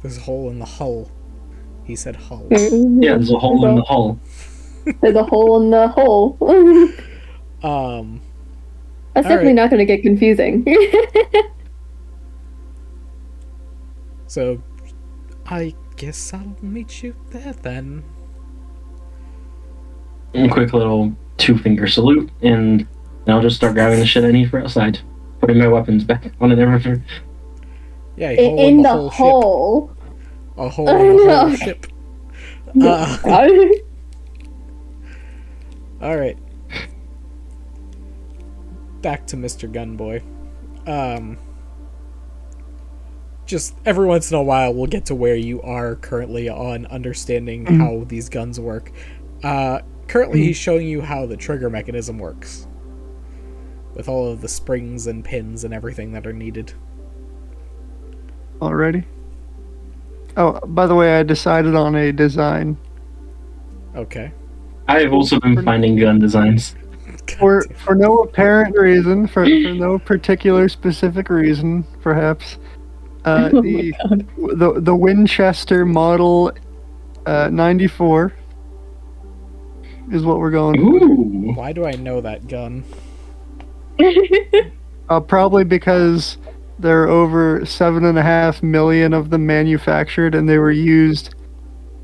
There's a hole in the hull. He said hull.
Yeah, there's a hole in the hull.
There's a hole in the hole. That's definitely not going to get confusing.
So, I guess I'll meet you there then.
A quick little 2-finger salute, and I'll just start grabbing the shit I need for outside. putting my weapons back on and everything.
Yeah, you
In the hole.
Ship. A hole in the whole ship. Alright. Back to Mr. Gunboy. Just every once in a while we'll get to where you are currently on understanding how these guns work. Currently he's showing you how the trigger mechanism works. With all of the springs and pins and everything that are needed.
Already? Oh, by the way, I decided on a design.
Okay.
I have also been finding gun designs.
For no apparent reason, for no particular specific reason, perhaps. The Winchester Model 94 is what we're going for.
Ooh.
Why do I know that gun?
Probably because there are over 7.5 million of them manufactured, and they were used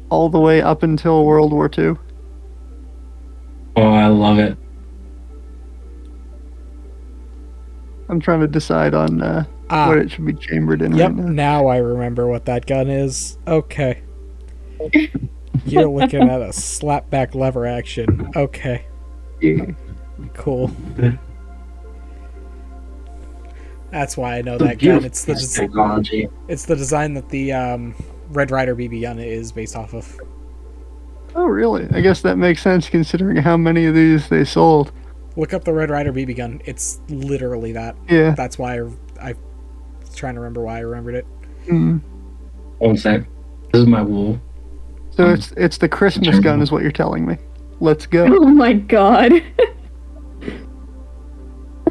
all the way up until World War II.
Oh, I love it.
I'm trying to decide on what it should be chambered in
Yep,
right now.
now I remember what that gun is. Okay. You're looking at a slapback lever action. Okay.
Yeah.
Cool. That's why I know that gun. It's the
technology.
It's the design that the Red Ryder BB gun is based off of.
Oh, really? I guess that makes sense considering how many of these they sold.
Look up the Red Ryder BB gun. It's literally that.
Yeah.
That's why I was trying to remember why I remembered it.
Mm.
One sec. This is my wool.
So it's the Christmas gun is what you're telling me. Let's go.
Oh my god.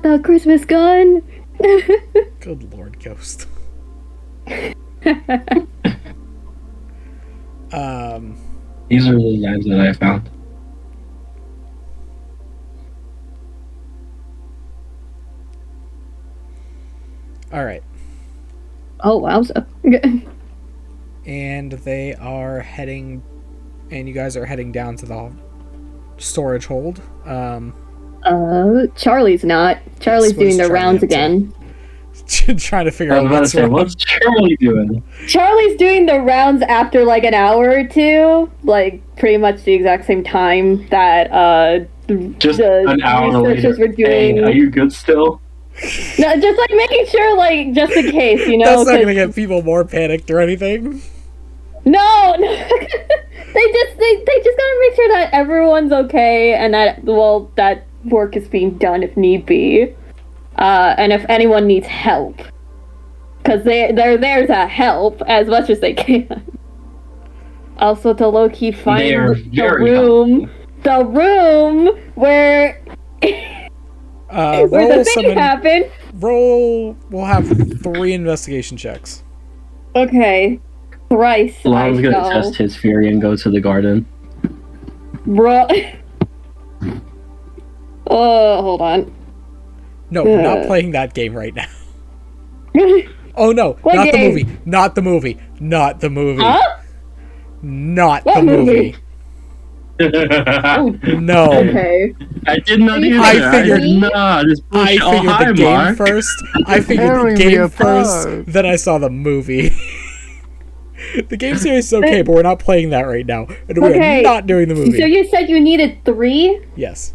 The Christmas gun.
Good Lord, Ghost.
These are the designs that I found.
All right.
Oh wow.
And they are heading, and you guys are heading down to the storage hold.
Charlie's not. Charlie's doing the rounds again.
Trying to figure
I was
out
about to say, what's Charlie doing?
Charlie's doing the rounds after like an hour or two, like pretty much the exact same time that
Just
the
an hour
researchers
later.
were doing.
Hey, are you good still?
No, just like making sure, like just in case, you know.
That's not
'cause-
gonna get people more panicked or anything.
No. they just gotta make sure that everyone's okay and that that work is being done if need be, and if anyone needs help, because they're there to help as much as they can. Also, to low key find the room where where the thing happened.
We'll have 3 investigation checks.
Okay. Thrice.
Lon's gonna test his fury and go to the garden.
Bro. Oh, hold on.
No, we're not playing that game right now. Oh no,
What
not
game?
the movie. Not the movie. Not the movie.
Huh?
Not
What
the movie.
Oh,
No.
okay.
I did not either.
I figured-
did not. Just
I
push all
figured
high,
the game
Mark.
first. I figured the
Tearing me
game first,
apart.
then I saw the movie. The game series is okay, but we're not playing that right now. And we're
Okay.
not doing the movie.
So you said you needed 3?
Yes.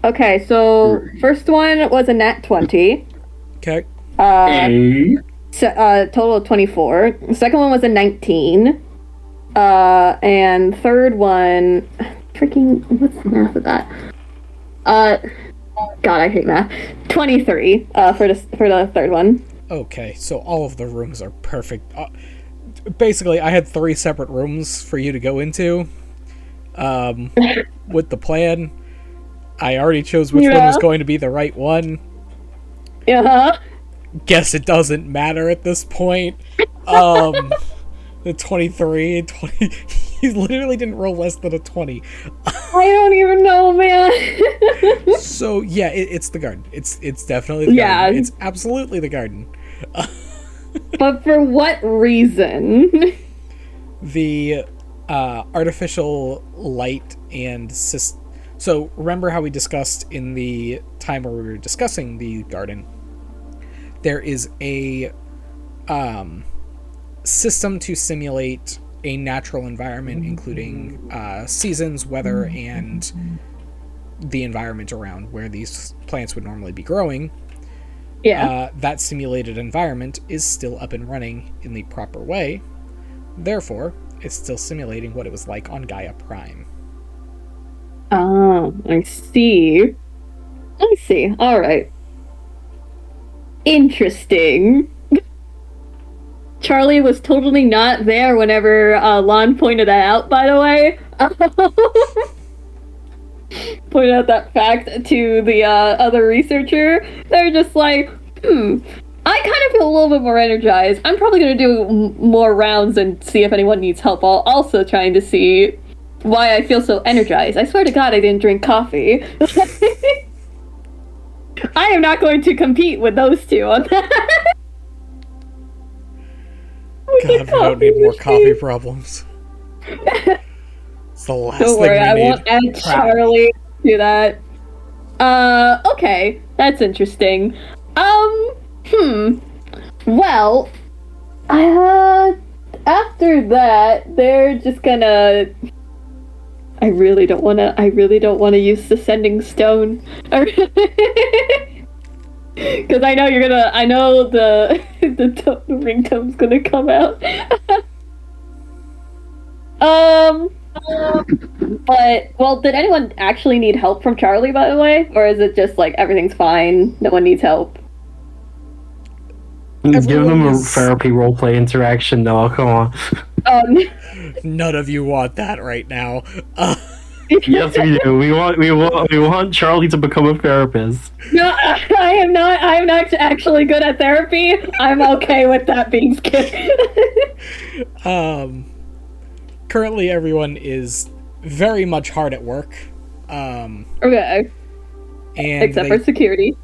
Okay, so first one was a nat 20.
Okay.
Hey.
Total of 24. The second one was a 19. And third one... Freaking... What's the math of that? God, I hate math. 23 for the third one.
Okay, so all of the rooms are perfect. Basically, I had 3 separate rooms for you to go into. With the plan. I already chose which one was going to be the right one.
Uh-huh.
Guess it doesn't matter at this point. The 23 and 20... He literally didn't roll less than a 20.
I don't even know, man.
So, yeah, it's the garden. It's definitely the garden. It's absolutely the garden.
But for what reason?
The artificial light and... So, remember how we discussed in the time where we were discussing the garden? there is a system to simulate a natural environment, including seasons, weather, and the environment around where these plants would normally be growing.
Yeah.
That simulated environment is still up and running in the proper way. Therefore, it's still simulating what it was like on Gaia Prime.
Oh, I see. I see. All right. Interesting. Charlie was totally not there whenever Lon pointed that out, by the way. Pointed out that fact to the other researcher. They're just like, I kind of feel a little bit more energized. I'm probably going to do more rounds and see if anyone needs help, while also trying to see why I feel so energized. I swear to God I didn't drink coffee. I am not going to compete with those two on that.
God, we don't need more coffee problems. It's the last
Don't
thing
worry,
we
I
need.
won't add Charlie to that. Okay, that's interesting. Well, after that, they're just gonna. I really don't wanna use the sending stone. Because I know you're gonna. I know the ringtone's gonna come out. But did anyone actually need help from Charlie, by the way, or is it just like everything's fine, no one needs help?
Give them a therapy roleplay interaction, Noah. Come on.
None of you want that right now.
Yes, we do. We want Charlie to become a therapist.
No, I am not. I am not actually good at therapy. I'm okay with that being skipped.
Currently, everyone is very much hard at work.
Okay.
And
Except for security.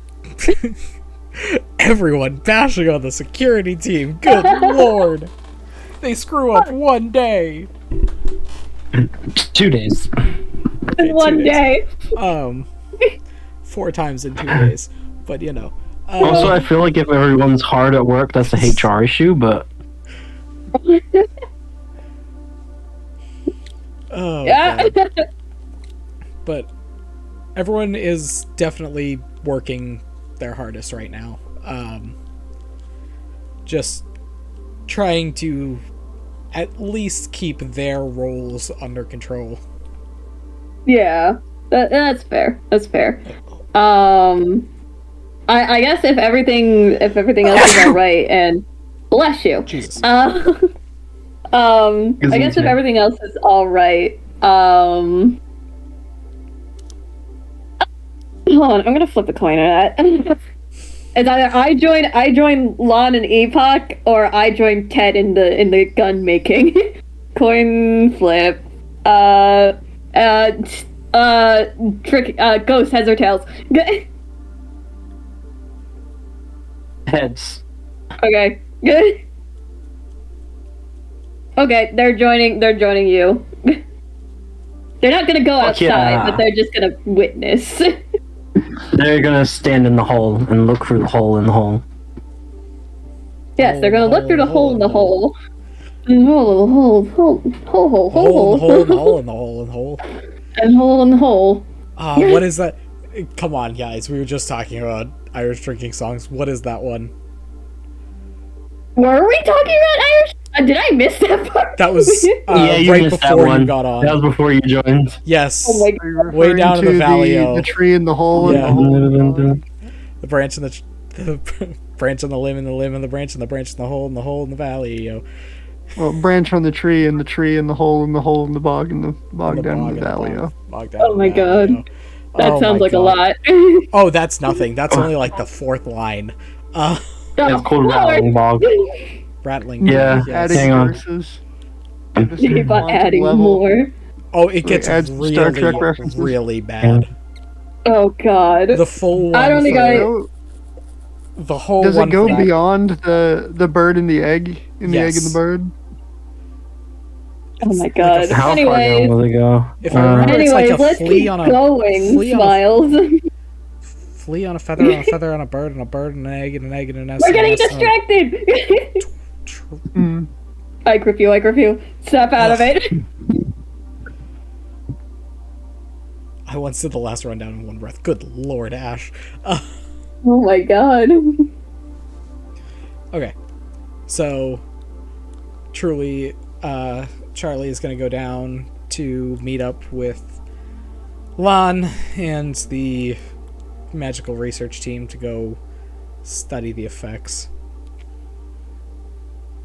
Everyone bashing on the security team. Good lord. They screw up one day.
2 days.
Okay,
One
2 days.
day.
4 times in 2 days. But, you know.
Also, I feel like if everyone's hard at work, that's a HR issue, but...
Oh,
Yeah.
God. But everyone is definitely working their hardest right now. Just trying to at least keep their roles under control.
Yeah. That's fair. That's fair. I guess if everything else is alright, and bless you.
Jesus.
I guess if everything else is alright, hold on, I'm gonna flip a coin at that. It's either I join Lon and Epoch, or I join Ted in the gun making. Coin flip. Trick. Ghost, heads or tails.
Heads.
Okay. Good. Okay, they're joining you. They're not gonna go outside, but they're just gonna witness.
They're gonna stand in the hole and look through the hole in the hole.
Yes, they're gonna look through the hole in the hole. Hole in the hole.
What is that? Come on, guys. We were just talking about Irish drinking songs. What is that one?
Were we talking about Irish? Did I miss that part?
That was
yeah, you
right
missed
before
that one.
you got on.
That was before you joined.
Yes.
Oh my God.
Way down in the valley.
The tree in the hole
Yeah.
and the hole.
The branch and the branch on the limb and the limb and the branch and the branch and the hole in the valley. Yo.
Well, branch on the tree and the hole in the hole in the bog and the bog down in the valley.
Oh my God. That sounds like a lot.
Oh, that's nothing. That's only like the 4th line.
It's called Rattling Bog.
Rattling.
Yeah.
Yes.
Adding
Hang on.
verses.
Keep on adding more.
Oh, it gets
add Star Trek references.
really bad.
Oh God.
The full one.
I don't think
The whole
Does
one
it go
for that-
beyond the bird and the egg? The egg and the bird?
Oh my God.
How far
Anyways,
down will they go?
If I remember, it's like a
let's
flea
keep
on a
going,
flea on a-
Smiles.
flea on a feather on a feather on a bird and a bird and an egg and an egg and a nest.
We're getting distracted! I grip you. Snap out of it.
I once did the last rundown in one breath. Good lord, Ash.
Oh my god.
Okay. So, Truly, Charlie is going to go down to meet up with Lon and the magical research team to go study the effects.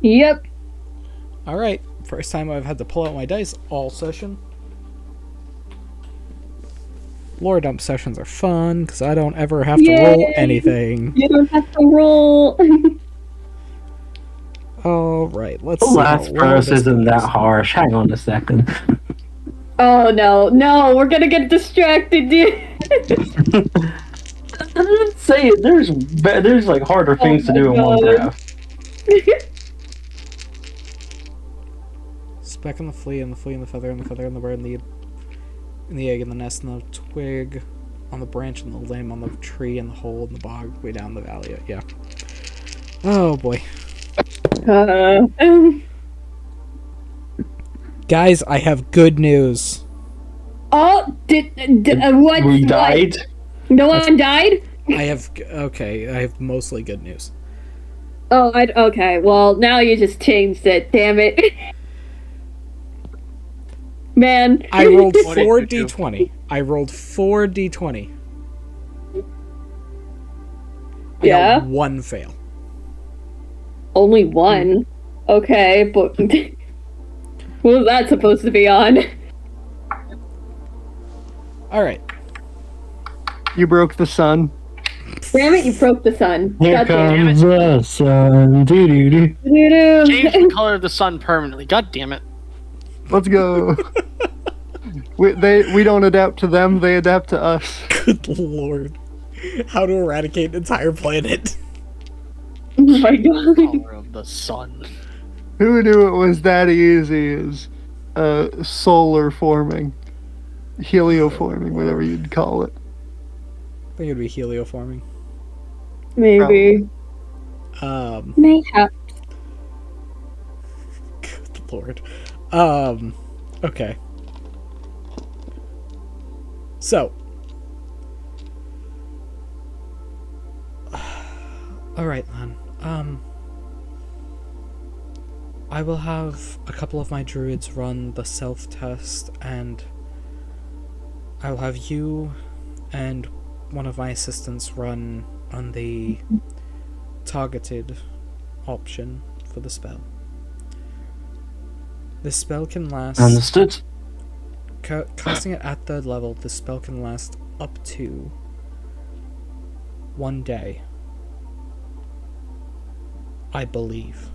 Yep.
Alright, first time I've had to pull out my dice all session. Lore dump sessions are fun, because I don't ever have to roll anything.
You don't have to roll.
Alright, let's
The
see.
last verse isn't that harsh. Hang on a second.
Oh no, we're gonna get distracted, dude.
Let's say it. There's like harder things to do in one breath.
Speck and the flea and the flea and the feather and the feather and the bird and the egg and the nest and the twig on the branch and the limb on the tree and the hole in the bog way down the valley. Yeah. Oh boy. Guys, I have good news.
Oh, what?
We died?
No one died?
I have mostly good news.
Oh, okay. Well, now you just changed it. Damn it. Man.
I rolled 4d20. I rolled 4d20. I got one fail.
Only one? Okay, but what was that supposed to be on?
Alright.
You broke the sun.
Damn it, you broke the sun.
Here comes the sun. Doo-doo-doo.
Change the color of the sun permanently. God damn it.
Let's go. we don't adapt to them, they adapt to us.
Good lord. How to eradicate an entire planet.
Oh my god.
Color of the sun.
Who knew it was that easy as solar forming? Helioforming, whatever you'd call it.
I think it'd be helioforming.
Maybe. Mayhap.
Good lord. Okay. So. Alright, Lan. I will have a couple of my druids run the self-test, and I will have you and one of my assistants run on the targeted option for the spell. This spell can last...
Understood.
Casting it at 3rd level, this spell can last up to 1 day. I believe.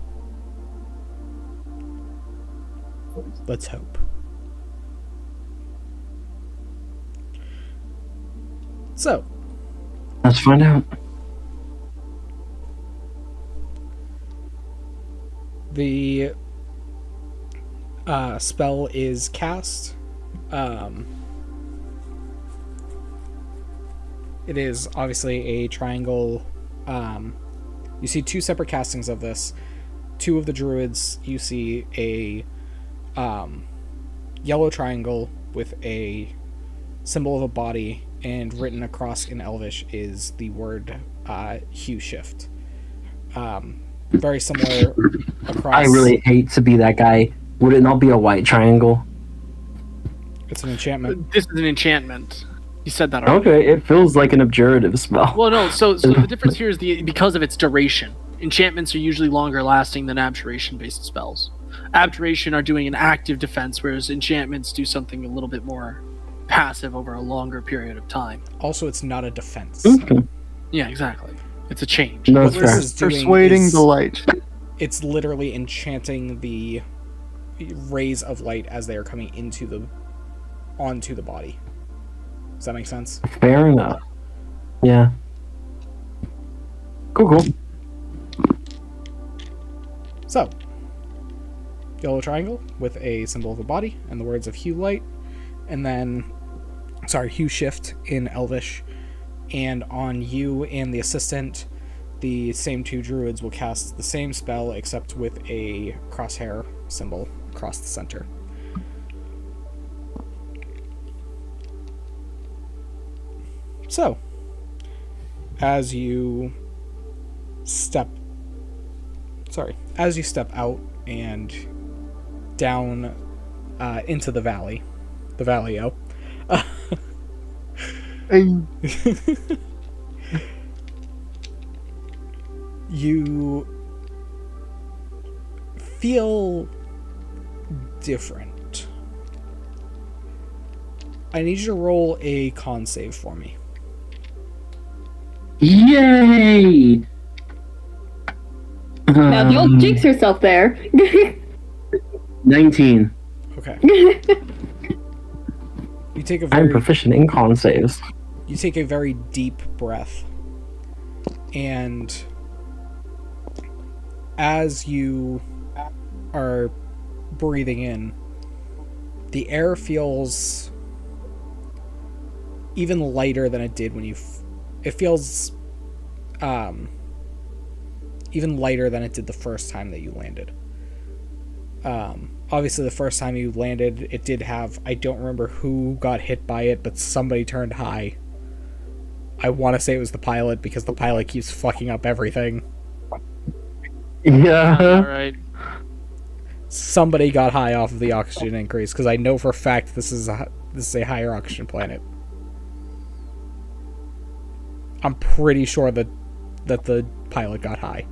Let's hope. So.
Let's find out.
The spell is cast. It is obviously a triangle. You see 2 separate castings of this. 2 of the druids, you see a yellow triangle with a symbol of a body, and written across in Elvish is the word hue shift. Very similar across.
I really hate to be that guy. Would it not be a white triangle?
It's an enchantment.
This is an enchantment. You said that already.
Okay, it feels like an abjurative spell.
Well, no, so the difference here is because of its duration. Enchantments are usually longer lasting than abjuration-based spells. Abjuration are doing an active defense, whereas enchantments do something a little bit more passive over a longer period of time.
Also, it's not a defense.
Okay.
Yeah, exactly. It's a change.
No,
What
that's
this
fair.
is doing
Persuading
is
the light.
It's literally enchanting the rays of light as they are coming onto the body. Does that make sense?
Fair enough. Yeah. Cool.
So, yellow triangle with a symbol of a body and the words of hue light, and then, hue shift in Elvish, and on you and the assistant, the same two druids will cast the same spell except with a crosshair symbol across the center. So, as you step out and down into the valley-o, you feel different. I need you to roll a con save for me.
Yay!
Now don't jinx yourself there.
19.
Okay. You take a
I'm
very
proficient in con saves.
You take a very deep breath, and as you are breathing in, the air feels even lighter than it did when you it feels even lighter than it did the first time that you landed. Obviously the first time you landed, it did have, I don't remember who got hit by it, but somebody turned high. I want to say it was the pilot, because the pilot keeps fucking up everything.
Yeah.
Alright.
Somebody got high off of the oxygen increase, because I know for a fact this is a higher oxygen planet. I'm pretty sure that the pilot got high.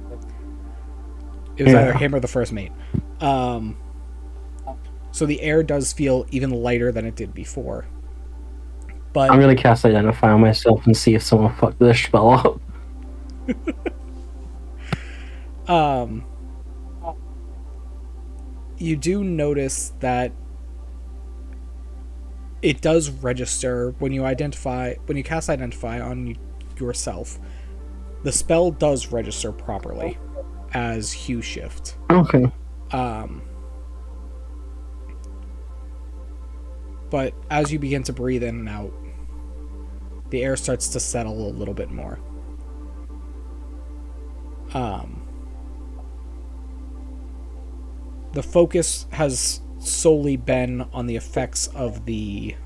It was either him or the first mate. So the air does feel even lighter than it did before. But
I'm gonna cast Identify on myself and see if someone fucked this spell up.
You do notice that it does register when you cast Identify on yourself. The spell does register properly as Hue Shift.
Okay.
But as you begin to breathe in and out, the air starts to settle a little bit more. The focus has solely been on the effects of the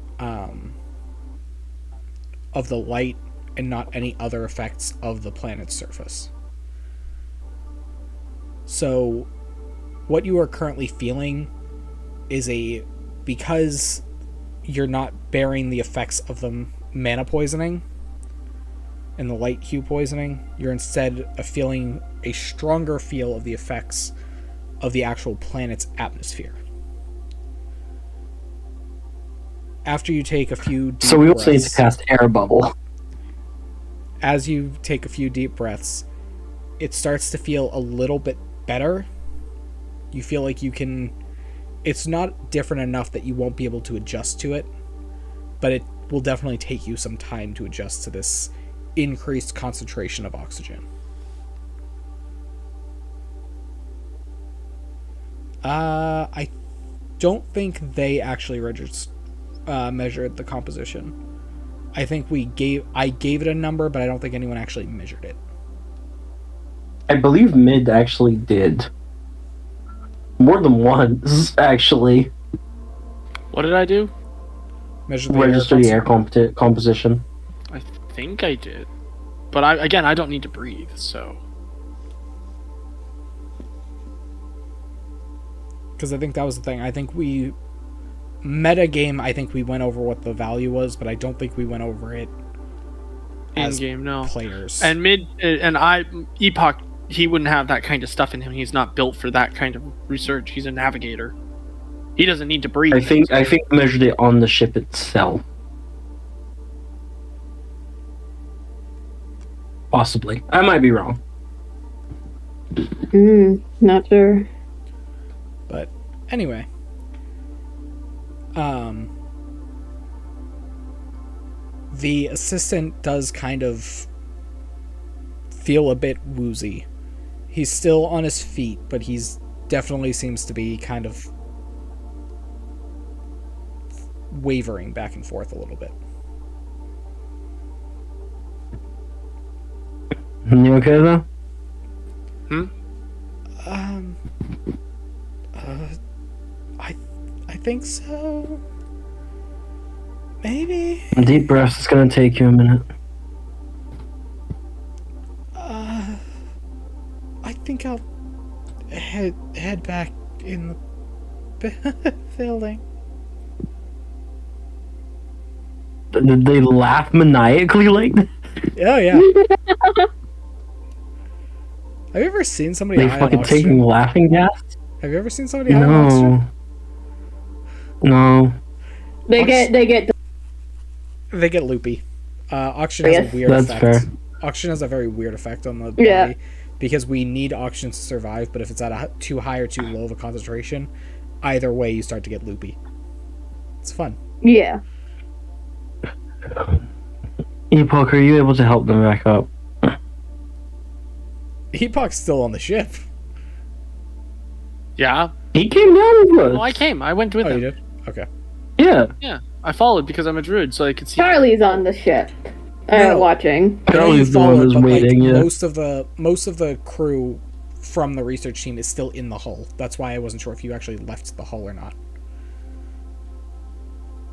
light and not any other effects of the planet's surface. So what you are currently feeling is because you're not bearing the effects of the mana poisoning and the light hue poisoning, you're instead feeling a stronger feel of the effects of the actual planet's atmosphere. After you take a few deep
So we also need
breaths,
to cast Air Bubble.
as you take a few deep breaths, it starts to feel a little bit better. You feel like you can... It's not different enough that you won't be able to adjust to it, but it will definitely take you some time to adjust to this increased concentration of oxygen. I don't think they actually measured the composition. I think I gave it a number, but I don't think anyone actually measured it.
I believe Mid actually did. More than once, actually.
What did I do?
Register the air composition.
I think I did. But I don't need to breathe, so...
Because I think that was the thing. I think we... Metagame, I think we went over what the value was, but I don't think we went over it as
in-game, no.
players.
And Epoch, he wouldn't have that kind of stuff in him. He's not built for that kind of research. He's a navigator. He doesn't need to breathe.
I think I measured it on the ship itself. Possibly. I might be wrong.
Not sure.
But anyway, the assistant does kind of feel a bit woozy. He's still on his feet, but he's definitely seems to be kind of wavering back and forth a little bit.
You okay though?
I think so. Maybe.
Deep breaths. It's gonna take you a minute.
I think I'll head back in the building.
Did they laugh maniacally like that?
Oh yeah. Have you ever seen somebody
They
high on
fucking
oxygen?
taking laughing gas?
Have you ever seen somebody high on oxygen?
No.
They get
They get loopy. Oxygen has a weird
That's
effect.
fair.
Oxygen has a very weird effect on the body because we need oxygen to survive, but if it's at a too high or too low of a concentration, either way you start to get loopy. It's fun.
Yeah.
Epoch, are you able to help them back up?
Epoch's still on the ship.
Yeah.
He came down with us.
Oh, I came. I went with
Oh,
him.
you did? Okay.
Yeah.
Yeah. I followed because I'm a druid, so I could see.
Charlie's on the ship.
No.
Watching.
I know you
Charlie's the one
followed,
who's
but
waiting, yeah.
most of the crew from the research team is still in the hull. That's why I wasn't sure if you actually left the hull or not.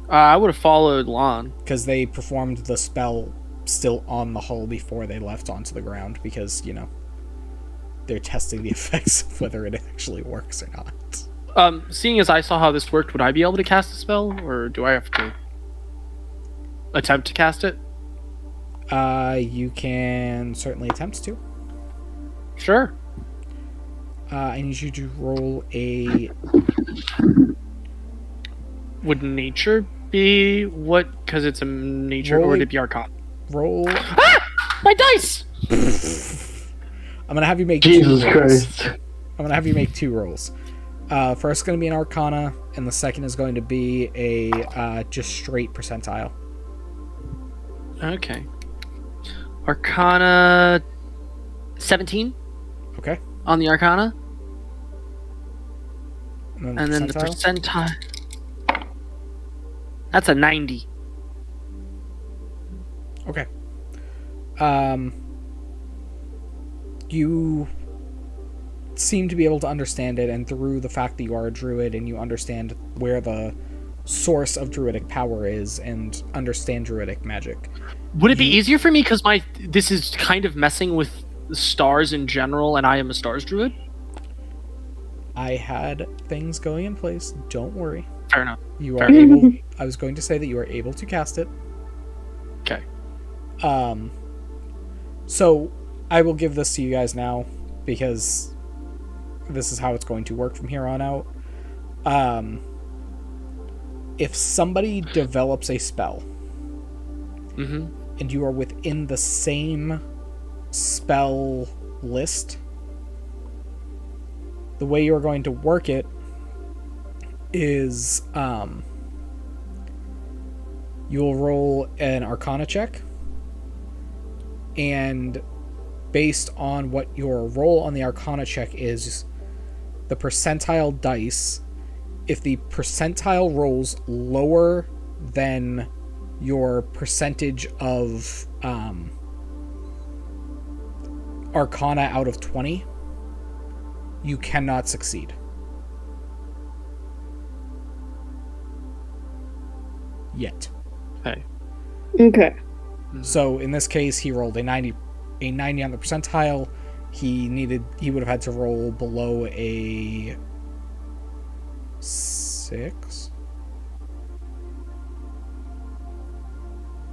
I would have followed Lon.
Because they performed the spell still on the hull before they left onto the ground, because, you know, they're testing the effects of whether it actually works or not.
Seeing as I saw how this worked, would I be able to cast a spell, or do I have to attempt to cast it?
You can certainly attempt to.
Sure.
I need you to roll a...
Would nature be what? Because it's a nature, or would it be Arcana?
Roll...
My dice!
I'm gonna have you make
Jesus
2 rolls.
Christ.
I'm gonna have you make 2 rolls. First is gonna be an Arcana, and the second is going to be a just straight percentile.
Okay. Arcana 17
Okay.
on the Arcana.
And
And then the percentile. That's a 90.
Okay. You seem to be able to understand it, and through the fact that you are a druid and you understand where the source of druidic power is and understand druidic magic.
Would it be easier for me because this is kind of messing with the stars in general, and I am a stars druid?
I had things going in place. Don't worry.
Fair enough.
You are able... I was going to say that you are able to cast it.
Okay.
So, I will give this to you guys now, because this is how it's going to work from here on out. If somebody develops a spell, and you are within the same spell list, the way you're going to work it is you'll roll an Arcana check, and based on what your roll on the Arcana check is, the percentile dice, if the percentile rolls lower than your percentage of Arcana out of 20, you cannot succeed. Yet.
Okay.
Okay.
So in this case, he rolled a 90 on the percentile. He would have had to roll below a 6.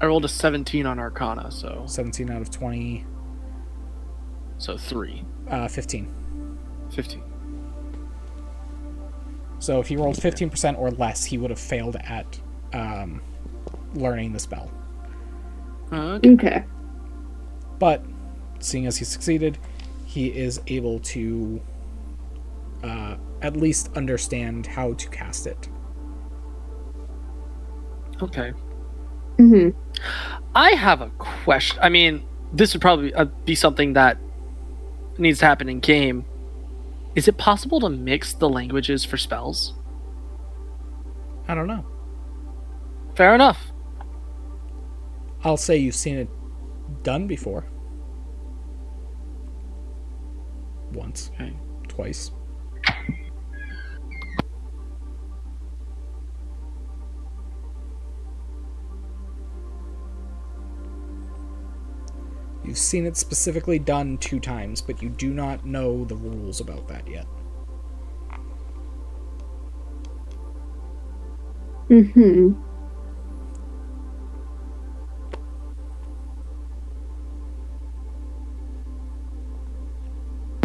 I rolled a 17 on Arcana, so
17 out of 20.
3.
15.
15.
So if he rolled 15% or less, he would have failed at learning the spell.
Okay.
But seeing as he succeeded, he is able to at least understand how to cast it.
Okay.
Mm-hmm.
I have a question. I mean, this would probably be something that needs to happen in game. Is it possible to mix the languages for spells?
I don't know.
Fair enough.
I'll say you've seen it done before. once.
Okay.
Twice. You've seen it specifically done 2 times, but you do not know the rules about that yet.
Mm-hmm.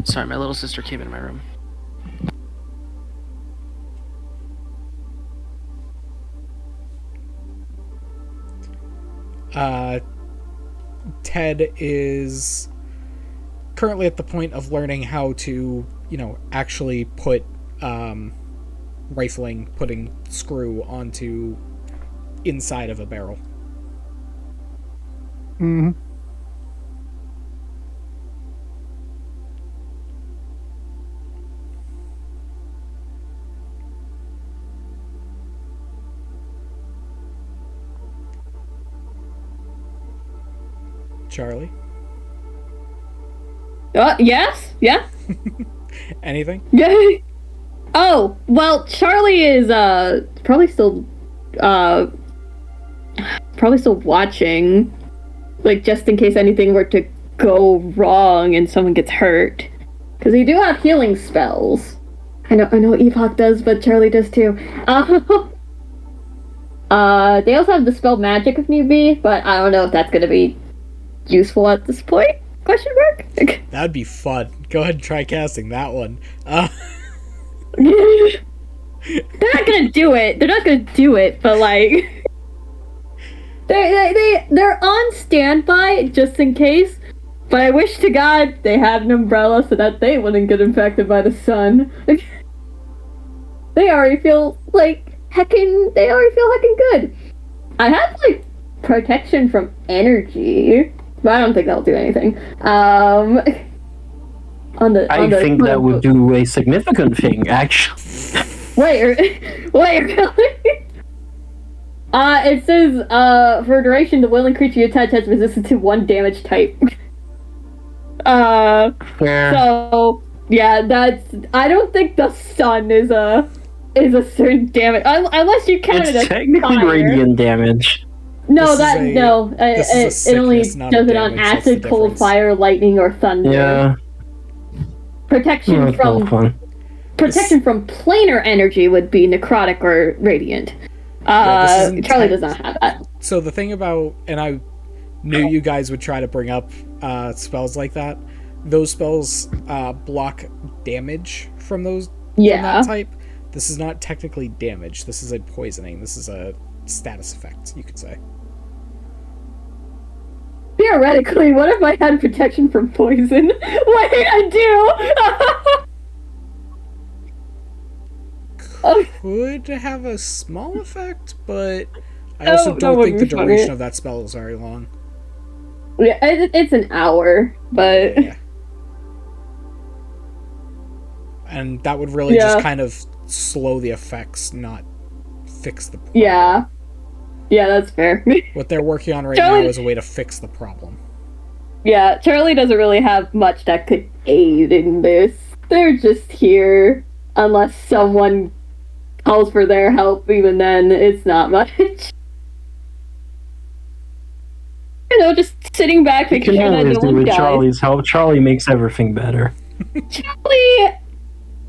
Sorry, my little sister came in my room.
Ted is currently at the point of learning how to, actually put rifling, putting screw onto inside of a barrel.
Mm-hmm.
Charlie?
Yes? Yeah?
Anything?
Yeah. Oh, well, Charlie is, probably still watching. Like, just in case anything were to go wrong and someone gets hurt. Because they do have healing spells. I know Epoch does, but Charlie does too. They also have the spell Magic if need be, but I don't know if that's gonna be useful at this point? Question mark?
That'd be fun. Go ahead and try casting that one.
They're not gonna do it. They're not gonna do it, but like they're on standby just in case. But I wish to God they had an umbrella so that they wouldn't get infected by the sun. They already feel heckin' good. I have like protection from energy, but I don't think that'll do anything. I
think that would do a significant thing, actually.
Wait, really? It says, for duration, the willing creature you touch has resistance to 1 damage type.
Fair.
So, yeah, I don't think the sun is a certain damage, unless you count it as
technically
fire.
radiant damage.
No,
it
only
sickness, not
does
a
it on
damage, that's
acid,
the
cold,
difference.
fire, lightning, or thunder.
Yeah.
Protection
That's all fun.
from planar energy would be necrotic or radiant. Charlie does not have that.
So the thing about, and I knew you guys would try to bring up spells like that, those spells block damage from that type. This is not technically damage. This is a poisoning. This is a status effect, you could say.
Theoretically, what if I had protection from poison? Wait, I do!
Could have a small effect, but I also don't think the duration of that spell is very long.
Yeah, it's an hour, but...
Yeah. And that would really just kind of slow the effects, not fix the problem.
Yeah, that's fair.
What they're working on right now is a way to fix the problem.
Yeah, Charlie doesn't really have much that could aid in this. They're just here. Unless someone calls for their help, even then, it's not much. Just sitting back, making sure that no one dies.
Charlie's help. Charlie makes everything better.
Charlie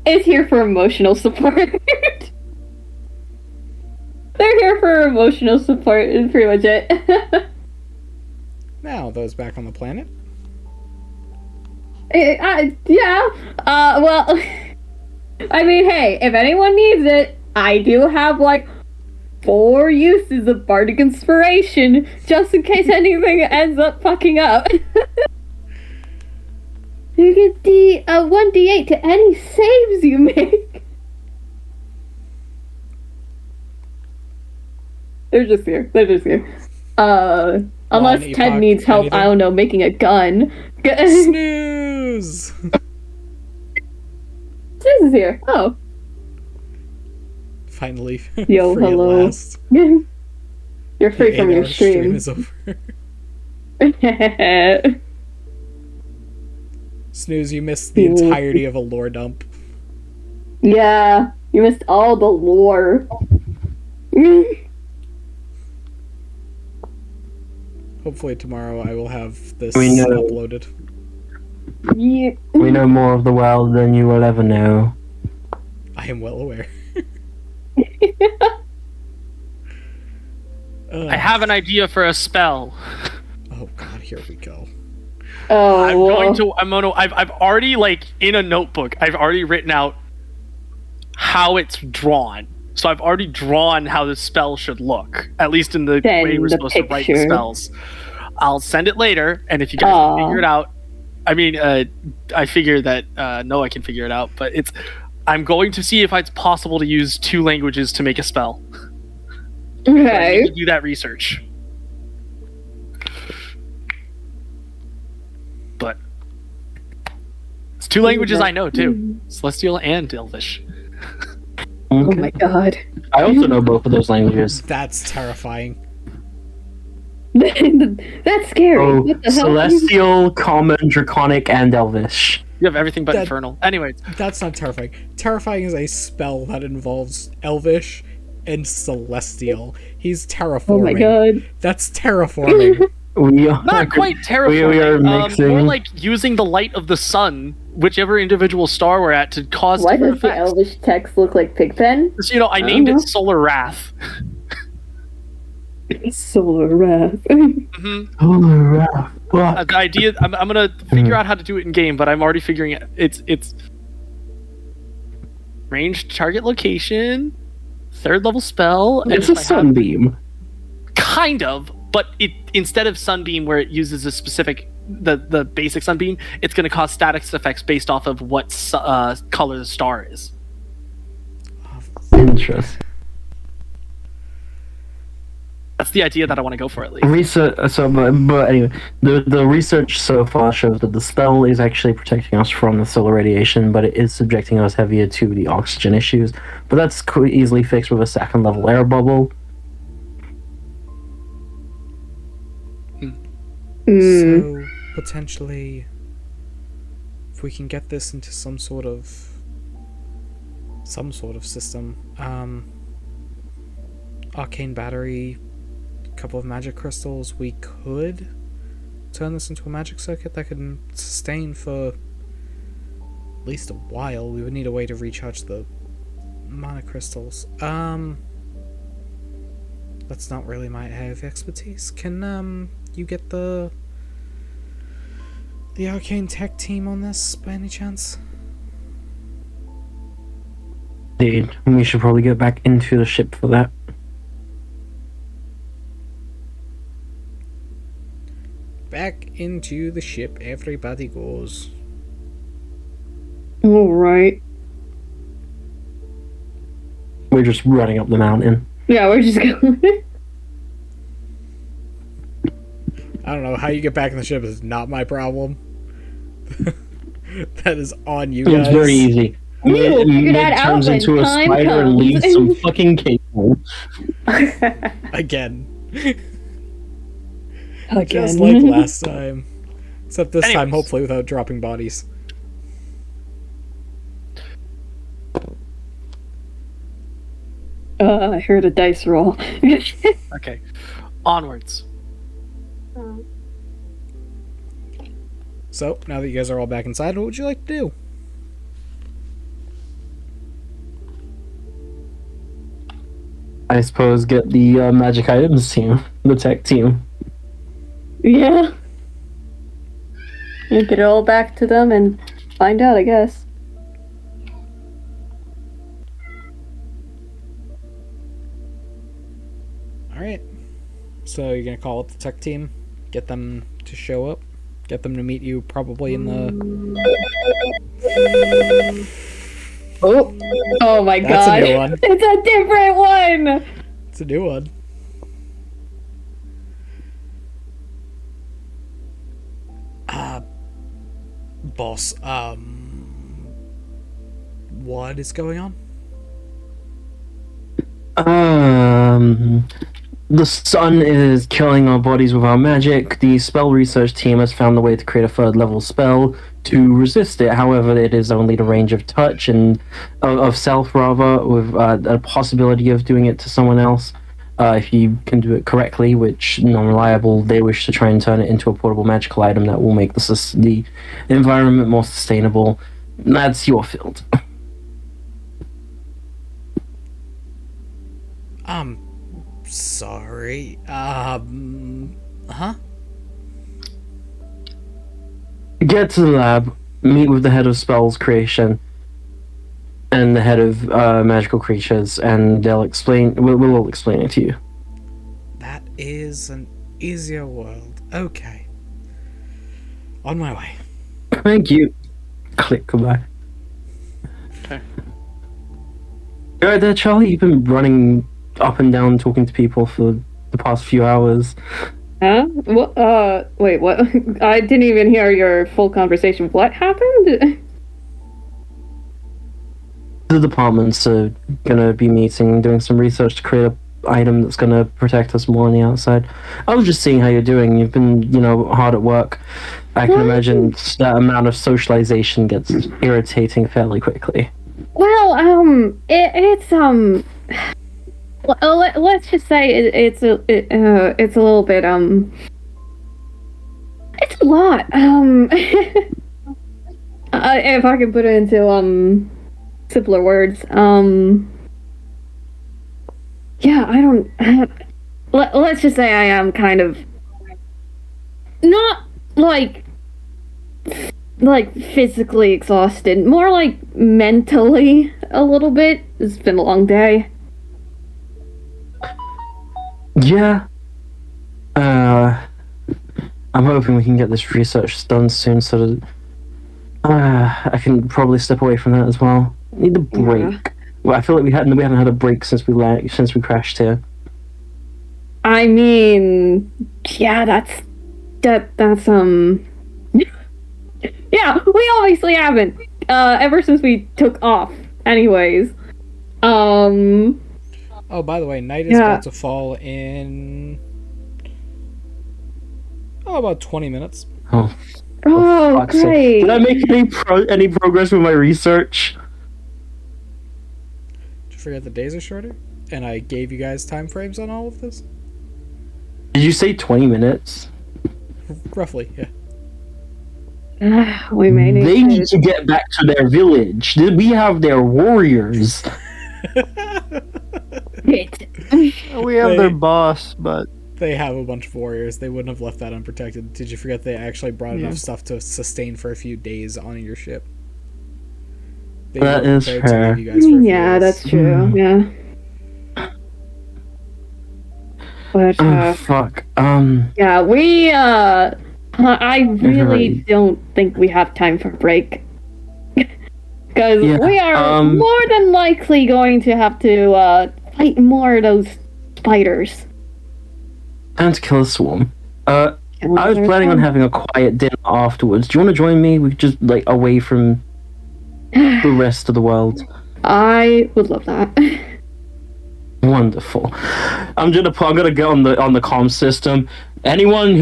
is here for emotional support. They're here for emotional support, is pretty much it.
Now, those back on the planet?
Yeah. Well, I mean, hey, if anyone needs it, I do have, 4 uses of Bardic Inspiration, just in case anything ends up fucking up. You get the 1d8 to any saves you make. They're just here. Unless Ted needs help, anything? I don't know, making a gun.
Snooze!
Snooze is here. Oh.
Finally.
Yo,
free
hello.
At last.
You're free from your stream.
Is over. Snooze, you missed the entirety of a lore dump.
Yeah, you missed all the lore.
Hopefully tomorrow I will have this
We know.
uploaded.
Yeah.
We know more of the world than you will ever know.
I am well aware.
I have an idea for a spell.
Oh god, here we go.
Oh,
I've already, like, in a notebook, I've already written out how it's drawn. So I've already drawn how the spell should look, at least in the
Send
way we're
the
supposed to write the
picture.
spells. I'll send it later, and if you guys can figure it out, I mean, I figure that Noah can figure it out, but I'm going to see if it's possible to use 2 languages to make a spell. I need
okay.
to do that research. But it's 2 languages I know too: Celestial and Elvish.
Oh my god.
I also know both of those languages.
That's terrifying.
That's scary.
Oh,
What the hell?
Celestial, Common, Draconic, and Elvish.
You have everything but
That-
Infernal. Anyways,
That's not terrifying. Terrifying is a spell that involves Elvish and Celestial. He's terraforming.
Oh my god.
That's terraforming.
We are
not quite terraforming.
We are mixing.
More like using the light of the sun, whichever individual star we're at, to cause
Why
different
does the
effects.
Elvish text look like Pigpen?
So, I named it Solar Wrath.
Solar Wrath.
The idea, I'm gonna figure out how to do it in game, but I'm already figuring it. It's ranged target location, 3rd level spell. And
It's a
if I have-
sunbeam.
kind of, but it instead of sunbeam where it uses a specific the basic sunbeam, it's going to cause static effects based off of what color the star is.
Interesting.
That's the idea that I want to go for, at least.
Research. But anyway, the research so far shows that the spell is actually protecting us from the solar radiation, but it is subjecting us heavier to the oxygen issues. But that's easily fixed with a 2nd level air bubble.
So, potentially, if we can get this into some sort of system, arcane battery, a couple of magic crystals, we could turn this into a magic circuit that could sustain for at least a while. We would need a way to recharge the mana crystals. That's not really my area of expertise. Can you get the arcane tech team on this by any chance?
Indeed, we should probably get back into the ship for that.
Back into the ship, everybody goes.
Alright.
We're just running up the mountain.
Yeah, we're just going.
I don't know how you get back in the ship is not my problem. That is on you guys.
It's very easy.
We'll figure that out
turns
when
into a
time
spider and
comes.
leaves some fucking cable.
Again.
Again.
Just like last time. Except this time,
Anyways.
hopefully, without dropping bodies.
I heard a dice roll.
Okay, onwards.
So, now that you guys are all back inside, what would you like to do?
I suppose get the magic items team, the tech team.
Yeah. You get it all back to them and find out, I guess.
Alright. So, you're gonna call up the tech team, get them to show up, get them to meet you probably in the...
Oh my
That's
god.
a new one.
It's a different one!
It's a new one. Boss, what is going on?
the sun is killing our bodies with our magic. The spell research team has found a way to create a third level spell to resist it. However, it is only the range of touch and of self, rather, with a possibility of doing it to someone else. If you can do it correctly, which non-reliable, they wish to try and turn it into a portable magical item that will make the environment more sustainable. That's your field.
Sorry.
Get to the lab, meet with the head of spells creation and the head of magical creatures, and they'll explain. We'll all explain it to you.
That is an easier world. Okay. On my way.
Thank you. Click, goodbye.
Okay.
You right there, Charlie? You've been running up and down talking to people for the past few hours.
Huh? What? Wait, what? I didn't even hear your full conversation. What happened?
The departments are gonna be meeting, doing some research to create an item that's gonna protect us more on the outside. I was just seeing how you're doing. You've been, hard at work. I can imagine that amount of socialization gets irritating fairly quickly.
Well, let's just say it's a little bit, it's a lot, if I can put it into, simpler words, yeah, let's just say I am kind of, not, like physically exhausted, more like mentally a little bit. It's been a long day.
Yeah. I'm hoping we can get this research done soon so that I can probably step away from that as well. Need a break. Yeah. Well, I feel like we haven't had a break since we crashed here.
I mean, yeah, that's yeah, we obviously haven't. Ever since we took off. Anyways.
Oh, by the way, night is about to fall in about 20 minutes.
Oh, great.
Sake. Did I make any progress with my research?
Did you forget the days are shorter? And I gave you guys time frames on all of this?
Did you say 20 minutes?
Roughly, yeah.
We may
They need to get back to their village. We have their warriors.
We have their boss, but
they have a bunch of warriors. They wouldn't have left that unprotected. Did you forget they actually brought enough stuff to sustain for a few days on your ship?
That is fair.
Yeah, that's true. Yeah. But
fuck.
Yeah, we I really don't think we have time for a break. Because we are more than likely going to have to fight more of those spiders.
And to kill a swarm. I was planning on having a quiet dinner afterwards. Do you want to join me? We could just, away from the rest of the world.
I would love that.
Wonderful. I'm gonna get on the comm system. Anyone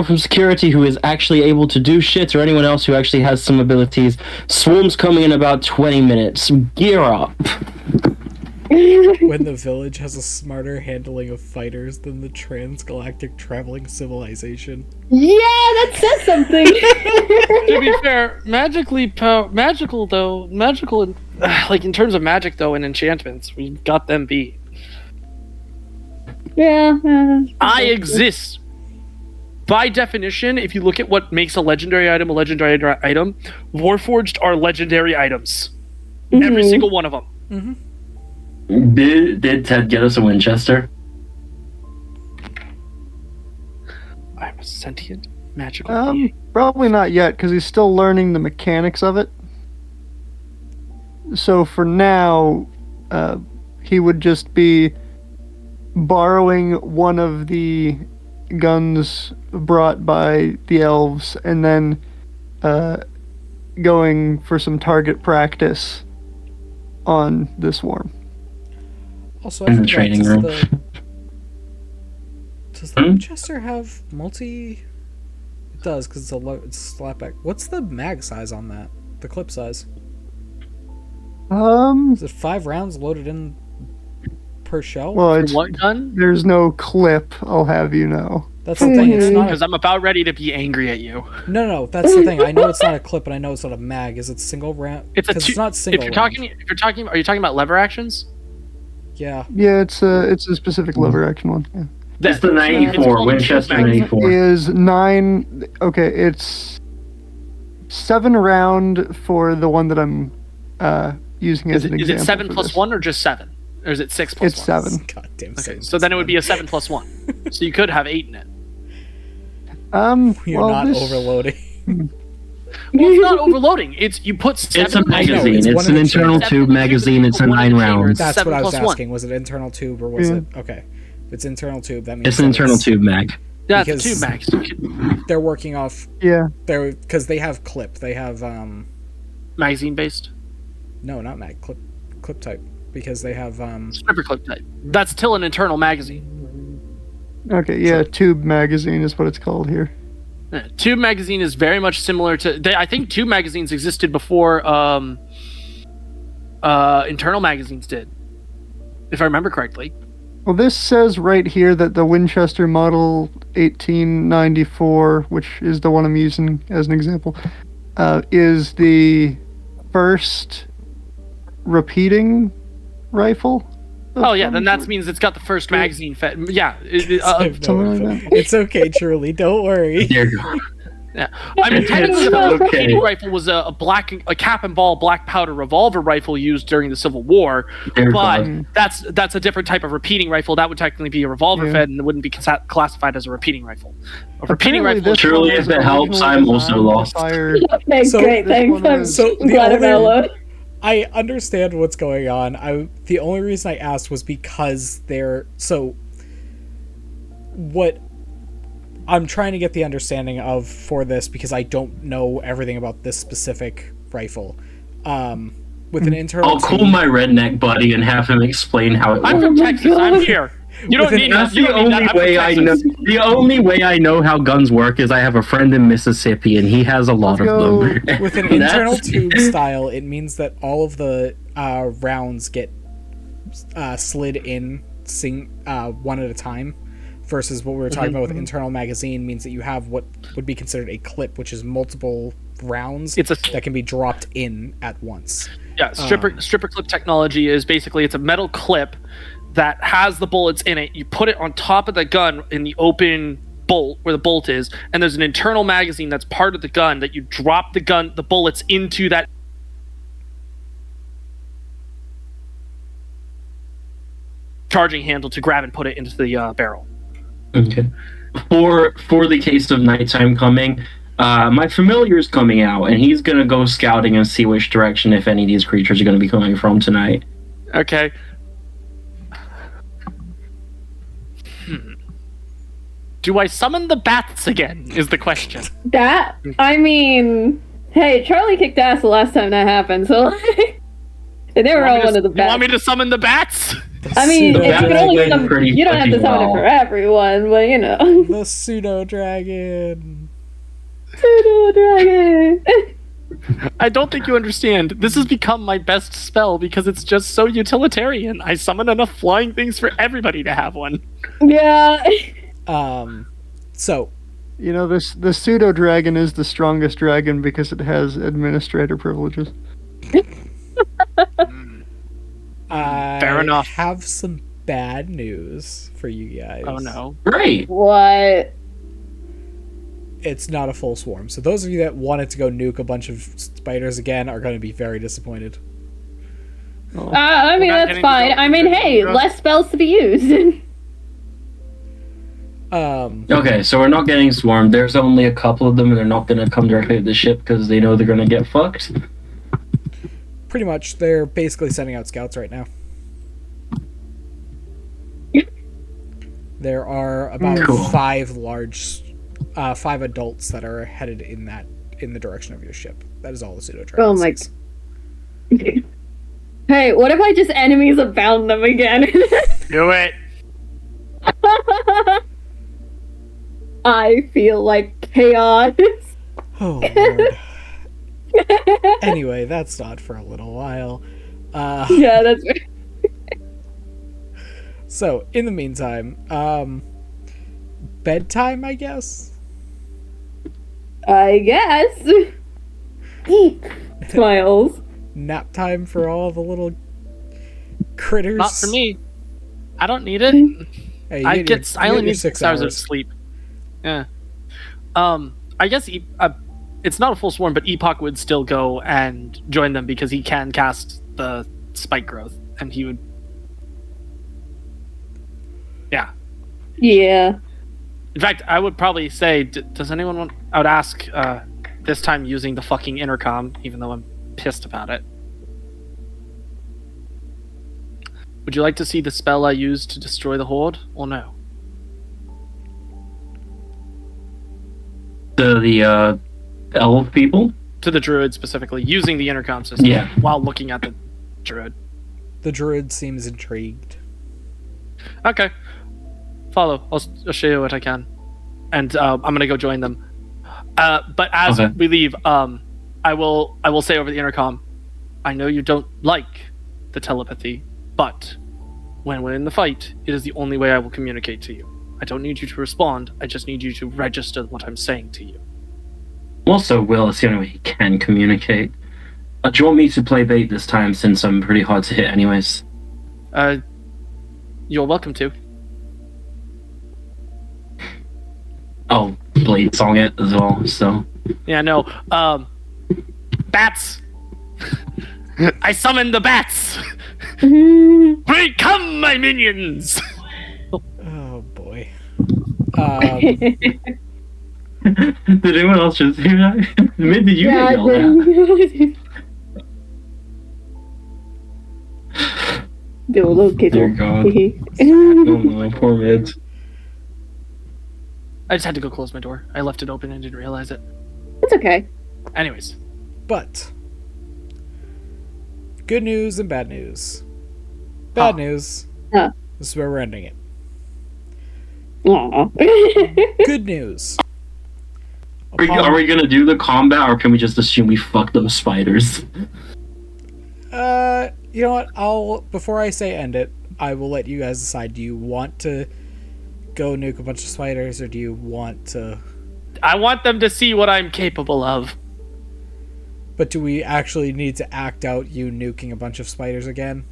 from security who is actually able to do shit, or anyone else who actually has some abilities, swarm's coming in about 20 minutes. Gear up.
When the village has a smarter handling of fighters than the transgalactic traveling civilization.
Yeah, that says something.
To be fair, magical in terms of magic though and enchantments, we got them beat.
Yeah.
I exist. By definition, if you look at what makes a legendary item, Warforged are legendary items. Mm-hmm. Every single one of them.
Mm-hmm.
Did Ted get us a Winchester?
I'm a sentient magical being.
Probably not yet, because he's still learning the mechanics of it. So for now, he would just be borrowing one of the guns brought by the elves, and then going for some target practice on this swarm.
Also, in the training room. Does the Winchester have multi? It does, because it's slapback. What's the mag size on that? The clip size? Is it 5 rounds loaded in per shell?
Well, it's
what gun?
There's no clip, I'll have you know.
That's the thing. It's not
because I'm about ready to be angry at you.
No. That's the thing. I know it's not a clip, and I know it's not a mag. Is it single round?
It's
not single.
If you're talking, are you talking about lever actions?
Yeah.
Yeah, it's a specific lever action one. Yeah.
That's the 94, Winchester 94.
Is 9... Okay, it's 7 round for the one that I'm using as an example.
Is it 7 plus
this.
1 or just 7? Or is it 6 plus
It's
1?
7.
Goddamn.
Okay, so then it would be a 7 plus 1. So you could have 8 in it.
You're not overloading.
Well, it's not overloading. It's you put 7.
It's a magazine. It's an internal tube magazine. It's a 9 rounds.
That's what I was
7 plus
asking.
1.
Was it internal tube or was it? Okay. If it's internal tube, that means
It's an internal tube mag.
Yeah, it's a tube max.
They're working off.
Yeah.
Because they have clip. They have
Magazine based.
No, not mag. Clip type. Because they have
Stripper clip type. That's still an internal magazine.
Okay, yeah, tube magazine is what it's called here.
Tube magazine is very much similar to. I think tube magazines existed before internal magazines did, if I remember correctly.
Well, this says right here that the Winchester Model 1894, which is the one I'm using as an example, is the first repeating rifle.
Oh yeah, then that means it's got the first magazine fed. Yeah,
it's okay, Truly. Don't worry.
There you go.
Yeah, I mean, technically, the repeating rifle was a cap and ball black powder revolver rifle used during the Civil War, but that's a different type of repeating rifle. That would technically be a revolver fed, and it wouldn't be classified as a repeating rifle. A repeating rifle.
Truly, if it helps, I'm also lost.
Okay, great, thanks. I'm glad about it.
I understand what's going on. The only reason I asked was because what I'm trying to get the understanding of for this, because I don't know everything about this specific rifle. With an internal
I'll call my redneck buddy and have him explain how it works.
I'm from Texas. I'm here. You don't need
That's the only way I know. The only way I know how guns work is I have a friend in Mississippi, and he has a lot of them.
With an internal tube style, it means that all of the rounds get slid in one at a time, versus what we were talking about with internal magazine means that you have what would be considered a clip, which is multiple rounds that can be dropped in at once.
Yeah, stripper clip technology is basically it's a metal clip that has the bullets in it. You put it on top of the gun in the open bolt where the bolt is, and there's an internal magazine that's part of the gun that you drop the bullets into that charging handle to grab and put it into the barrel.
Okay. For the case of nighttime coming, my familiar is coming out, and he's gonna go scouting and see which direction, if any, of these creatures are gonna be coming from tonight.
Okay. Do I summon the bats again, is the question.
I mean, hey, Charlie kicked ass the last time that happened, so they were all one of the bats.
You want me to summon the bats?
I mean, if you can only summon, you don't have to summon it for everyone, but you know.
The pseudo dragon.
I don't think you understand. This has become my best spell because it's just so utilitarian. I summon enough flying things for everybody to have one.
Yeah.
So,
you know, the pseudo dragon is the strongest dragon because it has administrator privileges.
Fair enough.
I have some bad news for you guys.
Oh no.
Great.
What?
It's not a full swarm. So those of you that wanted to go nuke a bunch of spiders again are going to be very disappointed.
I mean, that's fine. I mean, hey, less spells to be used.
Okay, so we're not getting swarmed. There's only a couple of them, and they're not going to come directly to the ship because they know they're going to get fucked.
Pretty much, they're basically sending out scouts right now. There are about five adults that are headed in the direction of your ship. That is all the pseudo dragons.
Oh my. Hey, what if I just enemies abound them again?
Do it.
I feel like chaos.
Oh, Lord. Anyway, that's not for a little while.
Yeah, that's right.
So, in the meantime, bedtime, I guess?
I guess. Eek. Smiles.
Nap time for all the little critters?
Not for me. I don't need it.
Hey,
I only need 6 hours of sleep. Yeah. I guess it's not a full swarm, but Epoch would still go and join them because he can cast the spike growth, and he would. Yeah.
Yeah.
In fact, I would probably say, does anyone want? I would ask. This time using the fucking intercom, even though I'm pissed about it. Would you like to see the spell I used to destroy the horde, or no?
To the elf people?
To the druid specifically, using the intercom system while looking at the druid.
The druid seems intrigued.
Okay. Follow. I'll show you what I can. And I'm going to go join them. But as we leave, I will say over the intercom, I know you don't like the telepathy, but when we're in the fight, it is the only way I will communicate to you. I don't need you to respond, I just need you to register what I'm saying to you.
Also, Will, it's the only way he can communicate. Do you want me to play bait this time, since I'm pretty hard to hit anyways?
You're welcome to.
I'll blade song it as well, so...
Yeah, no. Bats! I summon the bats! Become my minions!
Oh, boy.
Did anyone else just hear that? Did you yell that?
The little kid.
Dear God. Oh my poor mids.
I just had to go close my door. I left it open and didn't realize it.
It's okay.
Anyways.
But, good news and bad news. Bad news. This is where we're ending it.
Aww.
Good news.
Are we gonna do the combat, or can we just assume we fucked those spiders?
You know what? Before I say end it, I will let you guys decide. Do you want to go nuke a bunch of spiders, or do you want to...
I want them to see what I'm capable of.
But do we actually need to act out you nuking a bunch of spiders again?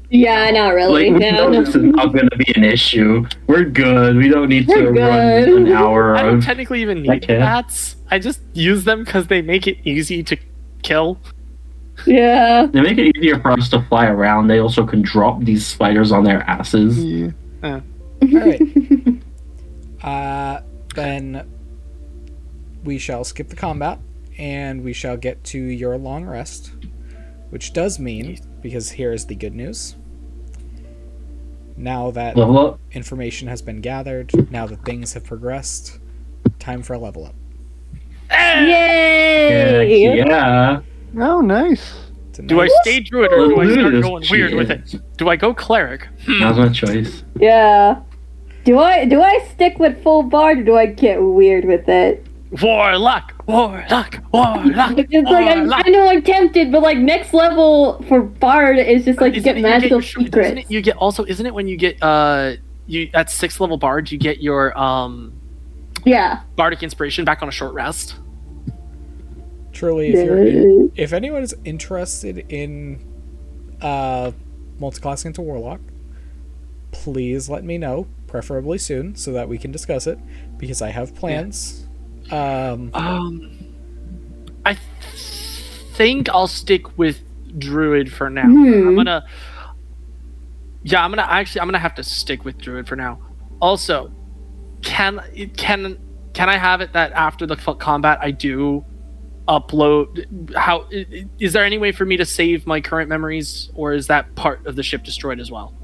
Yeah, not really.
Like, we know this is not going to be an issue. We're good. We don't need to run an hour
I don't
of...
technically even need bats. I just use them because they make it easy to kill.
Yeah.
They make it easier for us to fly around. They also can drop these spiders on their asses.
Yeah.
Alright. Then we shall skip the combat, and we shall get to your long rest. Which does mean, because here is the good news. Now that information has been gathered, now that things have progressed, time for a level up.
Yay!
Yeah.
Oh, nice.
Do I stay druid or do I start going weird with it? Do I go cleric?
That was my choice.
Yeah. Do I stick with full bard or do I get weird with it?
Warlock!
It's like I know I'm tempted, but like next level for bard is just like you get magical secrets.
Isn't it when you get you at 6th level bard you get your bardic inspiration back on a short rest?
Truly, if anyone is interested in multiclassing into warlock, please let me know, preferably soon, so that we can discuss it, because I have plans.
I think I'll stick with druid for now. I'm gonna have to stick with druid for now. Also, can I have it that after the combat I do upload? How is there any way for me to save my current memories, or is that part of the ship destroyed as well?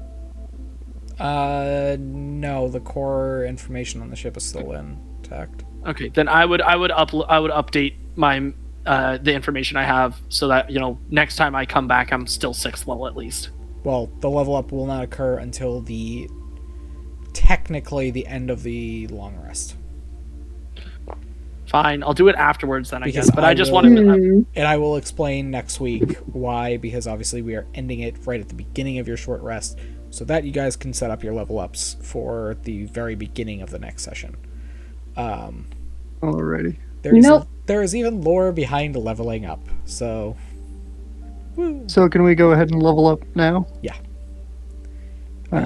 No, the core information on the ship is still intact.
Okay, then I would update my the information I have so that next time I come back I'm still 6th level at least.
Well, the level up will not occur until technically the end of the long rest.
Fine, I'll do it afterwards then, I
Because
guess. But I just wanted to...
and I will explain next week why, because obviously we are ending it right at the beginning of your short rest, so that you guys can set up your level ups for the very beginning of the next session.
Alrighty.
There is even lore behind leveling up, so... Woo.
So can we go ahead and level up now?
Yeah.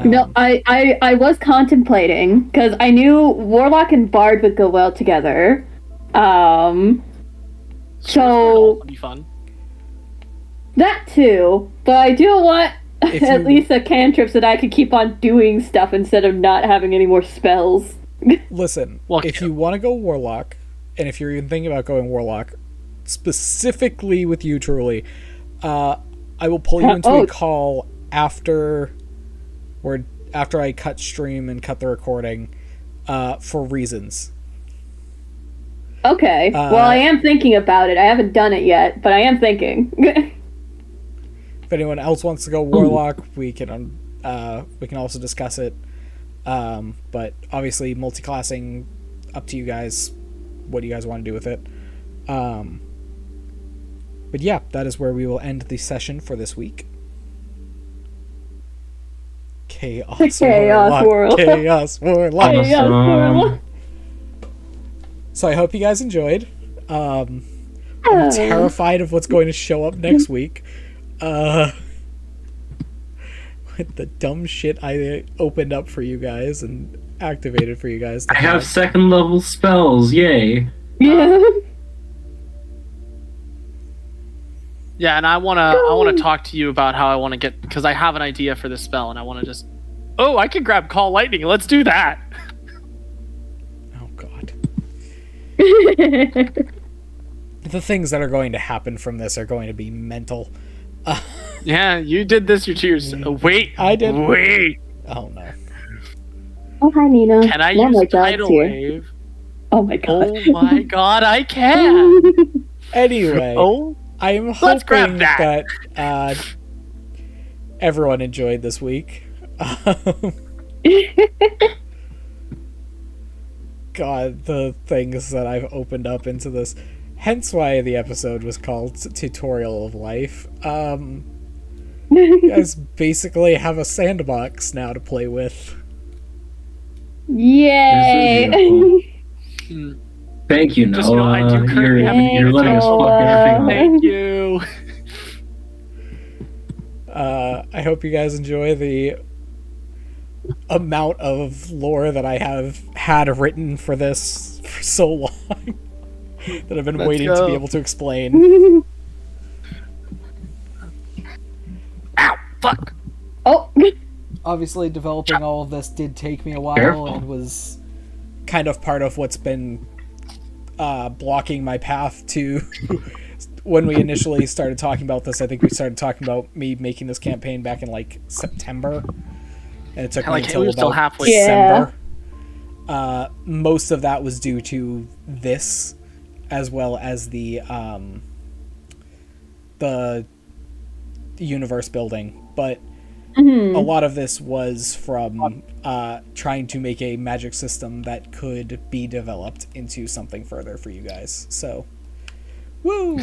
No, I was contemplating, because I knew Warlock and Bard would go well together. So...
That'd be fun.
That too, but I do want at least a cantrip so that I could keep on doing stuff instead of not having any more spells.
Listen, if you want to go Warlock, and if you're even thinking about going Warlock, specifically with you, Truly, I will pull you into a call after I cut stream and cut the recording for reasons.
Okay. Well, I am thinking about it. I haven't done it yet, but I am thinking.
If anyone else wants to go Warlock, we can also discuss it. But obviously, multi-classing, up to you guys. What do you guys want to do with it? But yeah, that is where we will end the session for this week. Chaos Warlock. Chaos Warlock. So I hope you guys enjoyed. I'm terrified of what's going to show up next week. With the dumb shit I opened up for you guys and activated for you guys.
I have second level spells, yay.
Yeah.
Yeah, and I wanna talk to you about how I want to get, because I have an idea for this spell, and I want to just... Oh, I can grab Call Lightning. Let's do that.
Oh God. The things that are going to happen from this are going to be mental.
Yeah, you did this. You're cheers. Wait,
I did.
Wait.
Oh no.
Oh hi Nina.
Can I use Tidal Wave?
Oh my god.
Oh my god, I can.
Anyway. I am hoping that everyone enjoyed this week. God, the things that I've opened up into this. Hence why the episode was called Tutorial of Life. You guys basically have a sandbox now to play with.
Yay!
Thank you, Noah.
Just, I do currently have
you're letting us fuck everything up.
Thank you.
I hope you guys enjoy the amount of lore that I have had written for this for so long that I've been waiting to be able to explain.
Ow! Fuck!
Oh!
Obviously, developing all of this did take me a while and was kind of part of what's been blocking my path to when we initially started talking about this. I think we started talking about me making this campaign back in like September, and it took me until about December. Yeah. Most of that was due to this, as well as the universe building, but a lot of this was from trying to make a magic system that could be developed into something further for you guys. So, woo!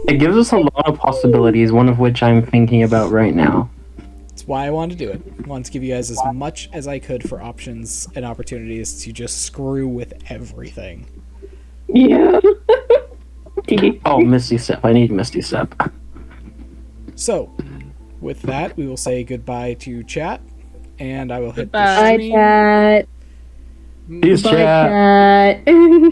It gives us a lot of possibilities, one of which I'm thinking about right now.
That's why I wanted to do it. I wanted to give you guys as much as I could for options and opportunities to just screw with everything.
Yeah.
Oh, Misty Step. I need Misty Step.
So, with that, we will say goodbye to chat, and I will hit
the stream. Bye, chat.
Peace, chat.
Bye, chat.